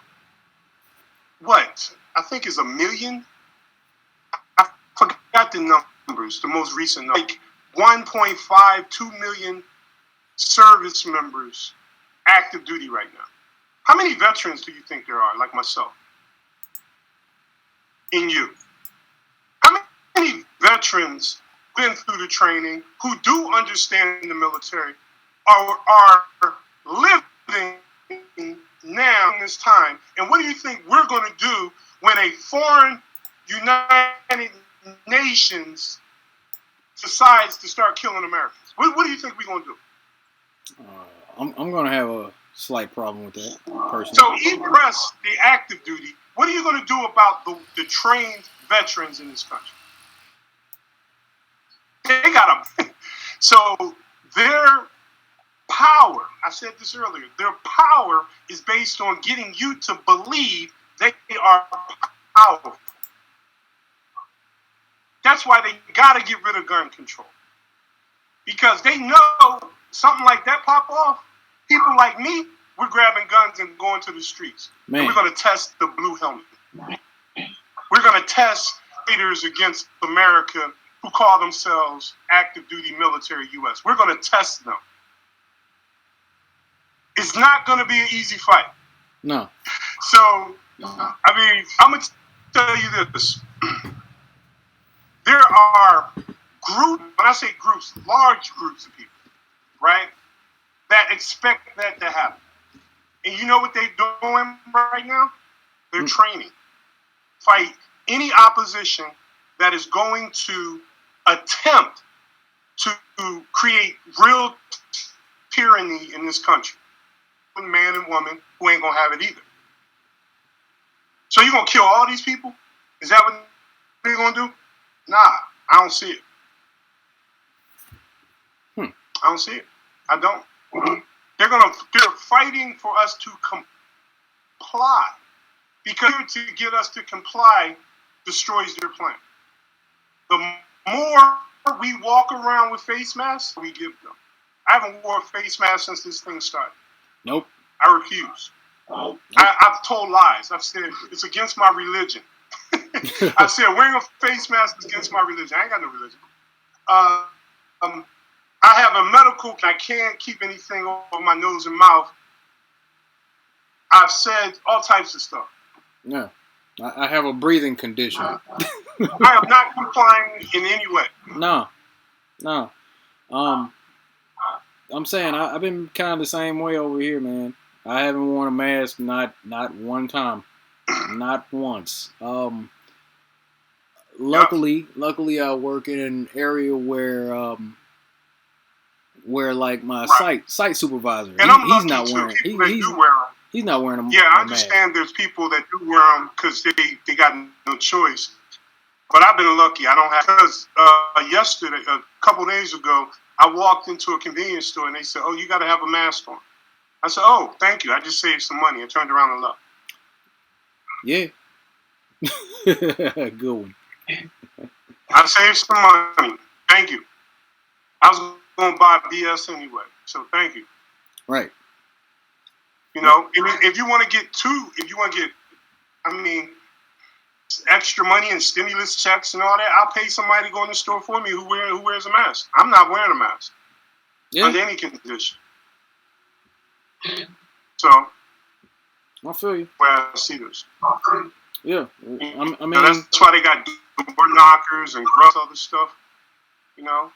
I think is 1 million. I forgot the numbers, the most recent number. Like 1.5, 2 million service members active duty right now. How many veterans do you think there are, like myself? In you? How many veterans been through the training, who do understand the military, are living now in this time? And what do you think we're going to do when a foreign United Nations decides to start killing Americans? What do you think we're going to do? I'm going to have a slight problem with that, personally. So impress the active duty. What are you going to do about the trained veterans in this country? They got them. So their power, I said this earlier, their power is based on getting you to believe they are powerful. That's why they got to get rid of gun control. Because they know something like that pop off, people like me, we're grabbing guns and going to the streets. And we're going to test the blue helmet. We're going to test leaders against America who call themselves active duty military U.S. We're going to test them. It's not going to be an easy fight. No. So, I mean, I'm going to tell you this. There are groups, when I say groups, large groups of people, right, that expect that to happen. And you know what they're doing right now? They're training. Fight any opposition that is going to attempt to create real tyranny in this country. Man and woman who ain't going to have it either. So you're going to kill all these people? Is that what they're going to do? Nah, I don't see it. I don't see it. I don't. They're fighting for us to comply. Because to get us to comply destroys their plan. The more we walk around with face masks, we give them. I haven't worn a face mask since this thing started. Nope. I refuse. Nope. I've told lies. I've said it's against my religion. I said wearing a face mask is against my religion. I ain't got no religion. I have a medical. I can't keep anything over my nose and mouth. I've said all types of stuff. No, I have a breathing condition. I am not complying in any way. No. I'm saying I've been kind of the same way over here, man. I haven't worn a mask not one time, not once. Luckily, I work in an area where like my site supervisor, he's not wearing. He's not wearing a mask. Yeah, I understand. There's people that do wear them because they got no choice. But I've been lucky. I don't have, because yesterday, couple days ago, I walked into a convenience store and they said, "Oh, you got to have a mask on." I said, "Oh, thank you. I just saved some money." I turned around and left. Yeah. Good one. I saved some money. Thank you. I was going to buy BS anyway, so thank you. Right. You know, if you want to get extra money and stimulus checks and all that, I'll pay somebody to go in the store for me who wears a mask. I'm not wearing a mask under any condition. So I feel you. Where I see this. Yeah, I mean, that's why they got door knockers and other stuff. You know,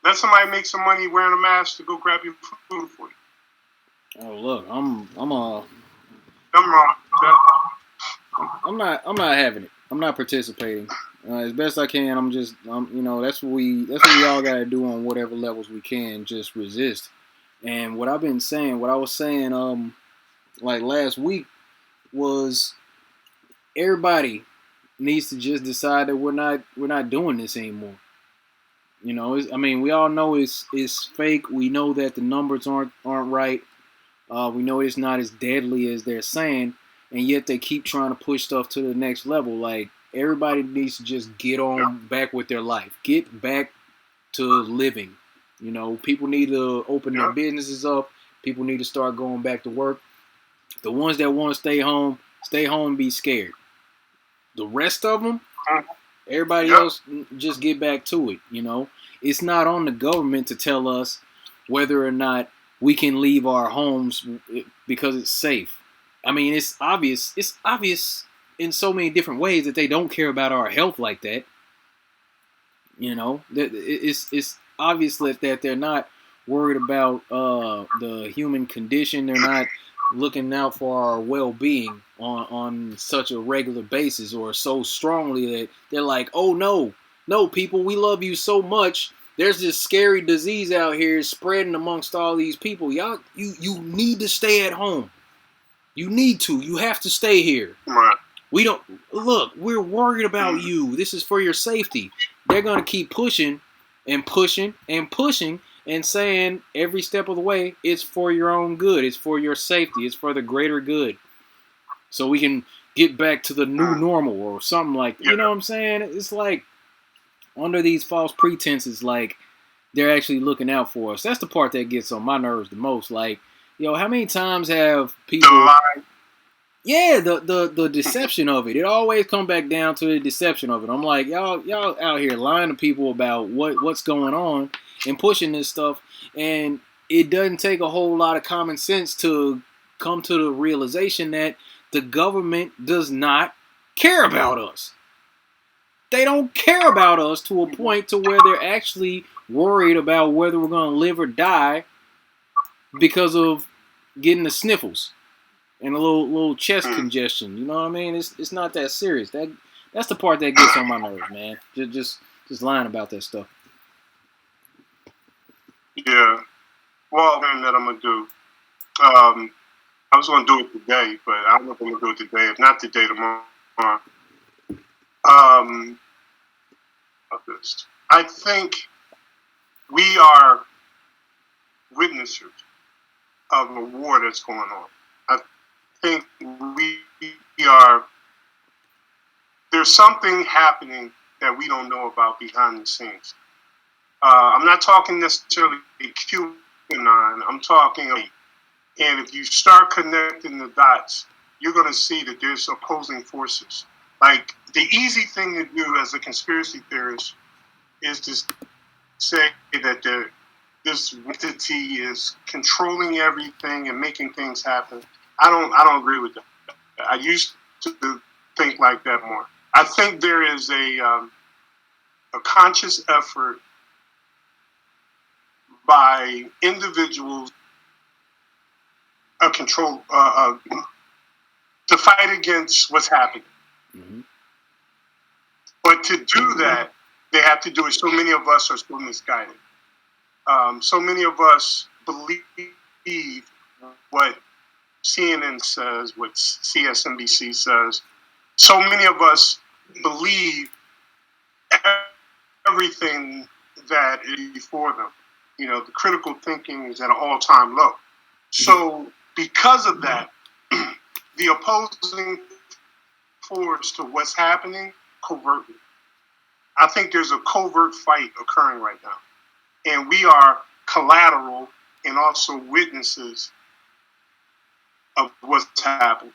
let somebody make some money wearing a mask to go grab your food for you. Oh look, I'm wrong. I'm not having it. I'm not participating. As best I can, you know, that's what we all gotta do on whatever levels we can. Just resist. And what I was saying, like last week was everybody needs to just decide that we're not doing this anymore. You know, I mean, we all know it's fake. We know that the numbers aren't right. We know it's not as deadly as they're saying, and yet they keep trying to push stuff to the next level. Like everybody needs to just get on back with their life, get back to living. You know, people need to open their businesses up. People need to start going back to work. The ones that want to stay home, and be scared. The rest of them, everybody else, just get back to it. You know, it's not on the government to tell us whether or not we can leave our homes because it's safe. I mean, it's obvious. It's obvious in so many different ways that they don't care about our health like that. You know, it's obvious that they're not worried about the human condition. They're not looking out for our well-being on such a regular basis, or so strongly that they're like, oh no, people, we love you so much. There's this scary disease out here spreading amongst all these people. Y'all, you need to stay at home. You need to. You have to stay here. Right. We don't look. We're worried about you. This is for your safety. They're gonna keep pushing and pushing and pushing and saying every step of the way, it's for your own good. It's for your safety. It's for the greater good. So we can get back to the new normal or something like that. You know what I'm saying? It's like under these false pretenses, like they're actually looking out for us. That's the part that gets on my nerves the most. Like, yo, how many times have people... Yeah, the deception of it. It always comes back down to the deception of it. I'm like, y'all out here lying to people about what's going on and pushing this stuff, and it doesn't take a whole lot of common sense to come to the realization that the government does not care about us. They don't care about us to a point to where they're actually worried about whether we're going to live or die because of getting the sniffles and a little chest congestion. You know what I mean? It's not that serious. That's the part that gets on my nerves, man. Just lying about that stuff. Yeah. Well, that I'm gonna do. I was gonna do it today, but I don't know if I'm gonna do it today. If not today, tomorrow. This. I think we are witnesses of a war that's going on. I think we are. There's something happening that we don't know about behind the scenes. I'm not talking necessarily QAnon. I'm talking, and if you start connecting the dots, you're going to see that there's opposing forces. Like, the easy thing to do as a conspiracy theorist is to say that this entity is controlling everything and making things happen. I don't agree with that. I used to think like that more. I think there is a conscious effort by individuals to fight against what's happening. Mm-hmm. But to do that, they have to do it. So many of us are so misguided. So many of us believe what CNN says, what CSNBC says. So many of us believe everything that is before them. You know, the critical thinking is at an all-time low. So because of that, the opposing force to what's happening covertly. I think there's a covert fight occurring right now. And we are collateral and also witnesses of what's happening.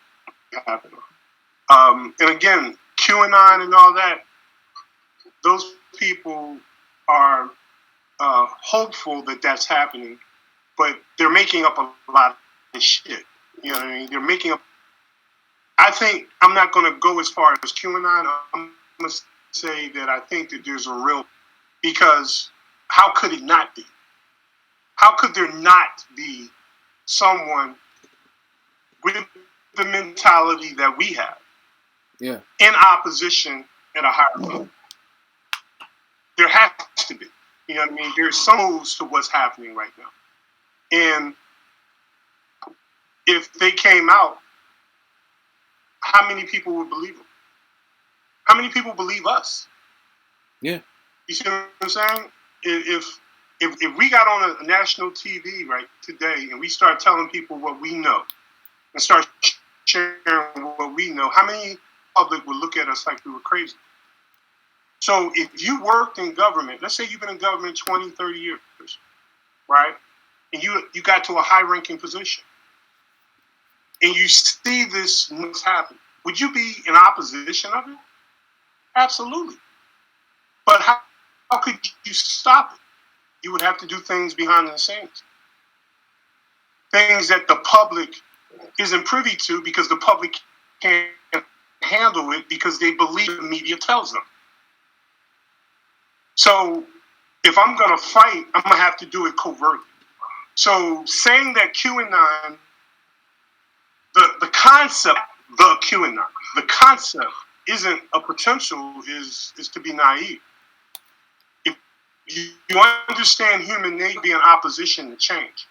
And again, QAnon and all that, those people are hopeful that that's happening, but they're making up a lot of shit. You know what I mean? They're making up. I think I'm not going to go as far as QAnon. I'm going to say that I think that there's a real, because how could it not be? How could there not be someone with the mentality that we have, in opposition at a higher level? There has to be. You know what I mean? There's some moves to what's happening right now. And if they came out, how many people would believe them? How many people believe us? Yeah. You see what I'm saying? If we got on a national TV right today and we start telling people what we know and start sharing what we know, how many public would look at us like we were crazy? So if you worked in government, let's say you've been in government 20, 30 years, right? And you got to a high-ranking position, and you see this happen, would you be in opposition of it? Absolutely. But how could you stop it? You would have to do things behind the scenes. Things that the public isn't privy to because the public can't handle it because they believe the media tells them. So if I'm going to fight, I'm going to have to do it covertly. So saying that QAnon, the concept, the concept isn't a potential is to be naive. If you understand human nature being opposition to change,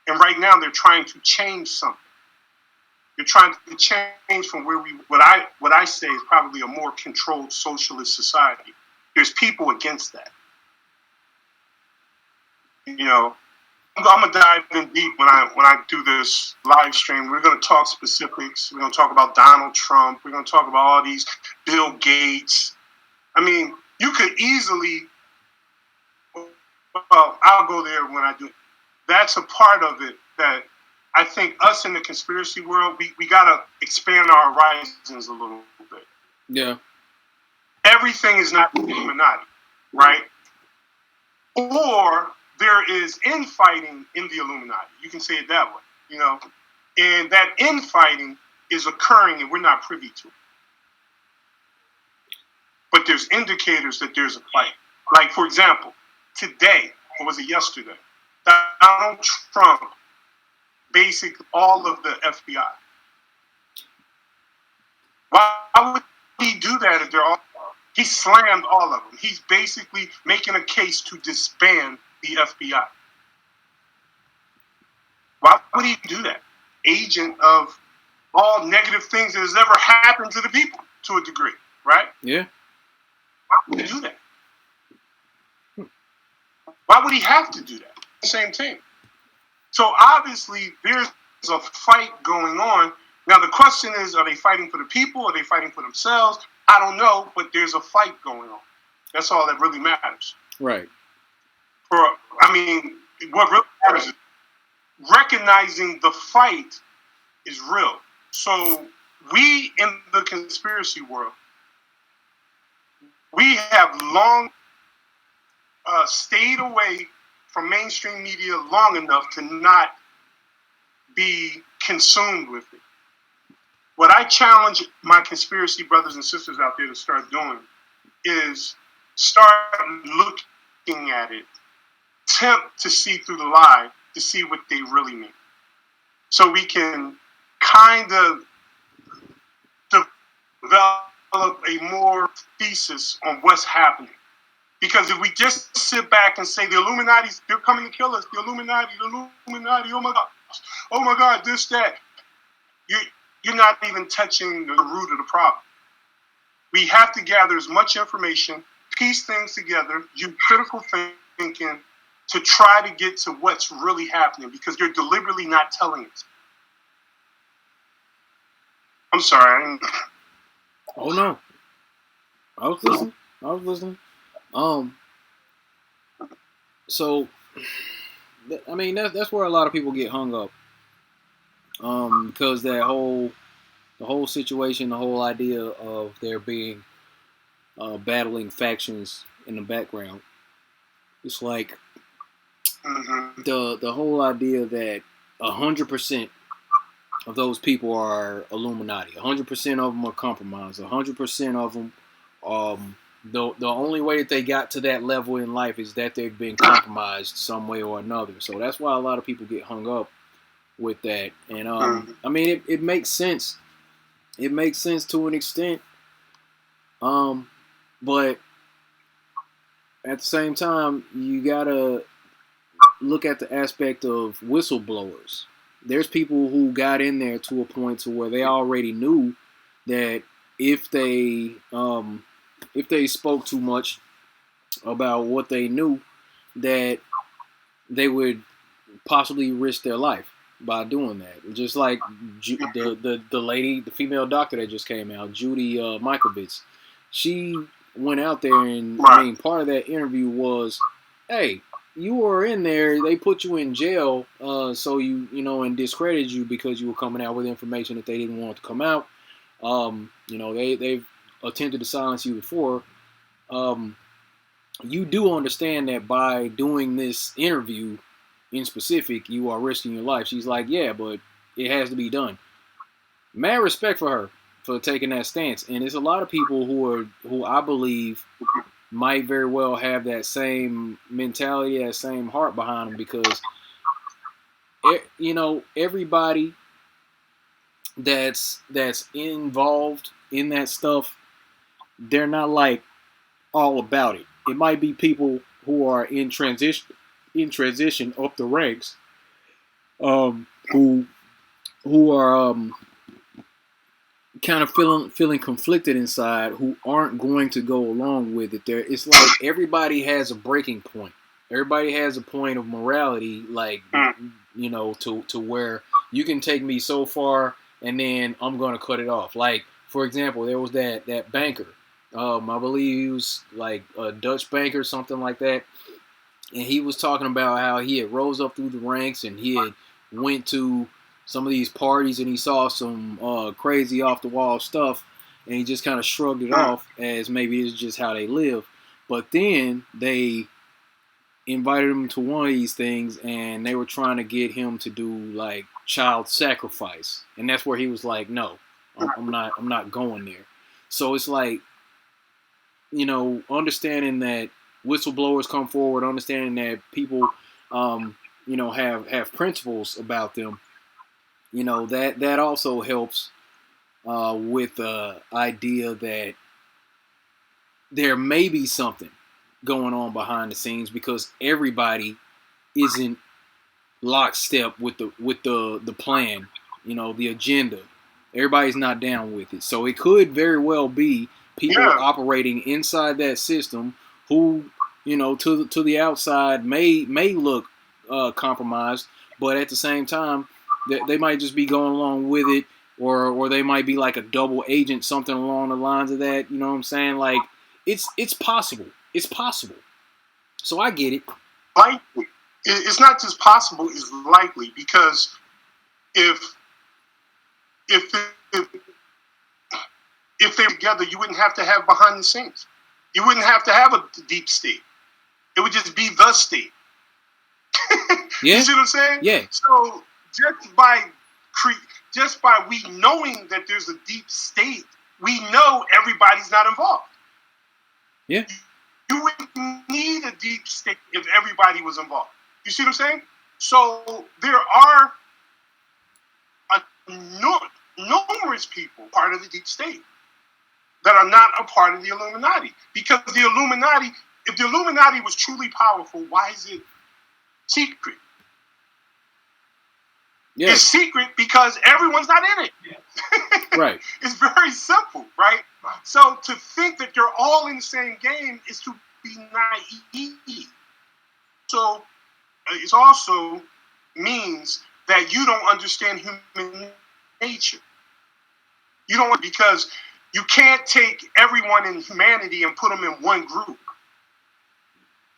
and right now they're trying to change something. They're trying to change from where what I say is probably a more controlled socialist society. There's people against that. You know, I'm gonna dive in deep when I do this live stream. We're gonna talk specifics. We're gonna talk about Donald Trump. We're gonna talk about all these Bill Gates. I mean, you could easily. Well, I'll go there when I do. That's a part of it that I think us in the conspiracy world, we gotta expand our horizons a little bit. Yeah. Everything is not Illuminati, right? Or there is infighting in the Illuminati. You can say it that way, you know. And that infighting is occurring and we're not privy to it. But there's indicators that there's a fight. Like, for example, today, or was it yesterday, Donald Trump basic all of the FBI. Why would he do that if they're all? He slammed all of them. He's basically making a case to disband the FBI. Why would he do that? Agent of all negative things that has ever happened to the people to a degree, right? Yeah. Why would he do that? Why would he have to do that? Same thing. So obviously there's a fight going on. Now the question is, are they fighting for the people? Are they fighting for themselves? I don't know, but there's a fight going on. That's all that really matters. Right. What really matters is recognizing the fight is real. So we in the conspiracy world, we have long stayed away from mainstream media long enough to not be consumed with it. What I challenge my conspiracy brothers and sisters out there to start doing is start looking at it, attempt to see through the lie to see what they really mean. So we can kind of develop a more thesis on what's happening. Because if we just sit back and say the Illuminati's, they're coming to kill us, the Illuminati, oh my God, this, that, you're not even touching the root of the problem. We have to gather as much information piece things together, use critical thinking to try to get to what's really happening, because you're deliberately not telling it. I'm sorry. Oh no, I was listening. So I mean that's where a lot of people get hung up. Because the whole situation, the whole idea of there being battling factions in the background. It's like the whole idea that 100% of those people are Illuminati. 100% of them are compromised. 100% of them, the only way that they got to that level in life is that they've been compromised some way or another. So that's why a lot of people get hung up with that. And I mean, it makes sense. It makes sense to an extent. But at the same time, you gotta look at the aspect of whistleblowers. There's people who got in there to a point to where they already knew that if they spoke too much about what they knew, that they would possibly risk their life by doing that. Just like the lady, the female doctor that just came out, Judy Mikovits, she went out there and I mean, part of that interview was, hey, you were in there. They put you in jail, so you know, and discredited you because you were coming out with information that they didn't want to come out. You know, they've attempted to silence you before. You do understand that by doing this interview in specific, you are risking your life. She's like, yeah, but it has to be done. Mad respect for her for taking that stance. And there's a lot of people who I believe might very well have that same mentality, that same heart behind them, because you know, everybody that's involved in that stuff, they're not like all about it. It might be people who are in transition up the ranks, who are kind of feeling conflicted inside, who aren't going to go along with it. There, it's like everybody has a breaking point. Everybody has a point of morality, like, you know, to where you can take me so far, and then I'm going to cut it off. Like, for example, there was that banker. I believe he was like a Dutch banker, something like that. And he was talking about how he had rose up through the ranks and he had went to some of these parties and he saw some crazy off the wall stuff, and he just kind of shrugged it off as maybe it's just how they live. But then they invited him to one of these things and they were trying to get him to do like child sacrifice, and that's where he was like, no, I'm not going there. So it's like, you know, understanding that whistleblowers come forward, understanding that people, you know, have principles about them. You know, that also helps with the idea that there may be something going on behind the scenes, because everybody isn't lockstep with the plan, you know, the agenda. Everybody's not down with it. So it could very well be people operating inside that system who, you know, to the outside may look compromised, but at the same time, they might just be going along with it, or they might be like a double agent, something along the lines of that. You know what I'm saying? Like, it's possible. It's possible. So I get it. Likely. It's not just possible, it's likely, because if they're together, you wouldn't have to have behind the scenes. You wouldn't have to have a deep state. It would just be the state. Yeah. You see what I'm saying? Yeah. So just by we knowing that there's a deep state, we know everybody's not involved. Yeah. You wouldn't need a deep state if everybody was involved. You see what I'm saying? So there are numerous people part of the deep state that are not a part of the Illuminati. Because the Illuminati, if the Illuminati was truly powerful, why is it secret? Yeah. It's secret because everyone's not in it. Right. It's very simple, right? So to think that you're all in the same game is to be naive. So it also means that you don't understand human nature. You don't, because you can't take everyone in humanity and put them in one group.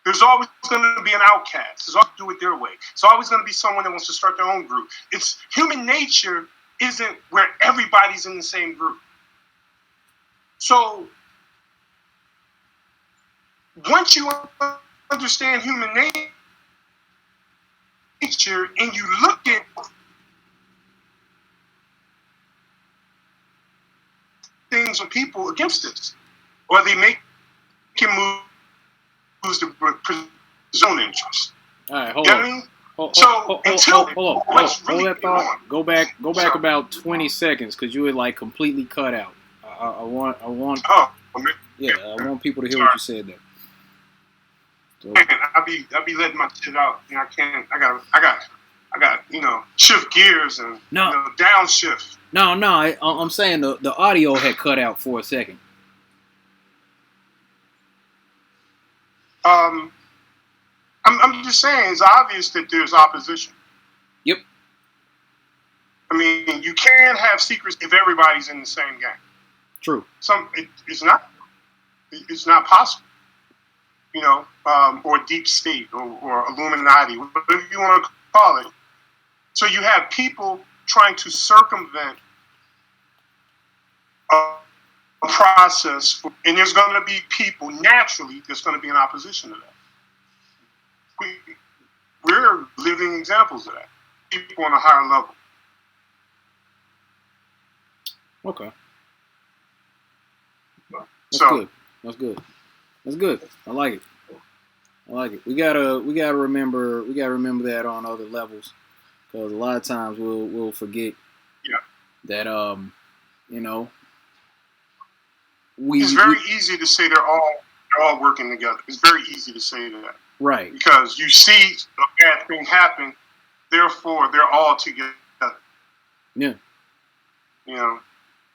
There's always going to be an outcast. There's always to do it their way. It's always going to be someone that wants to start their own group. It's human nature isn't where everybody's in the same group. So once you understand human nature and you look at things or people against this, or they make him moves to his own interest. All right, hold You know on. what I mean? Hold Really that thought. Go back about 20 seconds because you had like completely cut out. I want. Oh, yeah, I want people to hear what you said there. So, I be letting my shit out. You know, I can't. I got. Shift gears and downshift. No. I'm saying the audio had cut out for a second. I'm just saying it's obvious that there's opposition. Yep. I mean, you can't have secrets if everybody's in the same game. True. It's not possible. Or deep state or Illuminati, whatever you want to call it. So you have people trying to circumvent a process, and there's going to be people, naturally, there's going to be an opposition to that. We're living examples of that. People on a higher level. Okay. That's good. I like it. We gotta remember that on other levels, because a lot of times we'll forget that it's very easy to say they're all working together. It's very easy to say that. Right. Because you see a bad thing happen, therefore they're all together. Yeah.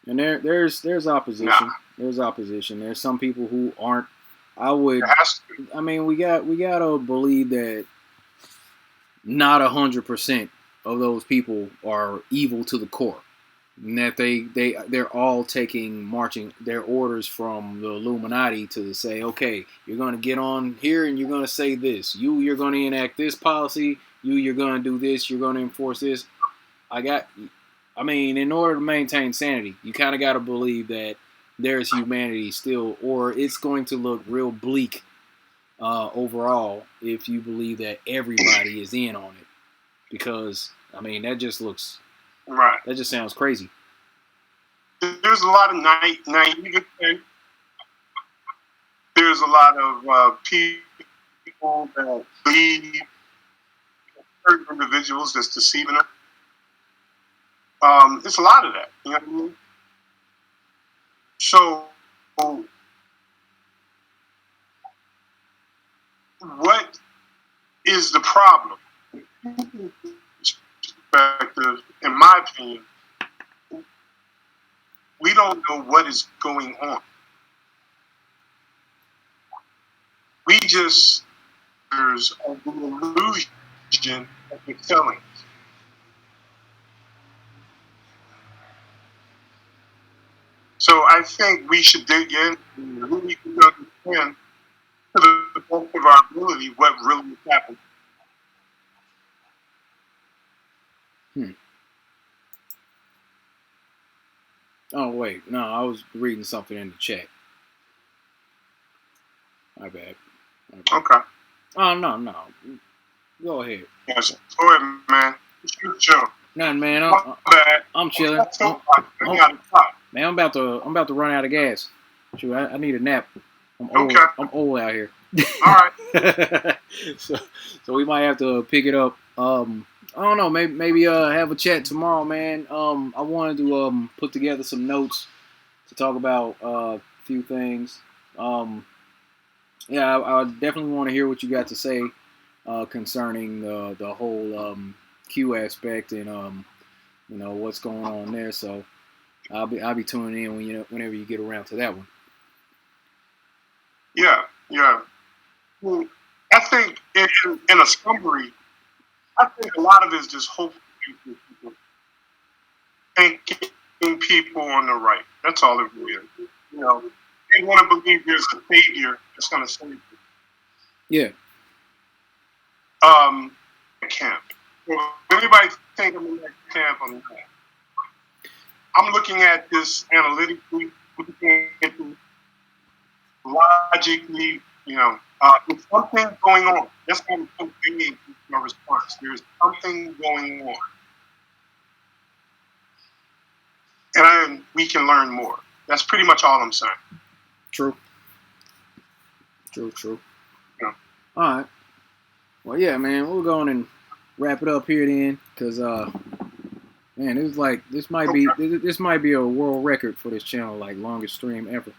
And there's opposition. Nah. There's opposition. There's some people who aren't. We gotta believe that not 100% of those people are evil to the core. And that they're all marching their orders from the Illuminati to say, okay, you're going to get on here and you're going to say this. You're going to enact this policy. You're going to do this. You're going to enforce this. In order to maintain sanity, you kind of got to believe that there's humanity still, or it's going to look real bleak overall if you believe that everybody is in on it. Because, that just looks... Right. That just sounds crazy. There's a lot of naivety. There's a lot of people that believe certain individuals that's deceiving them. It's a lot of that. You know what I mean? So, what is the problem? Perspective, in my opinion, we don't know what is going on. There's an illusion that we're telling. So I think we should dig in and really understand to the best of our ability what really is happening. Oh, wait. No, I was reading something in the chat. My bad. Okay. Oh, no. Go ahead. Yes, go ahead, man. Chill. Nothing, man. I'm chilling. Man, I'm about to run out of gas. Shoot, I need a nap. I'm old. Okay. I'm old out here. All right. so we might have to pick it up. I don't know. Maybe have a chat tomorrow, man. I wanted to put together some notes to talk about a few things. I definitely want to hear what you got to say concerning the whole Q aspect and what's going on there. So I'll be tuning in whenever you get around to that one. Yeah. Well, I think in a summary, I think a lot of it is just hoping people, thinking people on the right. That's all it really is. They want to believe there's a savior that's going to save them. Yeah. Camp. Well, anybody think I'm in that camp? I'm looking at this analytically, looking at it logically. There's something going on. That's what I'm thinking in my response. There's something going on, and we can learn more. That's pretty much all I'm saying. True. Yeah. All right. Well, yeah, man, we'll go on and wrap it up here then, because man, it was like this might be a world record for this channel, like longest stream ever.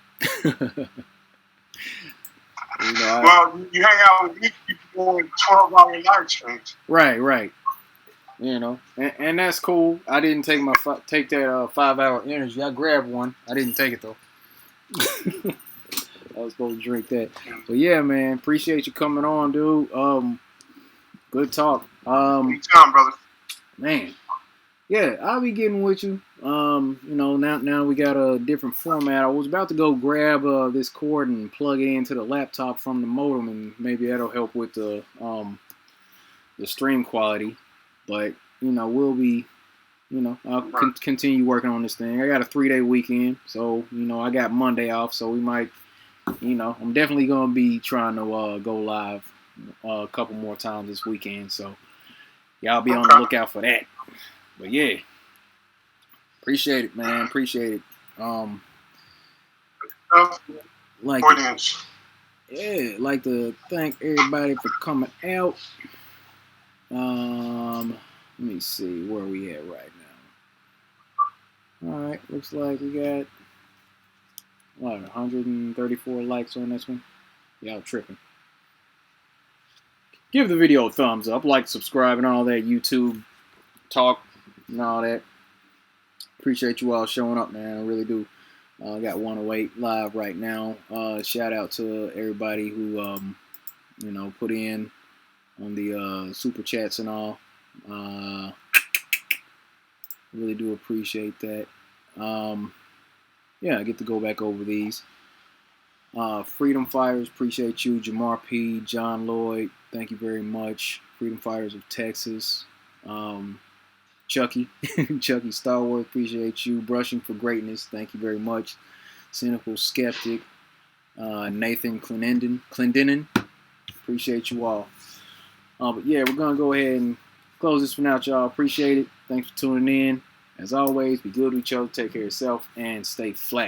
Well, you hang out with me, people doing 12-hour live streams. Right. And that's cool. I didn't take that 5-hour energy. I grabbed one. I didn't take it though. I was supposed to drink that. But yeah, man, appreciate you coming on, dude. Good talk. Anytime, brother. Man. Yeah, I'll be getting with you. Now we got a different format. I was about to go grab this cord and plug it into the laptop from the modem, and maybe that'll help with the stream quality. But we'll be, I'll continue working on this thing. I got a 3-day weekend, so I got Monday off, so we might, I'm definitely gonna be trying to go live a couple more times this weekend. So y'all be on the lookout for that. But yeah, appreciate it, man. Appreciate it. Like to thank everybody for coming out. Let me see where we at right now. All right, looks like we got 134 likes on this one. Y'all tripping. Give the video a thumbs up, like, subscribe, and all that YouTube talk and all that. Appreciate you all showing up, man. I really do. Got 108 live right now. Shout out to everybody who put in on the super chats and all. Really do appreciate that. I get to go back over these. Freedom Fighters, appreciate you. Jamar P, John Lloyd, thank you very much. Freedom Fighters of Texas. Chucky Star Wars, appreciate you. Brushing for Greatness, thank you very much. Cynical Skeptic, Nathan Clendenin, appreciate you all. But yeah, we're gonna go ahead and close this one out, y'all. Appreciate it. Thanks for tuning in. As always, be good to each other, take care of yourself, and stay flat.